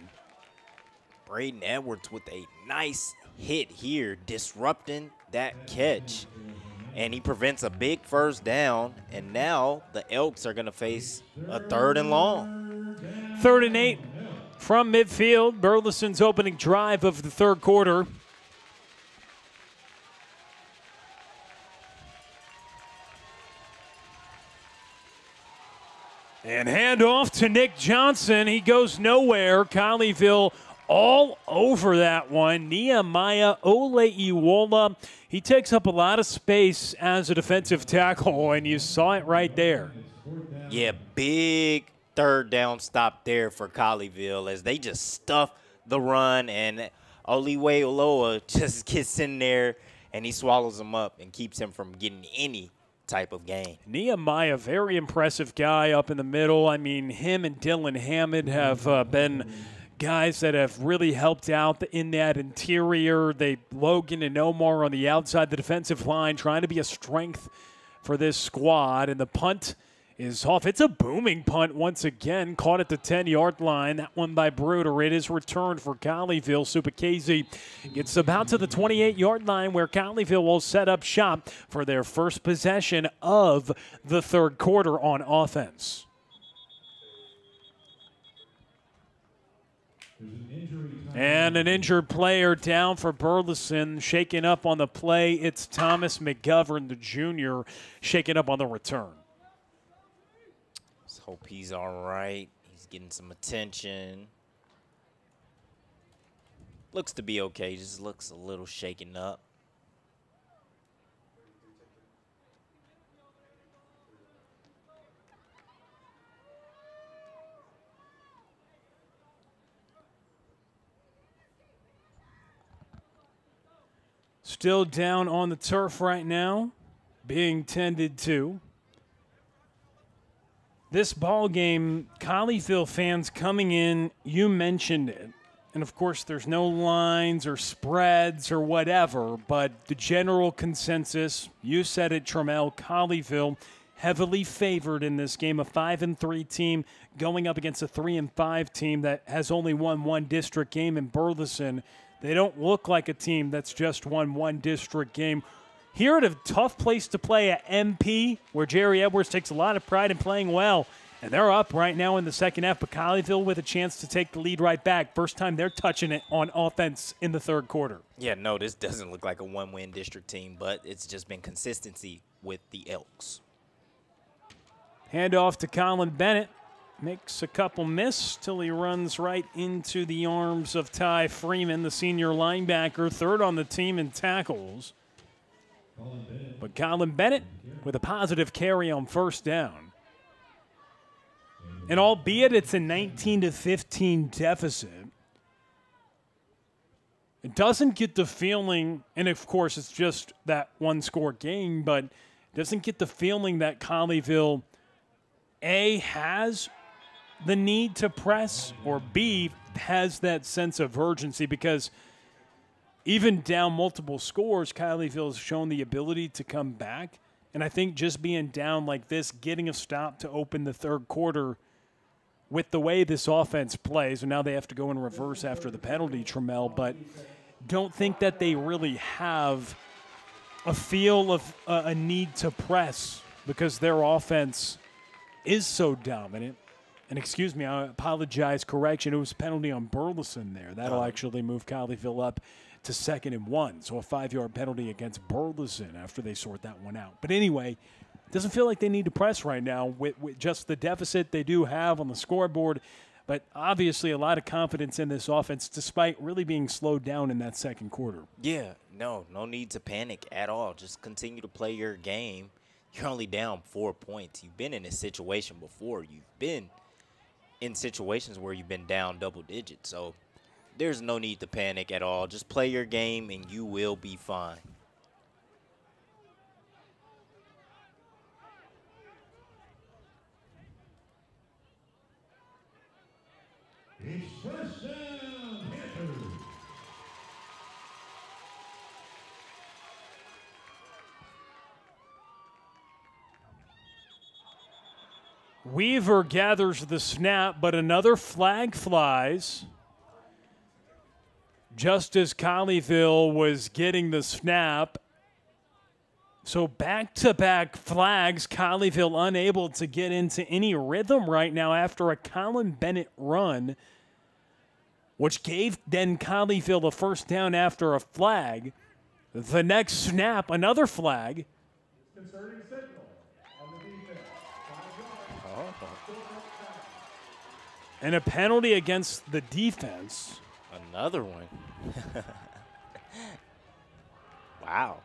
Braden Edwards with a nice hit here, disrupting that catch. And he prevents a big first down, and now the Elks are going to face a 3rd and long. 3rd and 8 from midfield. Burleson's opening drive of the third quarter. And handoff to Nick Johnson. He goes nowhere. Colleyville all over that one. Nehemiah Oleiwola. He takes up a lot of space as a defensive tackle, and you saw it right there. Yeah, big third down stop there for Colleyville as they just stuff the run, and Oleiwola just gets in there, and he swallows him up and keeps him from getting any type of gain. Nehemiah, very impressive guy up in the middle. I mean, him and Dylan Hammond have been guys that have really helped out in that interior. Logan and Omar on the outside, the defensive line, trying to be a strength for this squad. And the punt is off. It's a booming punt once again, caught at the 10-yard line. That one by Bruder. It is returned for Colleyville. Supakezi gets about to the 28-yard line where Colleyville will set up shop for their first possession of the third quarter on offense. And an injured player down for Burleson, shaken up on the play. It's Thomas McGovern, the junior, shaken up on the return. Let's hope he's all right. He's getting some attention. Looks to be okay, just looks a little shaken up. Still down on the turf right now, being tended to. This ball game, Colleyville fans coming in, you mentioned it. And, of course, there's no lines or spreads or whatever, but the general consensus, you said it, Trammell, Colleyville heavily favored in this game, a 5-3 team going up against a 3-5 team that has only won one district game in Burleson. They don't look like a team that's just won one district game. Here at a tough place to play at MP, where Jerry Edwards takes a lot of pride in playing well, and they're up right now in the second half, but Colleyville with a chance to take the lead right back. First time they're touching it on offense in the third quarter. Yeah, no, this doesn't look like a one-win district team, but it's just been consistency with the Elks. Handoff to Colin Bennett. Makes a couple miss till he runs right into the arms of Ty Freeman, the senior linebacker, third on the team in tackles. But Colin Bennett with a positive carry on first down. And albeit it's a 19-15 deficit, it doesn't get the feeling, and of course it's just that one-score game, but it doesn't get the feeling that Colleyville, A, has the need to press, or B, has that sense of urgency, because even down multiple scores, Colleyville has shown the ability to come back. And I think just being down like this, getting a stop to open the third quarter with the way this offense plays, and now they have to go in reverse after the penalty, Trammell, but don't think that they really have a feel of a need to press because their offense is so dominant. And excuse me, I apologize, correction. It was a penalty on Burleson there. That'll actually move Colleyville up to 2nd and 1. So a 5-yard penalty against Burleson after they sort that one out. But anyway, it doesn't feel like they need to press right now with just the deficit they do have on the scoreboard. But obviously a lot of confidence in this offense despite really being slowed down in that second quarter. Yeah, no need to panic at all. Just continue to play your game. You're only down 4 points. You've been in this situation before. You've been in situations where you've been down double digits. So there's no need to panic at all. Just play your game and you will be fine. It's first down, Panthers. Weaver gathers the snap, but another flag flies just as Colleyville was getting the snap. So back-to-back flags, Colleyville unable to get into any rhythm right now after a Colin Bennett run, which gave then Colleyville a first down after a flag. The next snap, another flag. Concerning signal on the defense. And a penalty against the defense. Another one. Wow.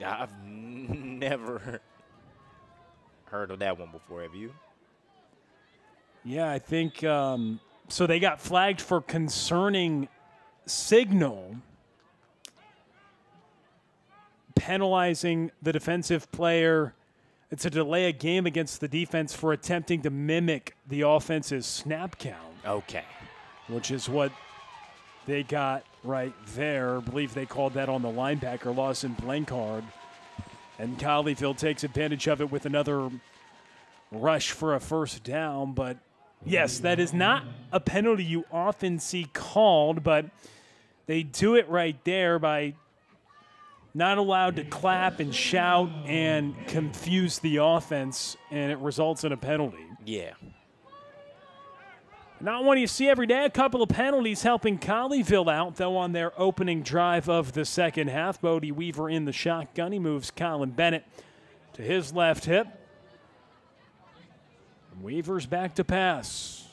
I've never heard of that one before. Have you? Yeah, I think so. They got flagged for concerning signal, penalizing the defensive player. It's a delay a game against the defense for attempting to mimic the offense's snap count. Okay. Which is what they got right there. I believe they called that on the linebacker, Lawson Blankard. And Colleyville takes advantage of it with another rush for a first down. But, yes, that is not a penalty you often see called, but they do it right there by not allowed to clap and shout and confuse the offense, and it results in a penalty. Yeah. Not one you see every day. A couple of penalties helping Colleyville out, though, on their opening drive of the second half. Bodie Weaver in the shotgun. He moves Colin Bennett to his left hip. Weaver's back to pass.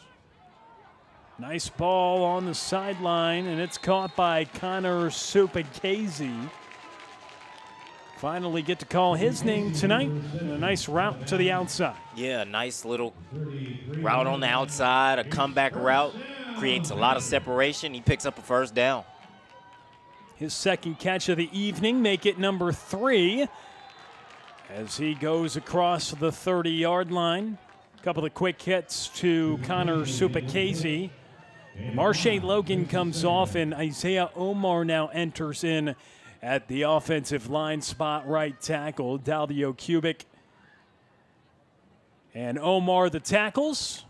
Nice ball on the sideline, and it's caught by Connor Supacase. Finally get to call his name tonight. And a nice route to the outside. Yeah, a nice little route on the outside, a comeback route. Creates a lot of separation. He picks up a first down. His second catch of the evening, make it number 3. As he goes across the 30-yard line. A couple of quick hits to Connor Supacase. Marshae Logan comes off, and Isaiah Omar now enters in at the offensive line spot, right tackle. Dalvio Kubik and Omar the tackles.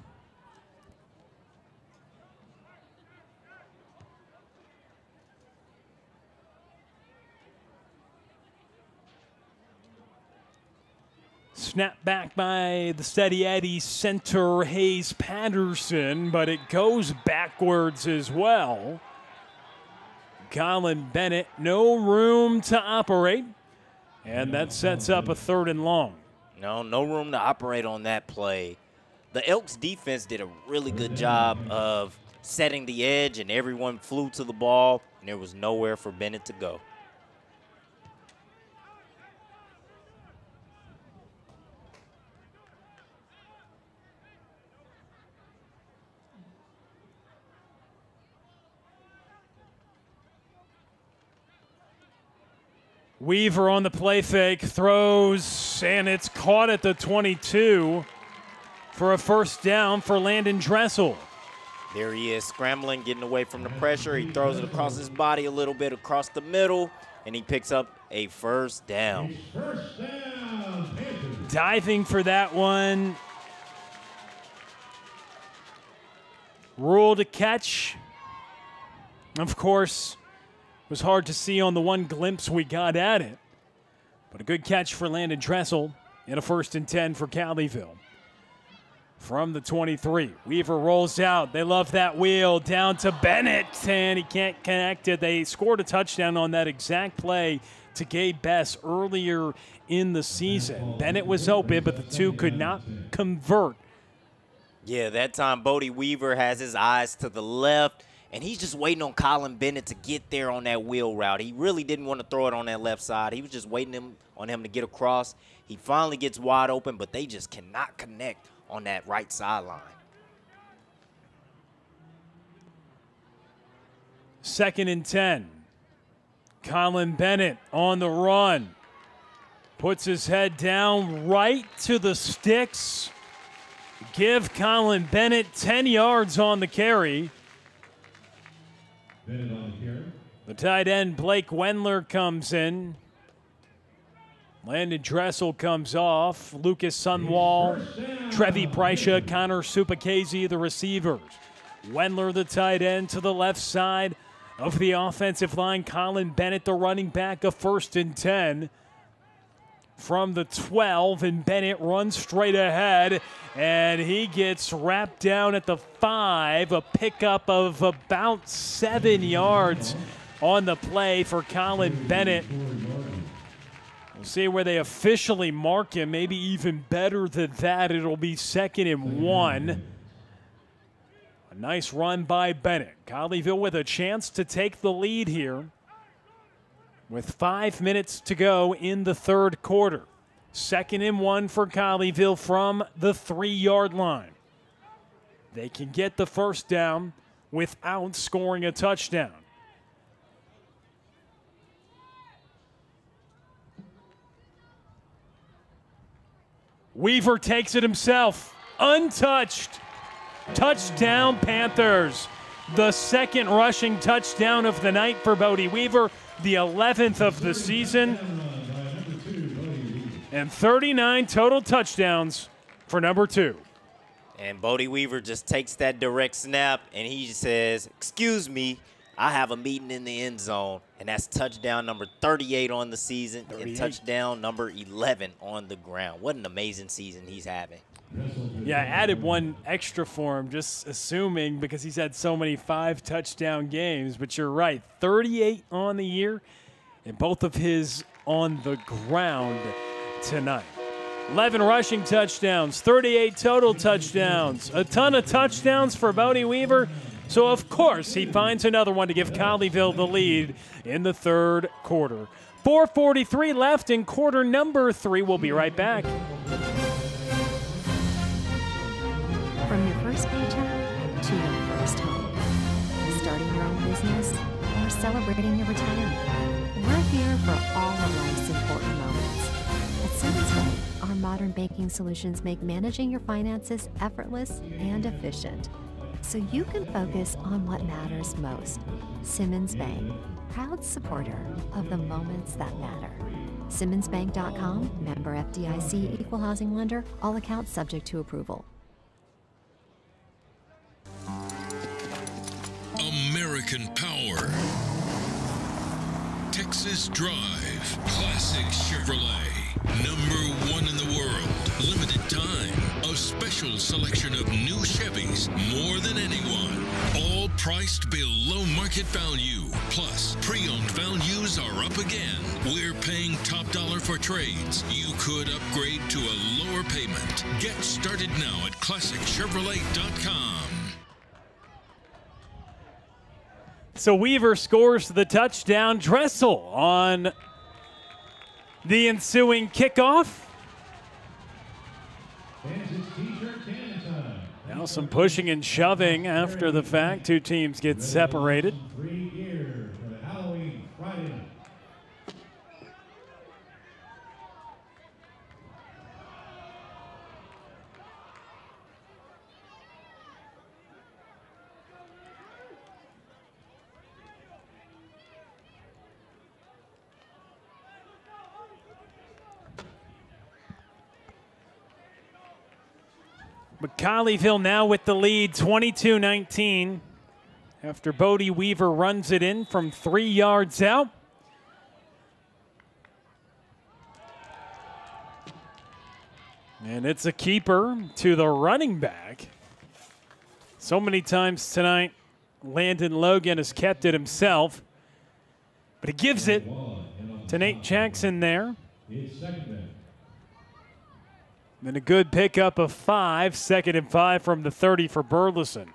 Snap back by the steady Eddie center Hayes Patterson, but it goes backwards as well. Colin Bennett, no room to operate, and that sets up a 3rd and long. No room to operate on that play. The Elks defense did a really good job of setting the edge, and everyone flew to the ball, and there was nowhere for Bennett to go. Weaver on the play fake, throws, and it's caught at the 22 for a first down for Landon Dressel. There he is, scrambling, getting away from the pressure. He throws it across his body a little bit across the middle, and he picks up a first down. Diving for that one. Ruled a catch. Of course, was hard to see on the one glimpse we got at it. But a good catch for Landon Dressel and a 1st and 10 for Colleyville. From the 23, Weaver rolls out. They love that wheel down to Bennett, and he can't connect it. They scored a touchdown on that exact play to Gabe Bess earlier in the season. Bennett was open, but the two could not convert. Yeah, that time Bodie Weaver has his eyes to the left, and he's just waiting on Colin Bennett to get there on that wheel route. He really didn't want to throw it on that left side. He was just waiting on him to get across. He finally gets wide open, but they just cannot connect on that right sideline. 2nd and 10. Colin Bennett on the run. Puts his head down right to the sticks. Give Colin Bennett 10 yards on the carry. The tight end, Blake Wendler, comes in. Landon Dressel comes off. Lucas Sunwall, Trevi Preisha, Connor Supacase, the receivers. Wendler, the tight end, to the left side of the offensive line. Colin Bennett, the running back, a 1st and 10. From the 12, and Bennett runs straight ahead, and he gets wrapped down at the 5, a pickup of about 7 yards on the play for Colin Bennett. We'll see where they officially mark him, maybe even better than that. It'll be 2nd and 1. A nice run by Bennett. Colleyville with a chance to take the lead here, with 5 minutes to go in the 3rd quarter. 2nd and 1 for Colleyville from the 3-yard line. They can get the first down without scoring a touchdown. Weaver takes it himself, untouched. Touchdown, Panthers. the second rushing touchdown of the night for Bodie Weaver, the 11th of the season, and 39 total touchdowns for number 2. And Bodie Weaver just takes that direct snap, and he says, "Excuse me, I have a meeting in the end zone." And that's touchdown number 38 on the season and touchdown number 11 on the ground. What an amazing season he's having. Yeah, I added one extra for him, just assuming because he's had so many 5-touchdown games. But you're right, 38 on the year, and both of his on the ground tonight. 11 rushing touchdowns, 38 total touchdowns, a ton of touchdowns for Bodie Weaver. So, of course, he finds another one to give Colleyville the lead in the third quarter. 4:43 left in quarter number 3. We'll be right back. From your first paycheck to your first home. Starting your own business or celebrating your retirement. We're here for all of life's important moments. At Simmons Bank, our modern banking solutions make managing your finances effortless and efficient, so you can focus on what matters most. Simmons Bank, proud supporter of the moments that matter. SimmonsBank.com, member FDIC, equal housing lender, all accounts subject to approval. American Power. Texas Drive. Classic Chevrolet. Number 1 in the world. Limited time. A special selection of new Chevys. More than anyone. All priced below market value. Plus, pre-owned values are up again. We're paying top dollar for trades. You could upgrade to a lower payment. Get started now at ClassicChevrolet.com. So Weaver scores the touchdown. Dressel on the ensuing kickoff. Now some pushing and shoving after the fact. Two teams get separated. But Colleyville now with the lead, 22-19, after Bodie Weaver runs it in from 3 yards out. And it's a keeper to the running back. So many times tonight, Landon Logan has kept it himself. But he gives it to Nate Jackson there. And a good pickup of 5, 2nd and 5 from the 30 for Burleson.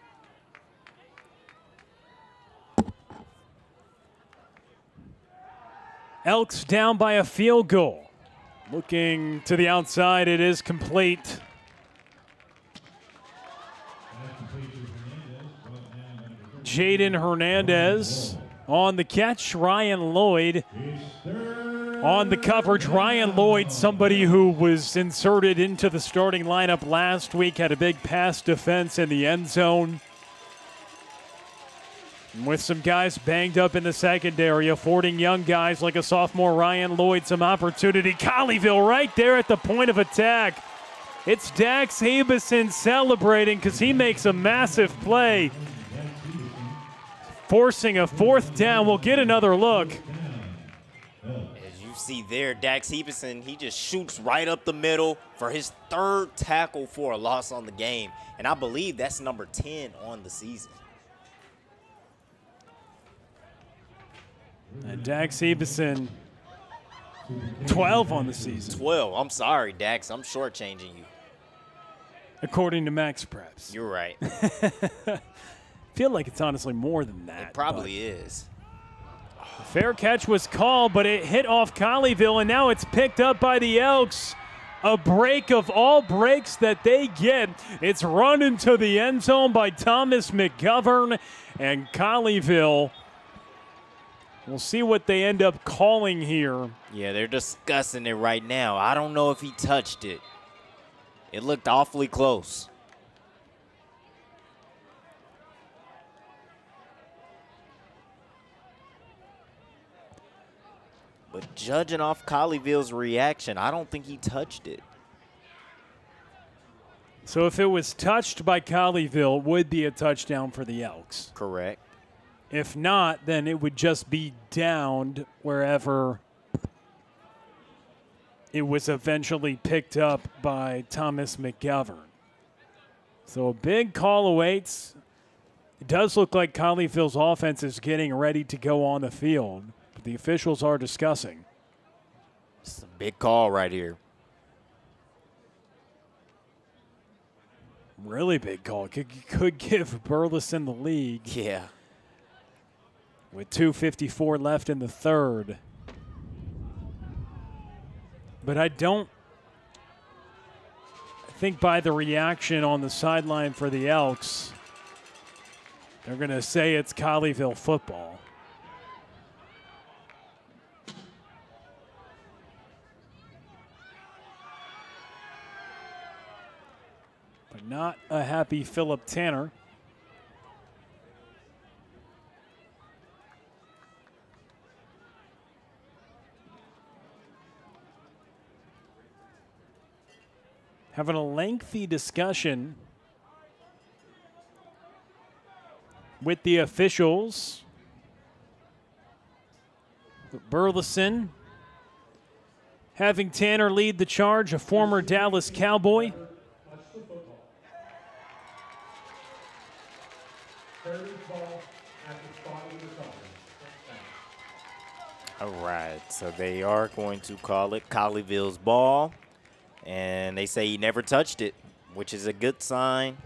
Elks down by a field goal. Looking to the outside, it is complete. Jaden Hernandez on the catch. Ryan Lloyd on the coverage. Ryan Lloyd, somebody who was inserted into the starting lineup last week, had a big pass defense in the end zone. And with some guys banged up in the secondary, affording young guys like a sophomore Ryan Lloyd some opportunity. Colleyville right there at the point of attack. It's Dax Habison celebrating because he makes a massive play, forcing a 4th down. We'll get another look. See there, Dax Hebison, he just shoots right up the middle for his 3rd tackle for a loss on the game. And I believe that's number 10 on the season. And Dax Hebison, 12 on the season. 12. I'm sorry, Dax. I'm shortchanging you. According to Max Preps. You're right. I feel like it's honestly more than that. It probably is. Fair catch was called, but it hit off Colleyville, and now it's picked up by the Elks. A break of all breaks that they get. It's run into the end zone by Thomas McGovern, and Colleyville. We'll see what they end up calling here. Yeah, they're discussing it right now. I don't know if he touched it. It looked awfully close. But judging off Colleyville's reaction, I don't think he touched it. So if it was touched by Colleyville, it would be a touchdown for the Elks. Correct. If not, then it would just be downed wherever it was eventually picked up by Thomas McGovern. So a big call awaits. It does look like Colleyville's offense is getting ready to go on the field, but the officials are discussing. It's a big call right here. Really big call. Could give Burleson the lead. Yeah. With 2:54 left in the third. But I think by the reaction on the sideline for the Elks, they're going to say it's Colleyville football. But not a happy Philip Tanner. Having a lengthy discussion with the officials. Burleson having Tanner lead the charge, a former Dallas Cowboy. All right, so they are going to call it Colleyville's ball. And they say he never touched it, which is a good sign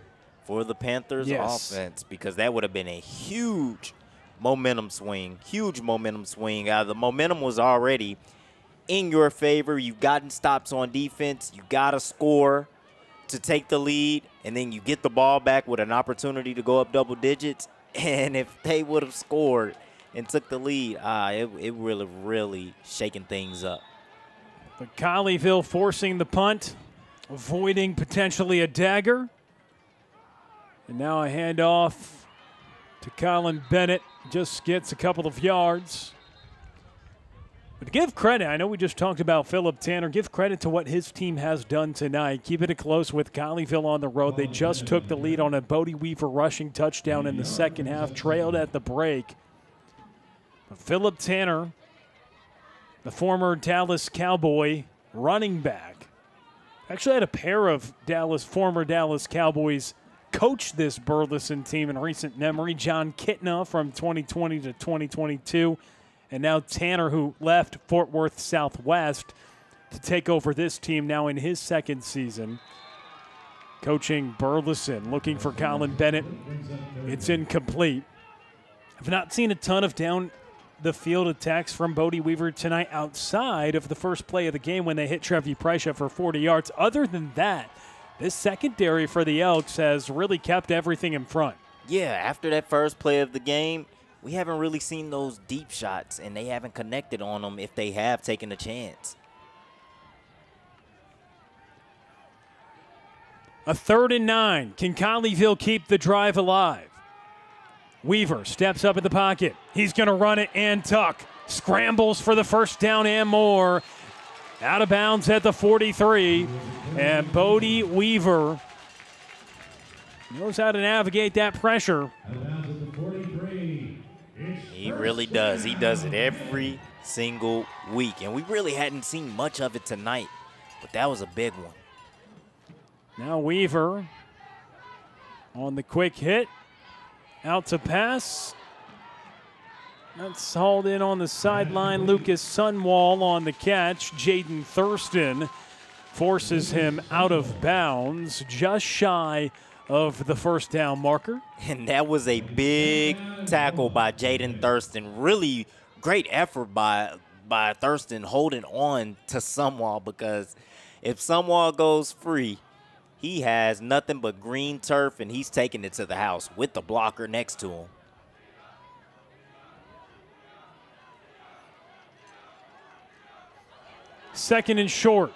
for the Panthers offense, because that would have been a huge momentum swing. The momentum was already in your favor. You've gotten stops on defense. You got to score to take the lead, and then you get the ball back with an opportunity to go up double digits. And if they would have scored and took the lead, it really shaking things up. But Colleyville forcing the punt, avoiding potentially a dagger. And now a handoff to Colin Bennett. Just gets a couple of yards. But to give credit, I know we just talked about Philip Tanner. Give credit to what his team has done tonight. Keeping it close with Colleyville on the road. They just took the lead on a Bodie Weaver rushing touchdown in the second half. Trailed at the break. But Philip Tanner, the former Dallas Cowboy running back, actually had a pair of former Dallas Cowboys coach this Burleson team in recent memory. John Kitna from 2020 to 2022, and now Tanner, who left Fort Worth Southwest to take over this team now in his second season, coaching Burleson. Looking for Colin Bennett. It's incomplete. I've not seen a ton of down the field attacks from Bodie Weaver tonight outside of the first play of the game when they hit Trevi Prysha for 40 yards. Other than that, this secondary for the Elks has really kept everything in front. Yeah, after that first play of the game, we haven't really seen those deep shots, and they haven't connected on them if they have taken a chance. A 3rd and 9. Can Colleyville keep the drive alive? Weaver steps up in the pocket. He's going to run it and tuck. Scrambles for the first down and more. Out of bounds at the 43. And Bodie Weaver knows how to navigate that pressure. He really does. He does it every single week. And we really hadn't seen much of it tonight, but that was a big one. Now Weaver on the quick hit. Out to pass. That's hauled in on the sideline. Lucas Sunwall on the catch. Jaden Thurston forces him out of bounds, just shy of the first down marker. And that was a big tackle by Jaden Thurston. Really great effort by Thurston holding on to Sunwall, because if Sunwall goes free, he has nothing but green turf, and he's taking it to the house with the blocker next to him. Second and short.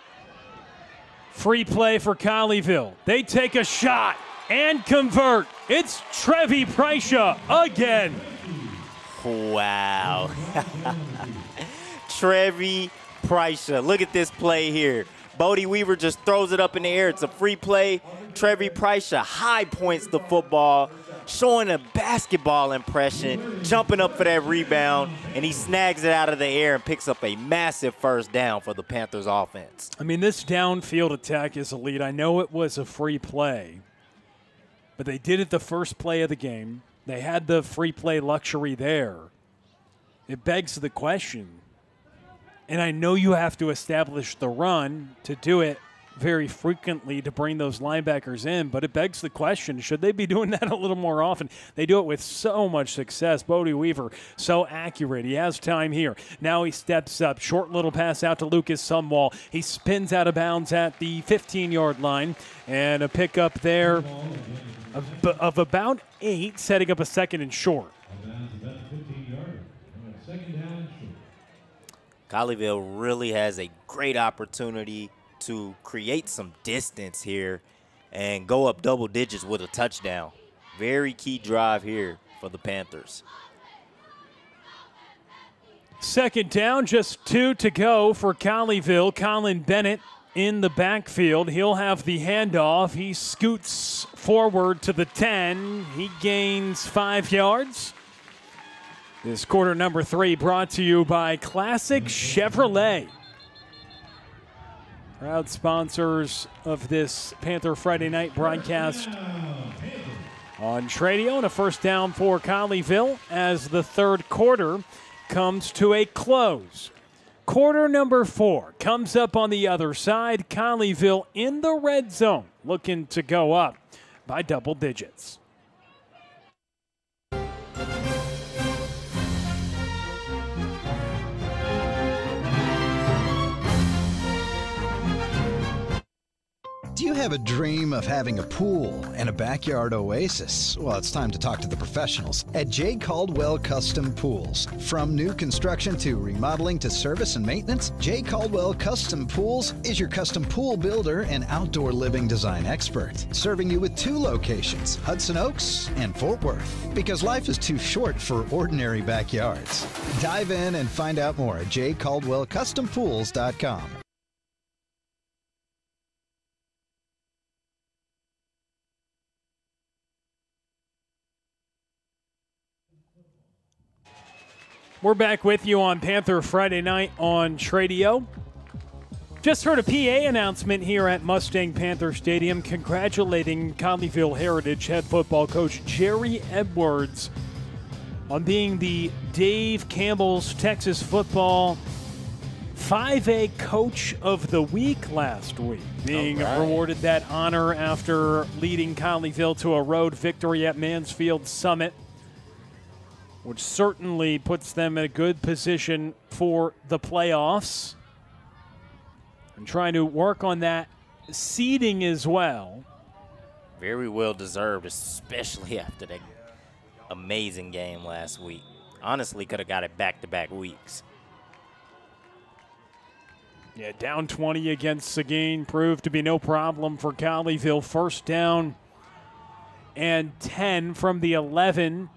Free play for Colleyville. They take a shot and convert. It's Trevi Prysha again. Wow. Trevi Prycia. Look at this play here. Bodie Weaver just throws it up in the air. It's a free play. Trevi Prycia high points the football, showing a basketball impression, jumping up for that rebound, and he snags it out of the air and picks up a massive first down for the Panthers offense. I mean, this downfield attack is elite. I know it was a free play, but they did it the first play of the game. They had the free play luxury there. It begs the question, and I know you have to establish the run to do it very frequently to bring those linebackers in, but it begs the question, should they be doing that a little more often? They do it with so much success. Bodie Weaver, so accurate. He has time here. Now he steps up. Short little pass out to Lucas Sumwall. He spins out of bounds at the 15-yard line, and a pickup there of about 8, setting up a second and short. Colleyville really has a great opportunity to create some distance here and go up double digits with a touchdown. Very key drive here for the Panthers. Second down, just 2 to go for Colleyville. Colin Bennett in the backfield. He'll have the handoff. He scoots forward to the 10. He gains 5 yards. This quarter number 3 brought to you by Classic Chevrolet. Proud sponsors of this Panther Friday night broadcast on Tradio. And a first down for Colleyville as the third quarter comes to a close. Quarter number 4 comes up on the other side. Colleyville in the red zone, looking to go up by double digits. Do you have a dream of having a pool and a backyard oasis? Well, it's time to talk to the professionals at J. Caldwell Custom Pools. From new construction to remodeling to service and maintenance, J. Caldwell Custom Pools is your custom pool builder and outdoor living design expert, serving you with 2 locations, Hudson Oaks and Fort Worth. Because life is too short for ordinary backyards. Dive in and find out more at jcaldwellcustompools.com. We're back with you on Panther Friday night on Tradio. Just heard a PA announcement here at Mustang Panther Stadium congratulating Colleyville Heritage head football coach Jerry Edwards on being the Dave Campbell's Texas Football 5A Coach of the Week last week, being rewarded that honor after leading Colleyville to a road victory at Mansfield Summit, which certainly puts them in a good position for the playoffs and trying to work on that seeding as well. Very well deserved, especially after that amazing game last week. Honestly, could have got it back-to-back weeks. Yeah, down 20 against Seguin proved to be no problem for Colleyville. First down and 10 from the 11.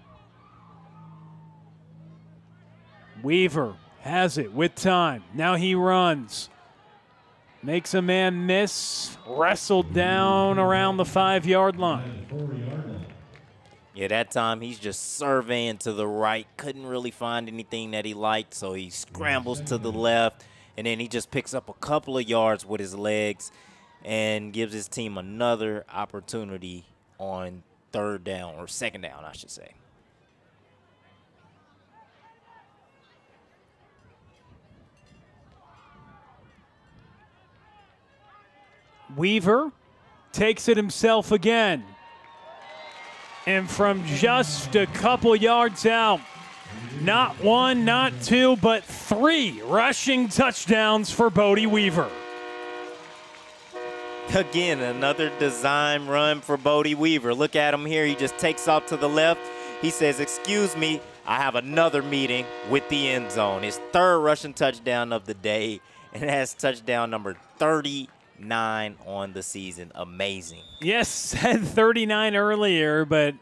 Weaver has it with time. Now he runs. Makes a man miss. Wrestled down around the 5-yard line. Yeah, that time he's just surveying to the right. Couldn't really find anything that he liked, so he scrambles to the left, and then he just picks up a couple of yards with his legs and gives his team another opportunity on third down, or second down, I should say. Weaver takes it himself again. And from just a couple yards out, not 1, not 2, but 3 rushing touchdowns for Bodie Weaver. Again, another design run for Bodie Weaver. Look at him here. He just takes off to the left. He says, "Excuse me, I have another meeting with the end zone." His 3rd rushing touchdown of the day, and it has touchdown number 39 on the season. Amazing. Yes, said 39 earlier, but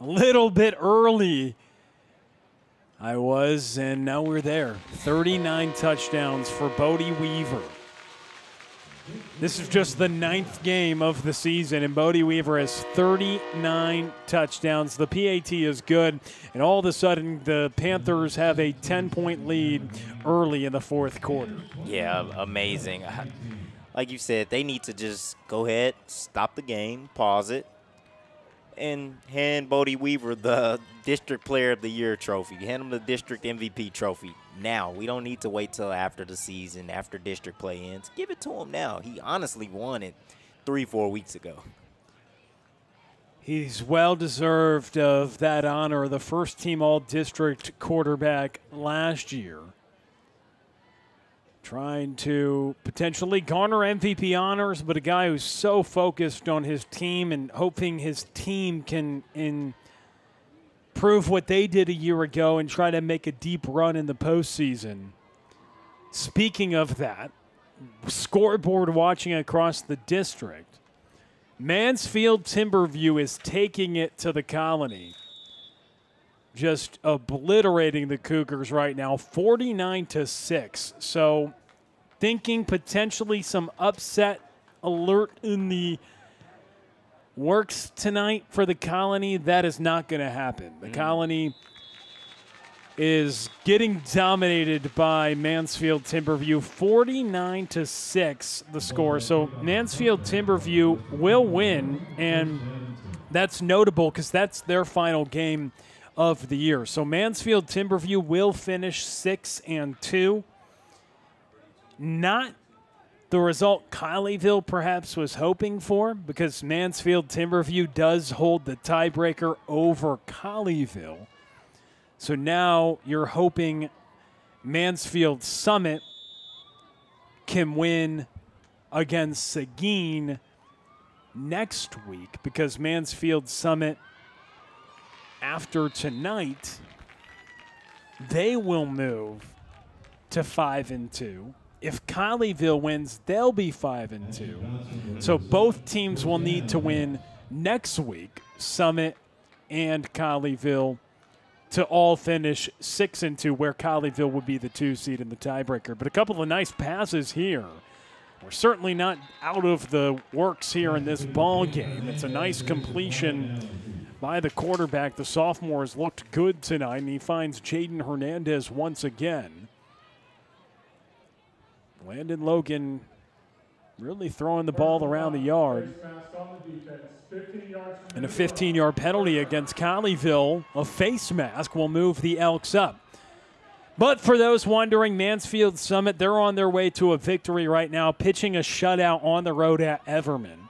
a little bit early I was, and now we're there. 39 touchdowns for Bodie Weaver. This is just the 9th game of the season, and Bodie Weaver has 39 touchdowns. The PAT is good, and all of a sudden the Panthers have a 10-point lead early in the fourth quarter. Yeah, amazing. Like you said, they need to just go ahead, stop the game, pause it, and hand Bodie Weaver the District Player of the Year trophy. Hand him the District MVP trophy now. We don't need to wait till after the season, after district play ends. Give it to him now. He honestly won it 3-4 weeks ago. He's well-deserved of that honor, the first-team All-District quarterback last year. Trying to potentially garner MVP honors, but a guy who's so focused on his team and hoping his team can improve what they did a year ago and try to make a deep run in the postseason. Speaking of that, scoreboard watching across the district, Mansfield Timberview is taking it to the Colony. Just obliterating the Cougars right now, 49-6. So thinking potentially some upset alert in the works tonight for the Colony. That is not going to happen. The Colony is getting dominated by Mansfield Timberview, 49-6 the score. So Mansfield Timberview will win, and that's notable because that's their final game of the year. So Mansfield Timberview will finish 6-2. Not the result Colleyville perhaps was hoping for, because Mansfield Timberview does hold the tiebreaker over Colleyville. So now you're hoping Mansfield Summit can win against Seguin next week, because Mansfield Summit, after tonight, they will move to 5-2. If Colleyville wins, they'll be 5-2. So both teams will need to win next week, Summit and Colleyville, to all finish 6-2, where Colleyville would be the 2 seed in the tiebreaker. But a couple of nice passes here. We're certainly not out of the works here in this ball game. It's a nice completion by the quarterback. The sophomore has looked good tonight, and he finds Jaden Hernandez once again. Landon Logan really throwing the ball around the yard. And a 15-yard penalty against Colleyville. A face mask will move the Elks up. But for those wondering, Mansfield Summit, they're on their way to a victory right now, pitching a shutout on the road at Everman.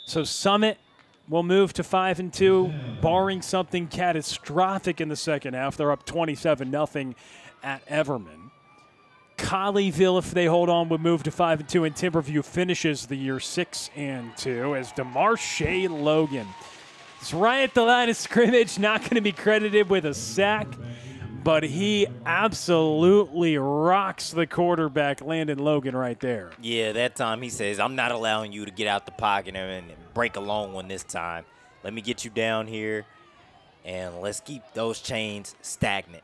So Summit will move to 5-2, barring something catastrophic in the second half. They're up 27-0 at Everman. Colleyville, if they hold on, would move to 5-2, and Timberview finishes the year 6-2 as DeMarshe Logan is right at the line of scrimmage, not going to be credited with a sack, but he absolutely rocks the quarterback, Landon Logan, right there. Yeah, that time he says, I'm not allowing you to get out the pocket and break a long one this time. Let me get you down here, and let's keep those chains stagnant.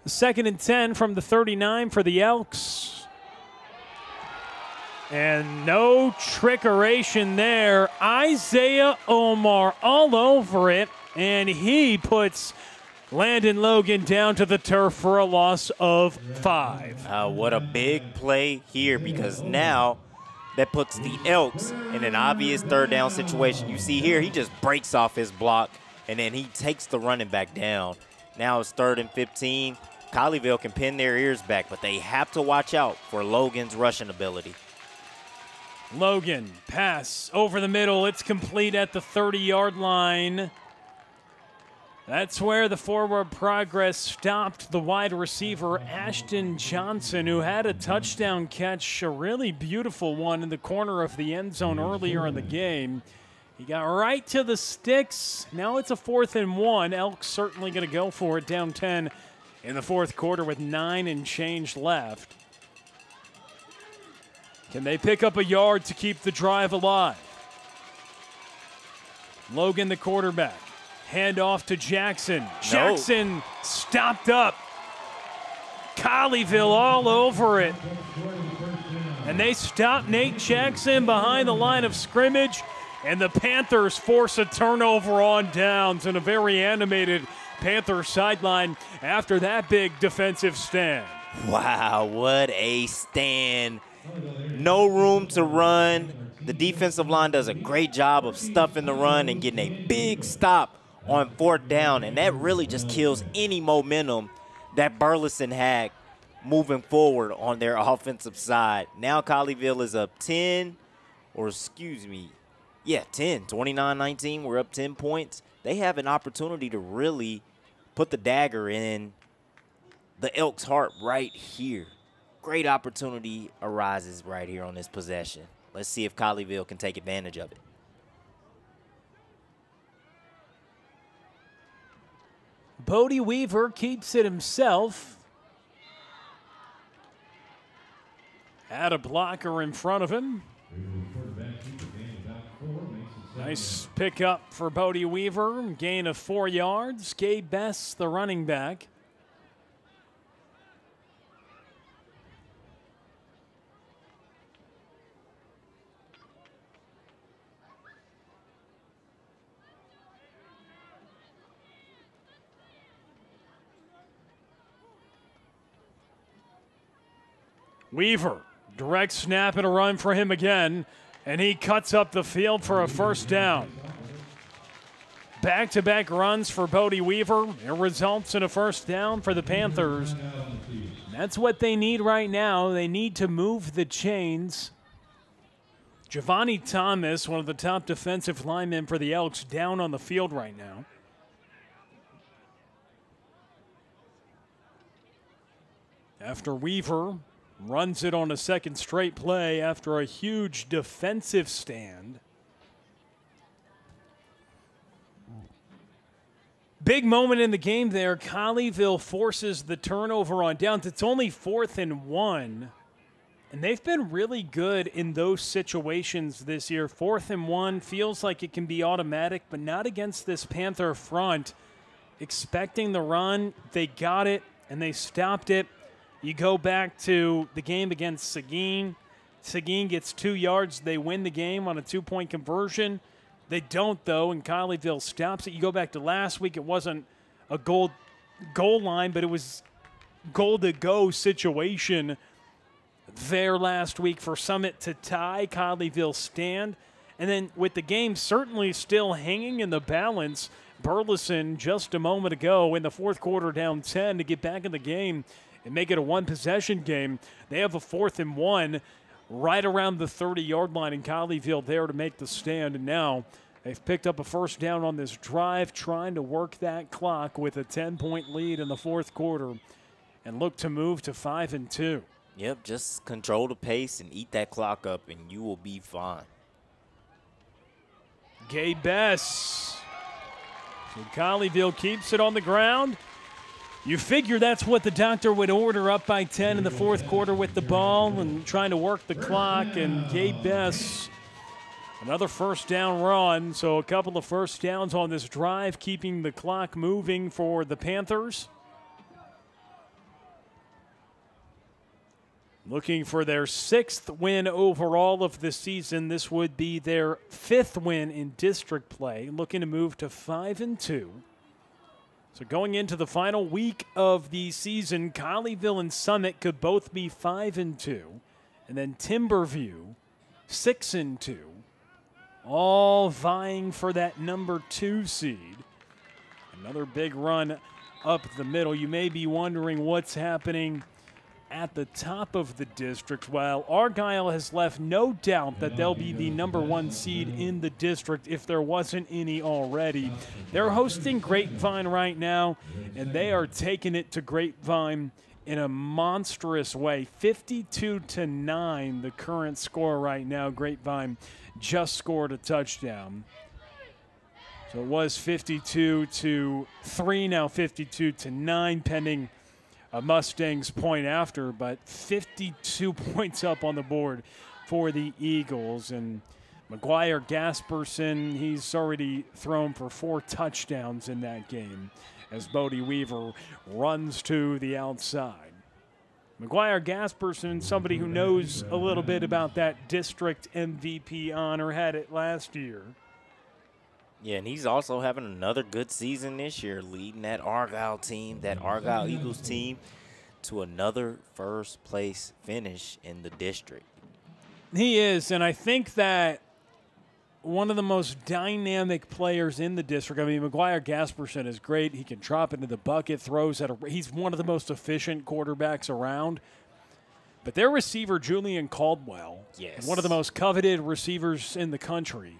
2nd and 10 from the 39 for the Elks. And no trickeration there. Isaiah Omar all over it, and he puts Landon Logan down to the turf for a loss of 5. What a big play here, because now that puts the Elks in an obvious third down situation. You see here, he just breaks off his block, and then he takes the running back down. Now it's 3rd and 15. Colleyville can pin their ears back, but they have to watch out for Logan's rushing ability. Logan, pass over the middle. It's complete at the 30-yard line. That's where the forward progress stopped. The wide receiver, Ashton Johnson, who had a touchdown catch, a really beautiful one in the corner of the end zone earlier in the game. He got right to the sticks. Now it's a 4th and 1. Elks certainly going to go for it, down 10 in the fourth quarter with 9 and change left. Can they pick up a yard to keep the drive alive? Logan, the quarterback, Hand off to Jackson. Jackson stopped up. Colleyville all over it. And they stop Nate Jackson behind the line of scrimmage. And the Panthers force a turnover on downs in a very animated Panther sideline after that big defensive stand. Wow, what a stand. No room to run. The defensive line does a great job of stuffing the run and getting a big stop on 4th down, and that really just kills any momentum that Burleson had moving forward on their offensive side. Now Colleyville is up 10, 29-19. We're up 10 points. They have an opportunity to really put the dagger in the Elks' heart right here. Great opportunity arises right here on this possession. Let's see if Colleyville can take advantage of it. Bodie Weaver keeps it himself. Had a blocker in front of him. Nice pickup for Bodie Weaver. Gain of 4 yards. Gabe Bess, the running back. Weaver, direct snap and a run for him again, and he cuts up the field for a first down. Back-to-back runs for Bodie Weaver. It results in a first down for the Panthers. That's what they need right now. They need to move the chains. Giovanni Thomas, one of the top defensive linemen for the Elks, down on the field right now. After Weaver runs it on a second straight play after a huge defensive stand. Big moment in the game there. Colleyville forces the turnover on downs. It's only 4th and 1. And they've been really good in those situations this year. 4th and 1 feels like it can be automatic, but not against this Panther front. Expecting the run, they got it, and they stopped it. You go back to the game against Seguin. Seguin gets 2 yards. They win the game on a 2-point conversion. They don't, though, and Colleyville stops it. You go back to last week. It wasn't a goal line, but it was goal-to-go situation there last week for Summit to tie. Colleyville stand. And then with the game certainly still hanging in the balance, Burleson just a moment ago in the fourth quarter down 10 to get back in the game and make it a one-possession game. They have a 4th and 1 right around the 30-yard line in Colleyville there to make the stand. And now they've picked up a first down on this drive, trying to work that clock with a 10-point lead in the fourth quarter and look to move to 5 and 2. Yep, just control the pace and eat that clock up, and you will be fine. Gabe Bess. So Colleyville keeps it on the ground. You figure that's what the doctor would order, up by 10 in the fourth quarter with the ball and trying to work the clock. And Gabe Bess, another first down run. So a couple of first downs on this drive, keeping the clock moving for the Panthers. Looking for their 6th win overall of the season. This would be their 5th win in district play. Looking to move to 5 and 2. So going into the final week of the season, Colleyville and Summit could both be 5 and 2. And then Timberview, 6 and 2. All vying for that number 2 seed. Another big run up the middle. You may be wondering what's happening at the top of the district. While Argyle has left no doubt that they'll be the number 1 seed in the district if there wasn't any already. They're hosting Grapevine right now, and they are taking it to Grapevine in a monstrous way. 52-9, the current score right now. Grapevine just scored a touchdown. So it was 52-3, now 52-9, pending a Mustangs point after, but 52 points up on the board for the Eagles. And McGuire Gasperson, he's already thrown for 4 touchdowns in that game as Bodie Weaver runs to the outside. McGuire Gasperson, somebody who knows a little bit about that district MVP honor, had it last year. Yeah, and he's also having another good season this year, leading that Argyle team, that Argyle Eagles team, to another first-place finish in the district. He is, and I think that one of the most dynamic players in the district. I mean, McGuire Gasperson is great. He can drop into the bucket, he's one of the most efficient quarterbacks around. But their receiver, Julian Caldwell, yes, one of the most coveted receivers in the country.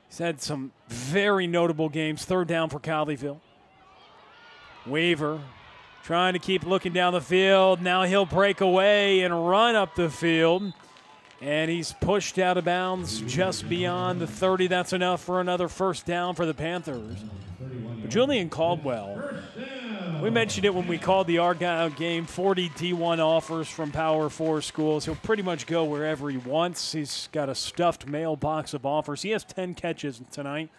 He's had some very notable games. 3rd down for Colleyville. Weaver trying to keep looking down the field. Now he'll break away and run up the field. And he's pushed out of bounds just beyond the 30. That's enough for another first down for the Panthers. But Julian Caldwell, we mentioned it when we called the Argyle game, 40 D1 offers from Power 4 schools. He'll pretty much go wherever he wants. He's got a stuffed mailbox of offers. He has 10 catches tonight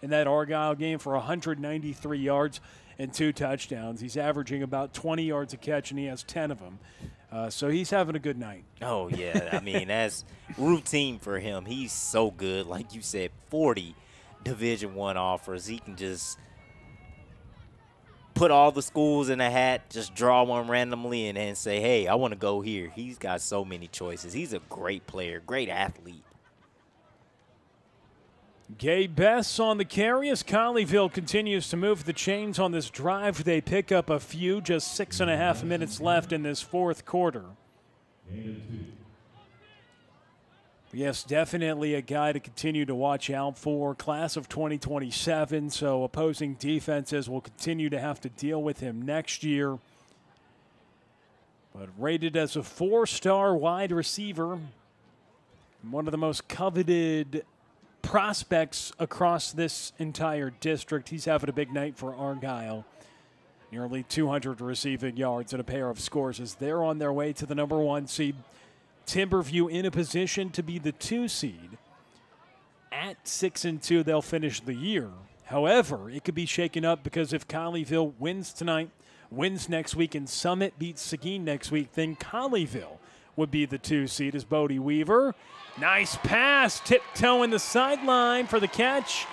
in that Argyle game for 193 yards and 2 touchdowns. He's averaging about 20 yards a catch, and he has 10 of them. So he's having a good night. Oh, yeah. I mean, that's routine for him. He's so good. Like you said, 40 Division I offers. He can just put all the schools in a hat, just draw one randomly, and then say, hey, I want to go here. He's got so many choices. He's a great player, great athlete. Gabe Bess on the carry as Colleyville continues to move the chains on this drive. They pick up a few, just 6.5 minutes left in this 4th quarter. Yes, definitely a guy to continue to watch out for. Class of 2027, so opposing defenses will continue to have to deal with him next year. But rated as a 4-star wide receiver, one of the most coveted prospects across this entire district. He's having a big night for Argyle. Nearly 200 receiving yards and a pair of scores as they're on their way to the number 1 seed. Timberview in a position to be the 2 seed. At 6-2, they'll finish the year. However, it could be shaken up because if Colleyville wins tonight, wins next week, and Summit beats Seguin next week, then Colleyville would be the 2 seed as Bodie Weaver. Nice pass, tiptoeing the sideline for the catch.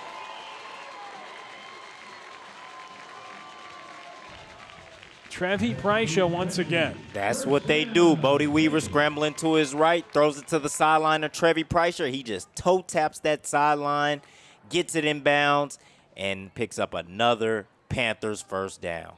Trevi Prisha once again. That's what they do. Bodie Weaver scrambling to his right, throws it to the sideline of Trevi Prisha. He just toe taps that sideline, gets it in bounds, and picks up another Panthers first down.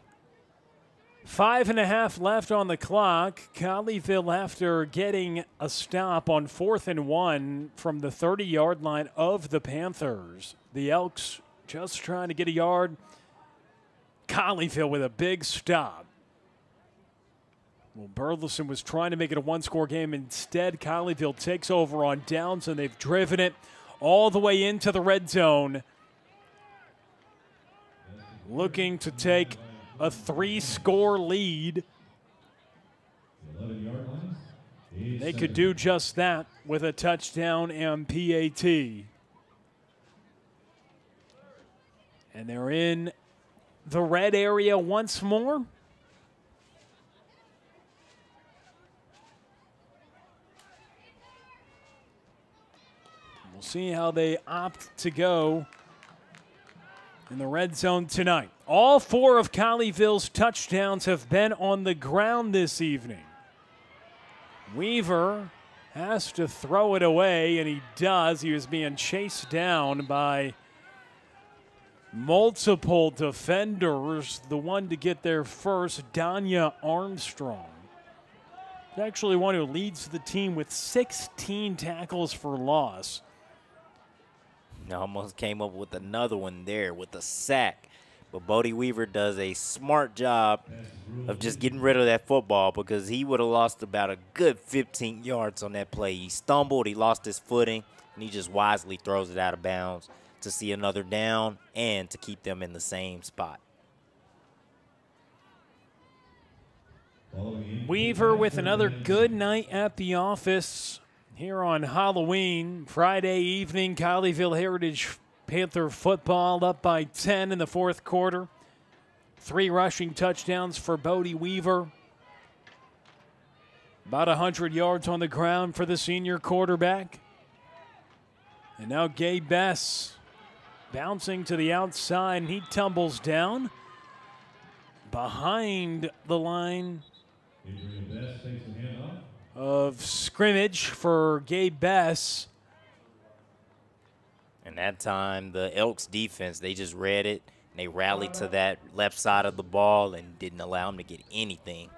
5.5 left on the clock. Colleyville, after getting a stop on 4th and 1 from the 30-yard line of the Panthers. The Elks just trying to get a yard. Colleyville with a big stop. Well, Burleson was trying to make it a 1-score game. Instead, Colleyville takes over on downs, and they've driven it all the way into the red zone. Looking to take a 3-score lead. They could do just that with a touchdown and PAT. And they're in the red area once more. We'll see how they opt to go in the red zone tonight. All 4 of Colleyville's touchdowns have been on the ground this evening. Weaver has to throw it away, and he does. He was being chased down by multiple defenders. The one to get there first, Danya Armstrong. He's actually one who leads the team with 16 tackles for loss. Almost came up with another one there with a sack. But Bodie Weaver does a smart job of just getting rid of that football because he would have lost about a good 15 yards on that play. He stumbled, he lost his footing, and he just wisely throws it out of bounds to see another down and to keep them in the same spot. Weaver with another good night at the office. Here on Halloween, Friday evening, Colleyville Heritage Panther football up by 10 in the fourth quarter. 3 rushing touchdowns for Bodie Weaver. About 100 yards on the ground for the senior quarterback. And now Gabe Bess bouncing to the outside, and he tumbles down behind the line of scrimmage for Gabe Bess. And that time, the Elks defense, they just read it, and they rallied to that left side of the ball and didn't allow them to get anything.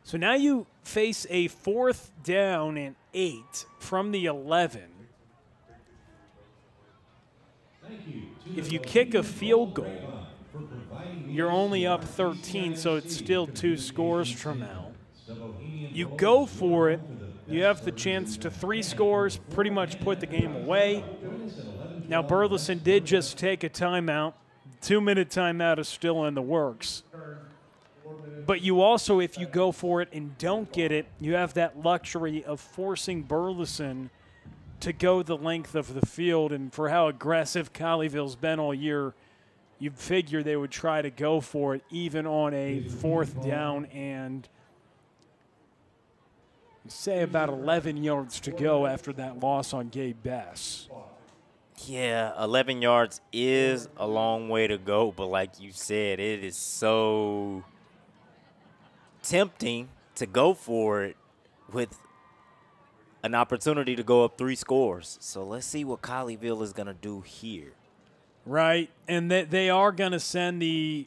So now you face a 4th down and 8 from the 11. If you kick a field goal, you're only up 13, so it's still 2 scores from now. You go for it. You have the chance to 3 scores, pretty much put the game away. Now, Burleson did just take a timeout. 2-minute timeout is still in the works. But you also, if you go for it and don't get it, you have that luxury of forcing Burleson to go the length of the field. And for how aggressive Colleyville's been all year, you'd figure they would try to go for it even on a 4th down and say about 11 yards to go after that loss on Gabe Bess. Yeah, 11 yards is a long way to go, but like you said, it is so tempting to go for it with an opportunity to go up 3 scores. So let's see what Colleyville is going to do here. Right, and they are going to send the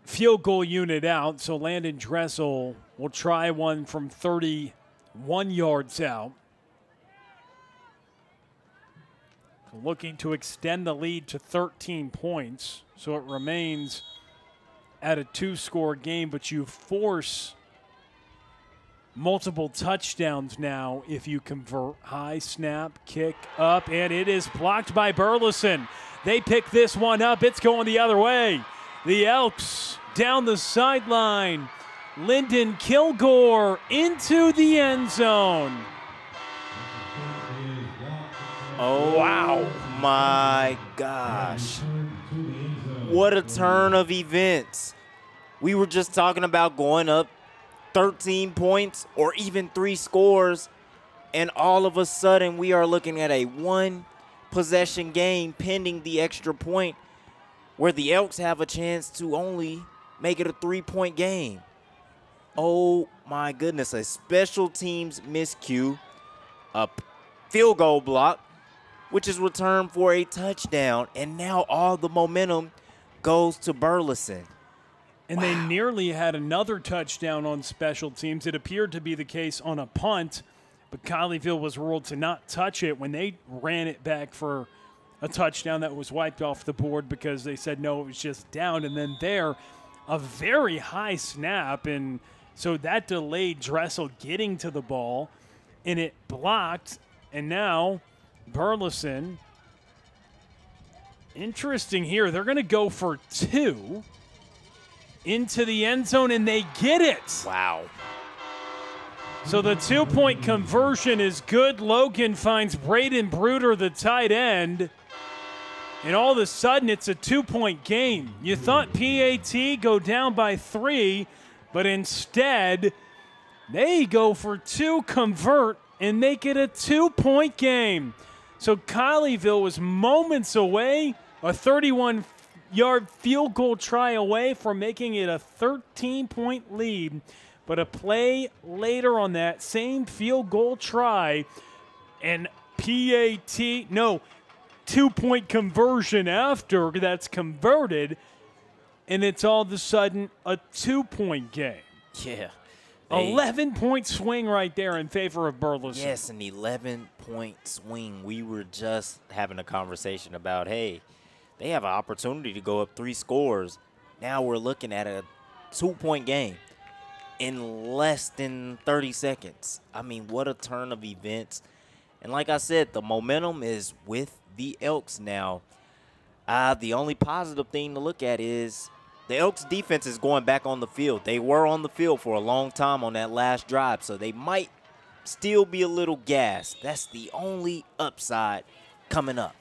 field goal unit out, so Landon Dressel will try one from 31 yards out. Looking to extend the lead to 13 points, so it remains at a 2-score game, but you force multiple touchdowns now if you convert. High snap, kick up, and it is blocked by Burleson. They pick this one up. It's going the other way. The Elks down the sideline. Lyndon Kilgore into the end zone. Oh, wow. My gosh. What a turn of events. We were just talking about going up 13 points or even 3 scores, and all of a sudden we are looking at a 1-possession game pending the extra point where the Elks have a chance to only make it a 3-point game. Oh, my goodness. A special teams miscue, a field goal block, which is returned for a touchdown, and now all the momentum goes to Burleson. And they nearly had another touchdown on special teams. It appeared to be the case on a punt, but Colleyville was ruled to not touch it when they ran it back for a touchdown that was wiped off the board because they said, no, it was just down. And then there, a very high snap, and so that delayed Dressel getting to the ball, and it blocked, and now Burleson, interesting here, they're going to go for 2 into the end zone, and they get it. Wow. So the 2-point conversion is good. Logan finds Braden Bruder, the tight end, and all of a sudden it's a 2-point game. You thought PAT go down by 3, but instead they go for 2, convert, and make it a 2-point game. So Colleyville was moments away, a 31-yard field goal try away from making it a 13-point lead. But a play later on that same field goal try, and 2-point conversion after that's converted, and it's all of a sudden a 2-point game. Yeah. 11-point swing right there in favor of Burleson. Yes, an 11-point swing. We were just having a conversation about, hey, they have an opportunity to go up 3 scores. Now we're looking at a 2-point game in less than 30 seconds. I mean, what a turn of events. And like I said, the momentum is with the Elks now. The only positive thing to look at is the Elks defense is going back on the field. They were on the field for a long time on that last drive, so they might still be a little gassed. That's the only upside coming up.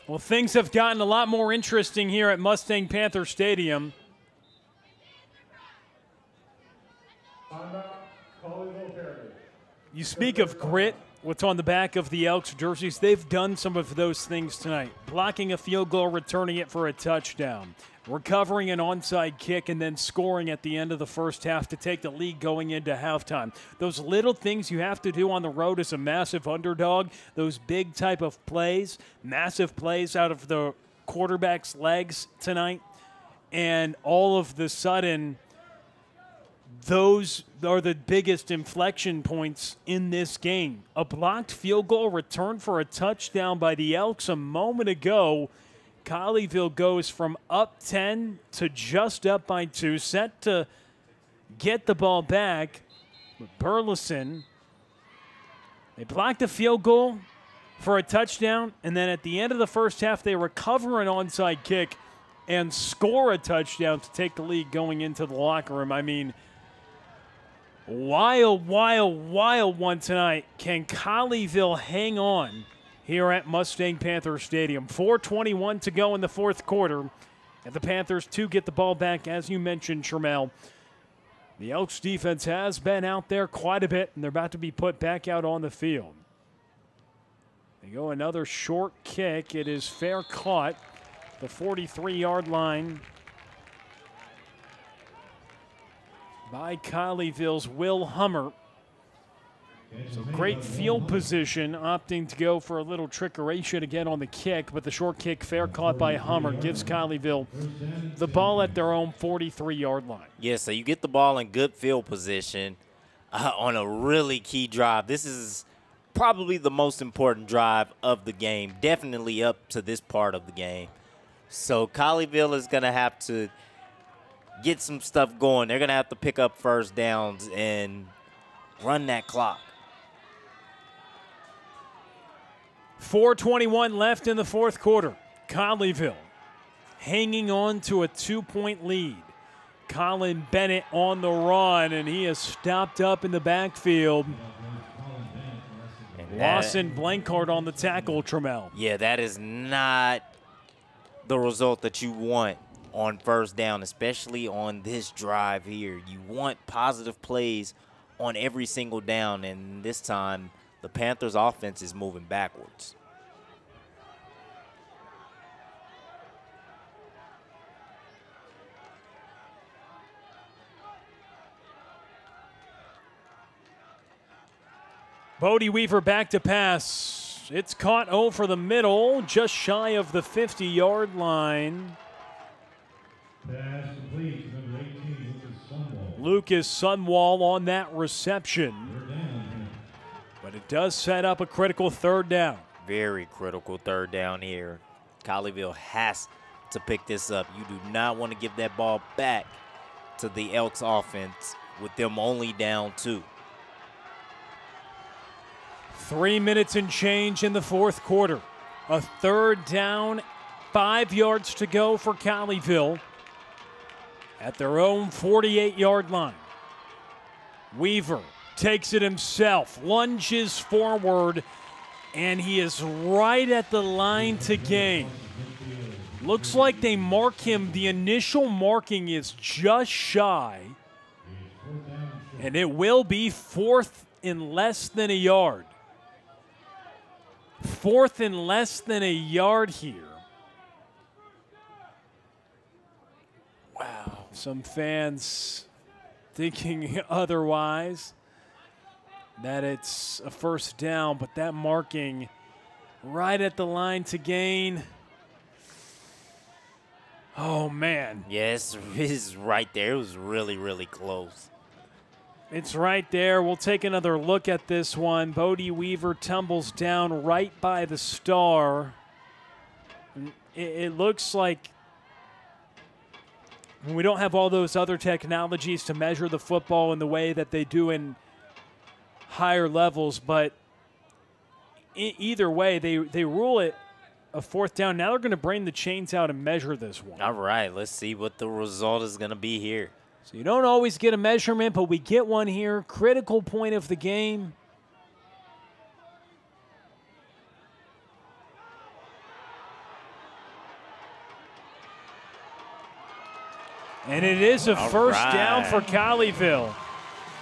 Well, things have gotten a lot more interesting here at Mustang Panther Stadium. You speak of grit, what's on the back of the Elks jerseys. They've done some of those things tonight. Blocking a field goal, returning it for a touchdown. Recovering an onside kick and then scoring at the end of the first half to take the lead going into halftime. Those little things you have to do on the road as a massive underdog, those big type of plays, massive plays out of the quarterback's legs tonight, and all of the sudden, those are the biggest inflection points in this game. A blocked field goal returned for a touchdown by the Elks a moment ago. Colleyville goes from up 10 to just up by 2, set to get the ball back. But Burleson, they blocked a field goal for a touchdown, and then at the end of the first half, they recover an onside kick and score a touchdown to take the lead going into the locker room. I mean, wild one tonight. Can Colleyville hang on here at Mustang Panther Stadium? 4:21 to go in the fourth quarter. And the Panthers, too, get the ball back, as you mentioned, Shermel. The Elks defense has been out there quite a bit, and they're about to be put back out on the field. They go another short kick. It is fair caught. The 43-yard line by Colleyville's Will Hummer. So great field position, opting to go for a little trickeration again on the kick, but the short kick fair caught by Hummer gives Colleyville the ball at their own 43-yard line. Yeah, so you get the ball in good field position on a really key drive. This is probably the most important drive of the game, definitely up to this part of the game. So Colleyville is going to have to get some stuff going. They're going to have to pick up first downs and run that clock. 4:21 left in the fourth quarter. Colleyville hanging on to a 2-point lead. Colin Bennett on the run, and he is stopped up in the backfield. Lawson Blankard on the tackle, Trammell. Yeah, that is not the result that you want on first down, especially on this drive here. You want positive plays on every single down, and this time the Panthers' offense is moving backwards. Bodie Weaver back to pass. It's caught over the middle, just shy of the 50-yard line. Pass complete, number 18, Lucas Sunwall on that reception. But it does set up a critical third down. Very critical third down here. Colleyville has to pick this up. You do not want to give that ball back to the Elks offense with them only down 2. 3 minutes and change in the fourth quarter. A third down, 5 yards to go for Colleyville at their own 48-yard line. Weaver takes it himself, lunges forward, and he is right at the line to gain. Looks like they mark him. The initial marking is just shy, and it will be fourth in less than a yard. Fourth and less than a yard here. Wow. Some fans thinking otherwise, that it's a first down, but that marking right at the line to gain. Oh, man. Yes, it's right there. It was really, really close. It's right there. We'll take another look at this one. Bodie Weaver tumbles down right by the star. It looks like we don't have all those other technologies to measure the football in the way that they do in higher levels, but either way, they rule it a fourth down. Now they're going to bring the chains out and measure this one. All right, let's see what the result is going to be here. So you don't always get a measurement, but we get one here. Critical point of the game. And it is a first down for Colleyville.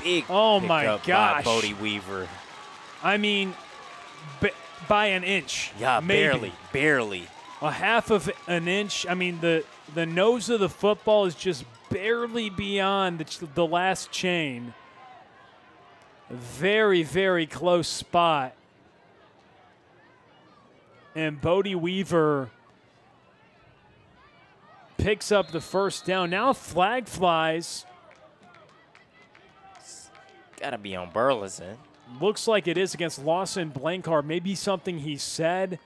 Big oh my gosh. by Bodie Weaver. I mean, by an inch. Yeah, maybe. barely. A half of an inch. I mean, the nose of the football is just barely beyond the last chain. A very, very close spot. And Bodie Weaver picks up the first down. Now a flag flies. Got to be on Burleson. Looks like it is against Lawson Blanchard. Maybe something he said,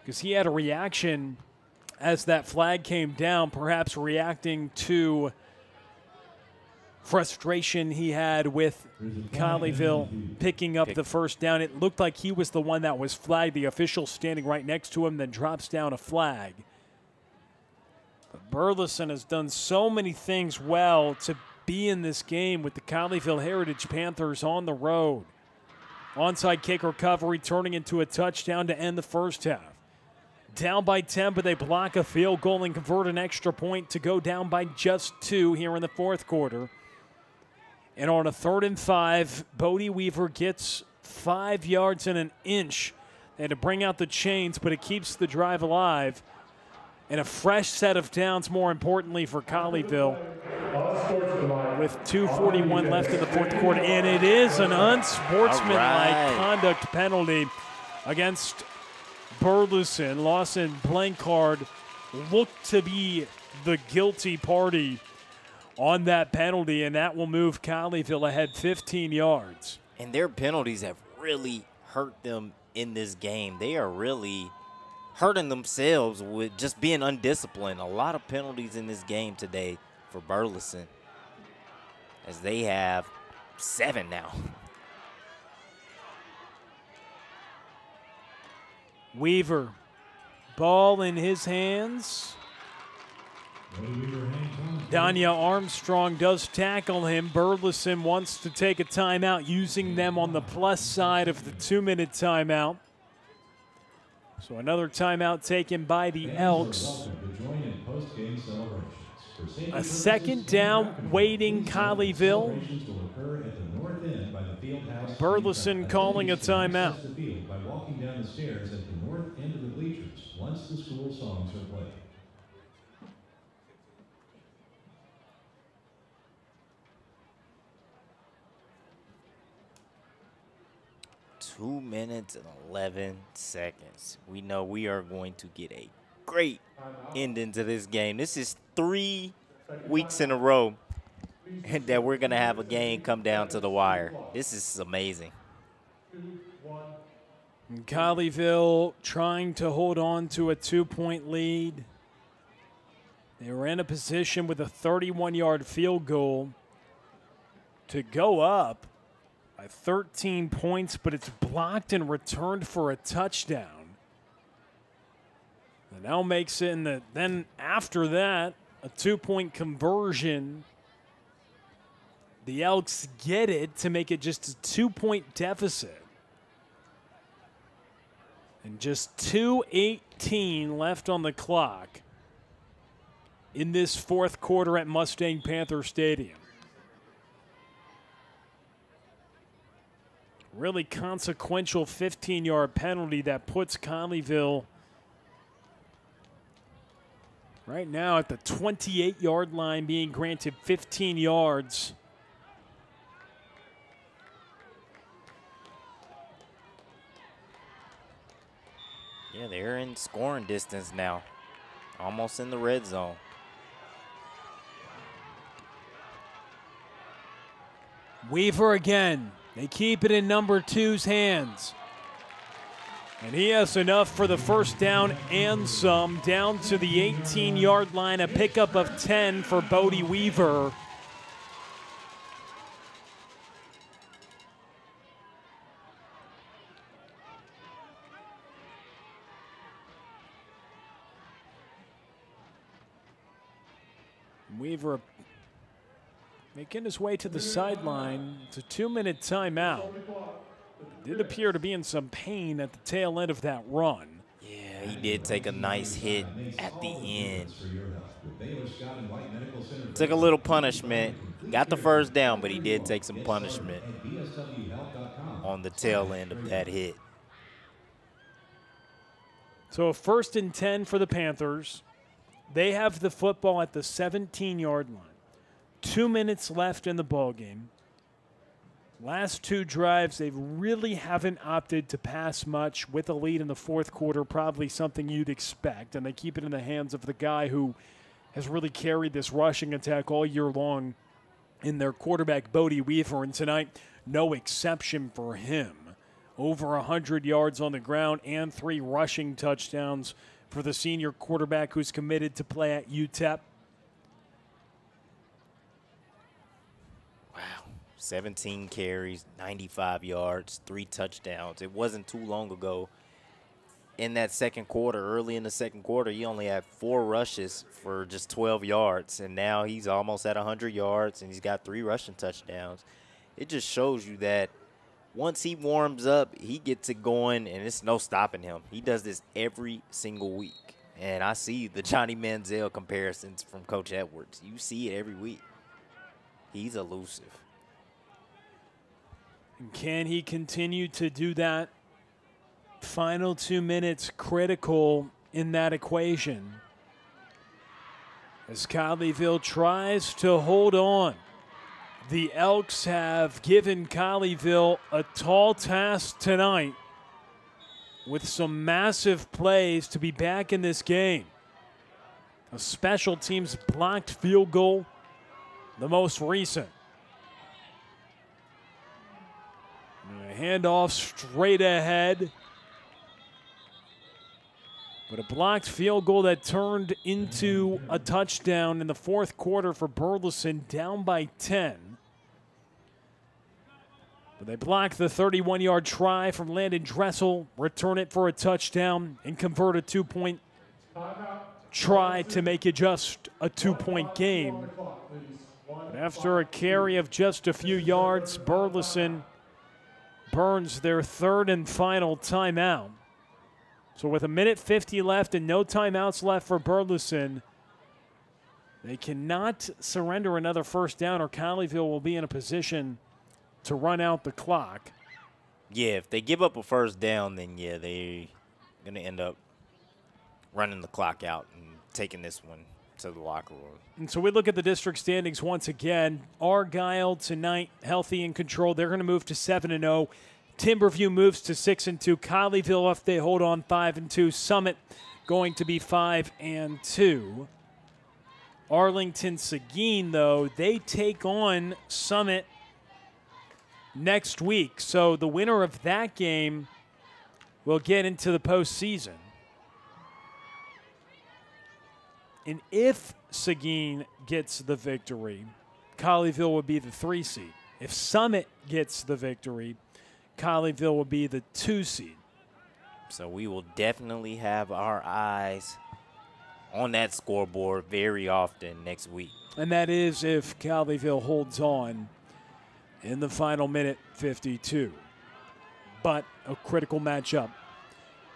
because he had a reaction as that flag came down, perhaps reacting to frustration he had with Colleyville picking up the first down. It looked like he was the one that was flagged. The official standing right next to him then drops down a flag. But Burleson has done so many things well to be in this game with the Colleyville Heritage Panthers on the road. Onside kick recovery turning into a touchdown to end the first half. Down by 10, but they block a field goal and convert an extra point to go down by just 2 here in the fourth quarter. And on a 3rd and 5, Bodie Weaver gets 5 yards and an inch. They had to bring out the chains, but it keeps the drive alive. And a fresh set of downs, more importantly, for Colleyville, with 2:41 left in the fourth quarter. And it is an unsportsmanlike conduct penalty against Burleson. Lawson Blanchard looked to be the guilty party on that penalty, and that will move Colleyville ahead 15 yards. And their penalties have really hurt them in this game. They are really hurting themselves with just being undisciplined. A lot of penalties in this game today for Burleson, as they have 7 now. Weaver, ball in his hands. Danya Armstrong does tackle him. Burleson wants to take a timeout, using them on the plus side of the 2-minute timeout. So another timeout taken by the Elks. A second down waiting Colleyville. Burleson calling a timeout. By walking down the stairs at the north end of the bleachers once the school songs are played. Two minutes and 11 seconds. We know we are going to get a great ending to this game. This is 3 weeks in a row that we're going to have a game come down to the wire. This is amazing. Colleyville trying to hold on to a 2-point lead. They were in a position with a 31-yard field goal to go up by 13 points, but it's blocked and returned for a touchdown. And now makes it, and then after that, a 2-point conversion. The Elks get it to make it just a 2-point deficit. And just 2:18 left on the clock in this fourth quarter at Mustang Panther Stadium. Really consequential 15-yard penalty that puts Colleyville right now at the 28-yard line, being granted 15 yards. Yeah, they're in scoring distance now, almost in the red zone. Weaver again. They keep it in number 2's hands. And he has enough for the first down and some, down to the 18-yard line, a pickup of 10 for Bodie Weaver. Weaver making his way to the sideline. It's a 2-minute timeout. Did appear to be in some pain at the tail end of that run. Yeah, he did take a nice hit at the end. Took a little punishment. Got the first down, but he did take some punishment on the tail end of that hit. So a 1st and 10 for the Panthers. They have the football at the 17-yard line. 2 minutes left in the ballgame. Last 2 drives, they really haven't opted to pass much with a lead in the fourth quarter, probably something you'd expect. And they keep it in the hands of the guy who has really carried this rushing attack all year long in their quarterback, Bodie Weaver. And tonight, no exception for him. Over 100 yards on the ground and 3 rushing touchdowns for the senior quarterback who's committed to play at UTEP. 17 carries, 95 yards, 3 touchdowns. It wasn't too long ago in that second quarter, early in the second quarter, he only had 4 rushes for just 12 yards. And now he's almost at 100 yards, and he's got 3 rushing touchdowns. It just shows you that once he warms up, he gets it going, and it's no stopping him. He does this every single week. And I see the Johnny Manziel comparisons from Coach Edwards. You see it every week. He's elusive. And can he continue to do that? Final 2 minutes critical in that equation as Colleyville tries to hold on. The Elks have given Colleyville a tall task tonight with some massive plays to be back in this game. A special teams blocked field goal, the most recent. Handoff straight ahead. But a blocked field goal that turned into a touchdown in the fourth quarter for Burleson, down by 10. But they blocked the 31-yard try from Landon Dressel, return it for a touchdown, and convert a 2-point try to make it just a 2-point game. But after a carry of just a few yards, Burleson burns their 3rd and final timeout. So with 1:50 left and no timeouts left for Burleson, they cannot surrender another first down or Colleyville will be in a position to run out the clock. Yeah, if they give up a first down, then yeah, they're going to end up running the clock out and taking this one to the locker room. And so we look at the district standings once again. Argyle tonight, healthy and controlled. They're going to move to 7-0. Timberview moves to 6-2. Colleyville, if they hold on, 5-2. Summit going to be 5-2. Arlington Seguin, though, they take on Summit next week. So the winner of that game will get into the postseason. And if Seguin gets the victory, Colleyville would be the 3 seed. If Summit gets the victory, Colleyville will be the 2 seed. So we will definitely have our eyes on that scoreboard very often next week. And that is if Colleyville holds on in the final minute 52. But a critical matchup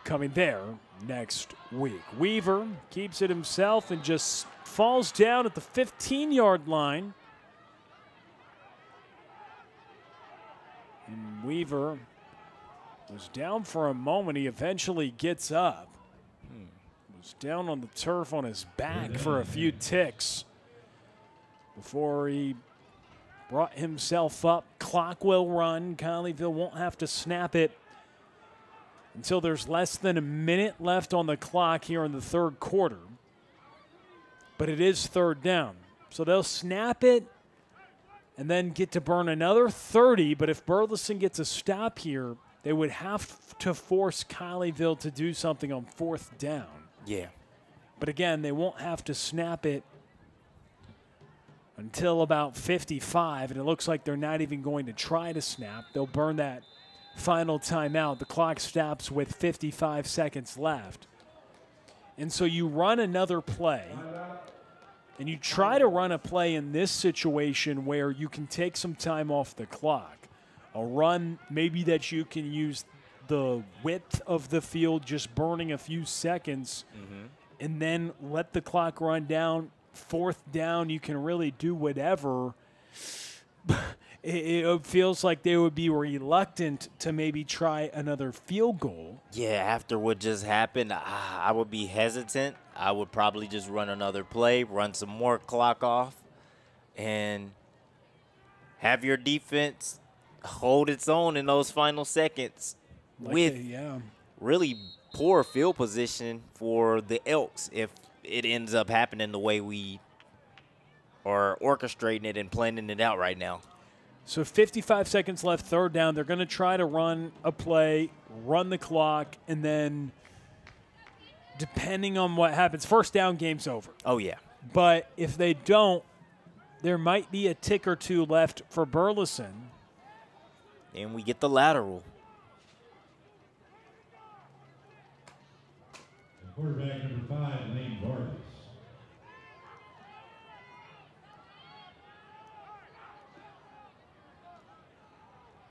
coming there next week. Weaver keeps it himself and just falls down at the 15-yard line. And Weaver was down for a moment. He eventually gets up. Was down on the turf on his back for a few ticks before he brought himself up. Clock will run. Colleyville won't have to snap it until there's less than a minute left on the clock here in the third quarter. But it is 3rd down. So they'll snap it and then get to burn another 30. But if Burleson gets a stop here, they would have to force Colleyville to do something on 4th down. Yeah. But again, they won't have to snap it until about 55, and it looks like they're not even going to try to snap. They'll burn that final timeout. The clock stops with 55 seconds left. And so you run another play, and you try to run a play in this situation where you can take some time off the clock, a run maybe that you can use the width of the field, just burning a few seconds, and then let the clock run down. Fourth down, you can really do whatever. It feels like they would be reluctant to maybe try another field goal. Yeah, after what just happened, I would be hesitant. I would probably just run another play, run some more clock off, and have your defense hold its own in those final seconds with really poor field position for the Elks if it ends up happening the way we are orchestrating it and planning it out right now. So 55 seconds left, third down. They're going to try to run a play, run the clock, and then depending on what happens, first down, game's over. Oh, yeah. But if they don't, there might be a tick or two left for Burleson. And we get the lateral. Quarterback number 5, Lane Vargas.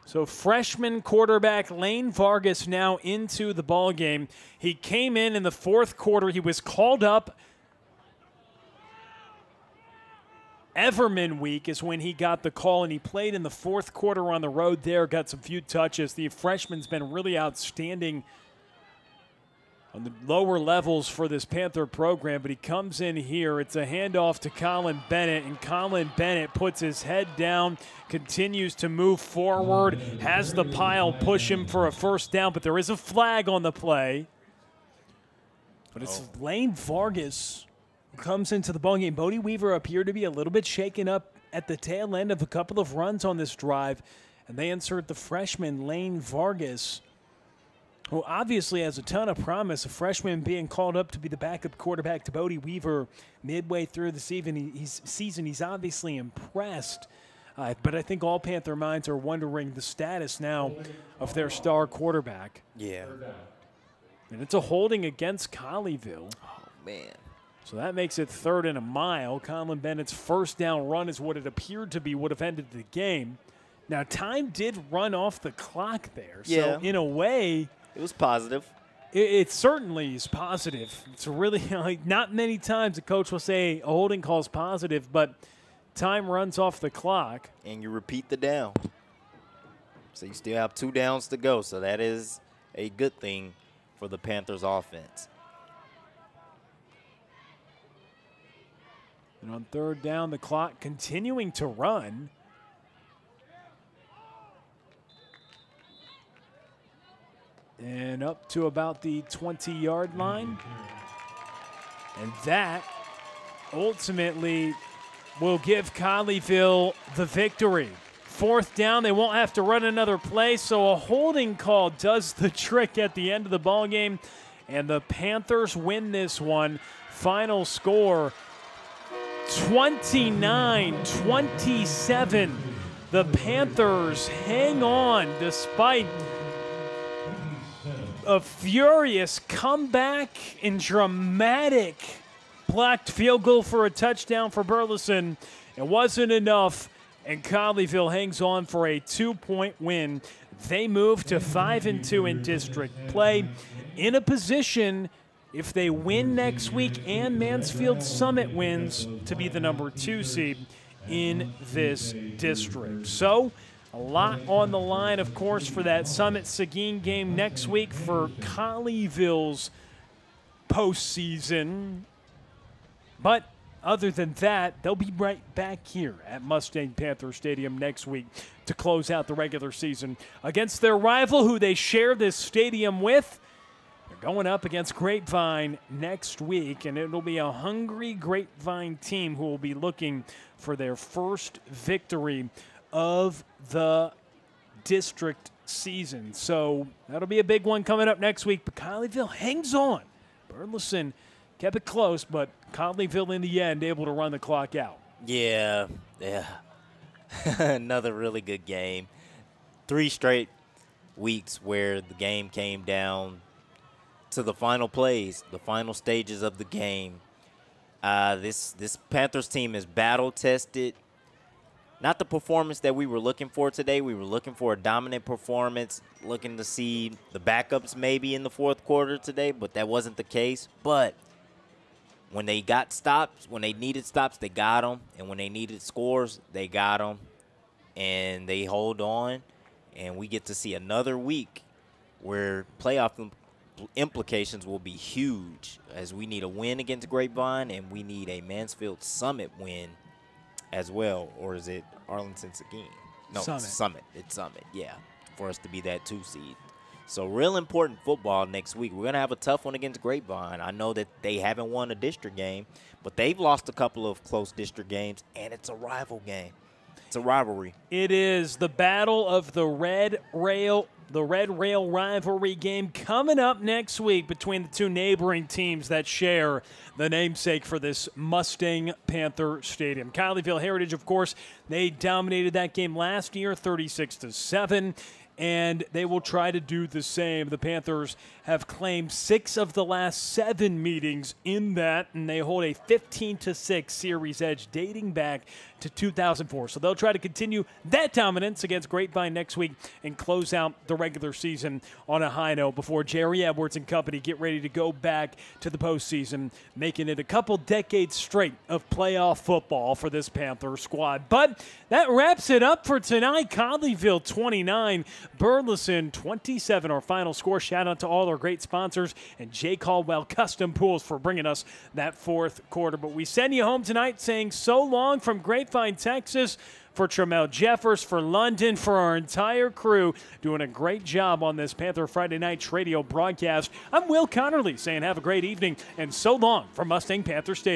So freshman quarterback Lane Vargas now into the ball game. He came in the fourth quarter. He was called up. Everman week is when he got the call, and he played in the fourth quarter on the road there, got some few touches. The freshman's been really outstanding on the lower levels for this Panther program, but he comes in here. It's a handoff to Colin Bennett, and Colin Bennett puts his head down, continues to move forward, has the pile push him for a first down, but there is a flag on the play. But it's Lane Vargas who comes into the ball game. Bodie Weaver appeared to be a little bit shaken up at the tail end of a couple of runs on this drive, and they insert the freshman Lane Vargas, who obviously has a ton of promise. A freshman being called up to be the backup quarterback to Bodie Weaver midway through the season. He's obviously impressed. But I think all Panther minds are wondering the status now of their star quarterback. Yeah. And it's a holding against Colleyville. Oh, man. So that makes it 3rd and a mile. Colin Bennett's first down run is what it appeared to be, would have ended the game. Now, time did run off the clock there. Yeah. So, in a way, it was positive. It certainly is positive. It's really, like, not many times a coach will say a holding call is positive, but time runs off the clock. And you repeat the down. So you still have 2 downs to go. So that is a good thing for the Panthers offense. And on 3rd down, the clock continuing to run. And up to about the 20-yard line. And that ultimately will give Colleyville the victory. 4th down, they won't have to run another play, so a holding call does the trick at the end of the ballgame. And the Panthers win this one. Final score, 29-27. The Panthers hang on despite a furious comeback and dramatic blocked field goal for a touchdown for Burleson. It wasn't enough, and Colleyville hangs on for a 2-point win. They move to 5-2 in district play, in a position, if they win next week and Mansfield Summit wins, to be the number 2 seed in this district. So, a lot on the line, of course, for that Summit Seguin game next week for Colleyville's postseason. But other than that, they'll be right back here at Mustang Panther Stadium next week to close out the regular season against their rival who they share this stadium with. They're going up against Grapevine next week, and it'll be a hungry Grapevine team who will be looking for their first victory of the district season. So that'll be a big one coming up next week. But Colleyville hangs on. Burleson kept it close, but Colleyville in the end able to run the clock out. Yeah. Another really good game. 3 straight weeks where the game came down to the final plays, the final stages of the game. This Panthers team is battle-tested. Not the performance that we were looking for today. We were looking for a dominant performance, looking to see the backups maybe in the fourth quarter today, but that wasn't the case. But when they got stops, when they needed stops, they got them. And when they needed scores, they got them. And they hold on. And we get to see another week where playoff implications will be huge, as we need a win against Grapevine and we need a Mansfield Summit win as well. Or is it Arlington Seguin? No, Summit. It's Summit, yeah, for us to be that 2 seed. So real important football next week. We're going to have a tough one against Grapevine. I know that they haven't won a district game, but they've lost a couple of close district games, and it's a rival game. It's a rivalry. It is the battle of the Red Rail rivalry game coming up next week between the two neighboring teams that share the namesake for this Mustang Panther Stadium. Colleyville Heritage, of course, they dominated that game last year, 36-7. And they will try to do the same. The Panthers have claimed 6 of the last 7 meetings in that, and they hold a 15-6 series edge dating back to 2004. So they'll try to continue that dominance against Grapevine next week and close out the regular season on a high note before Jerry Edwards and company get ready to go back to the postseason, making it a couple decades straight of playoff football for this Panther squad. But that wraps it up for tonight. Colleyville 29, Burleson 27, our final score. Shout out to all our great sponsors and J. Caldwell Custom Pools for bringing us that fourth quarter. But we send you home tonight saying so long from Grapevine, Texas. For Tramel Jeffers, for London, for our entire crew doing a great job on this Panther Friday Night Radio broadcast. I'm Will Connerly saying have a great evening and so long from Mustang Panther Stadium.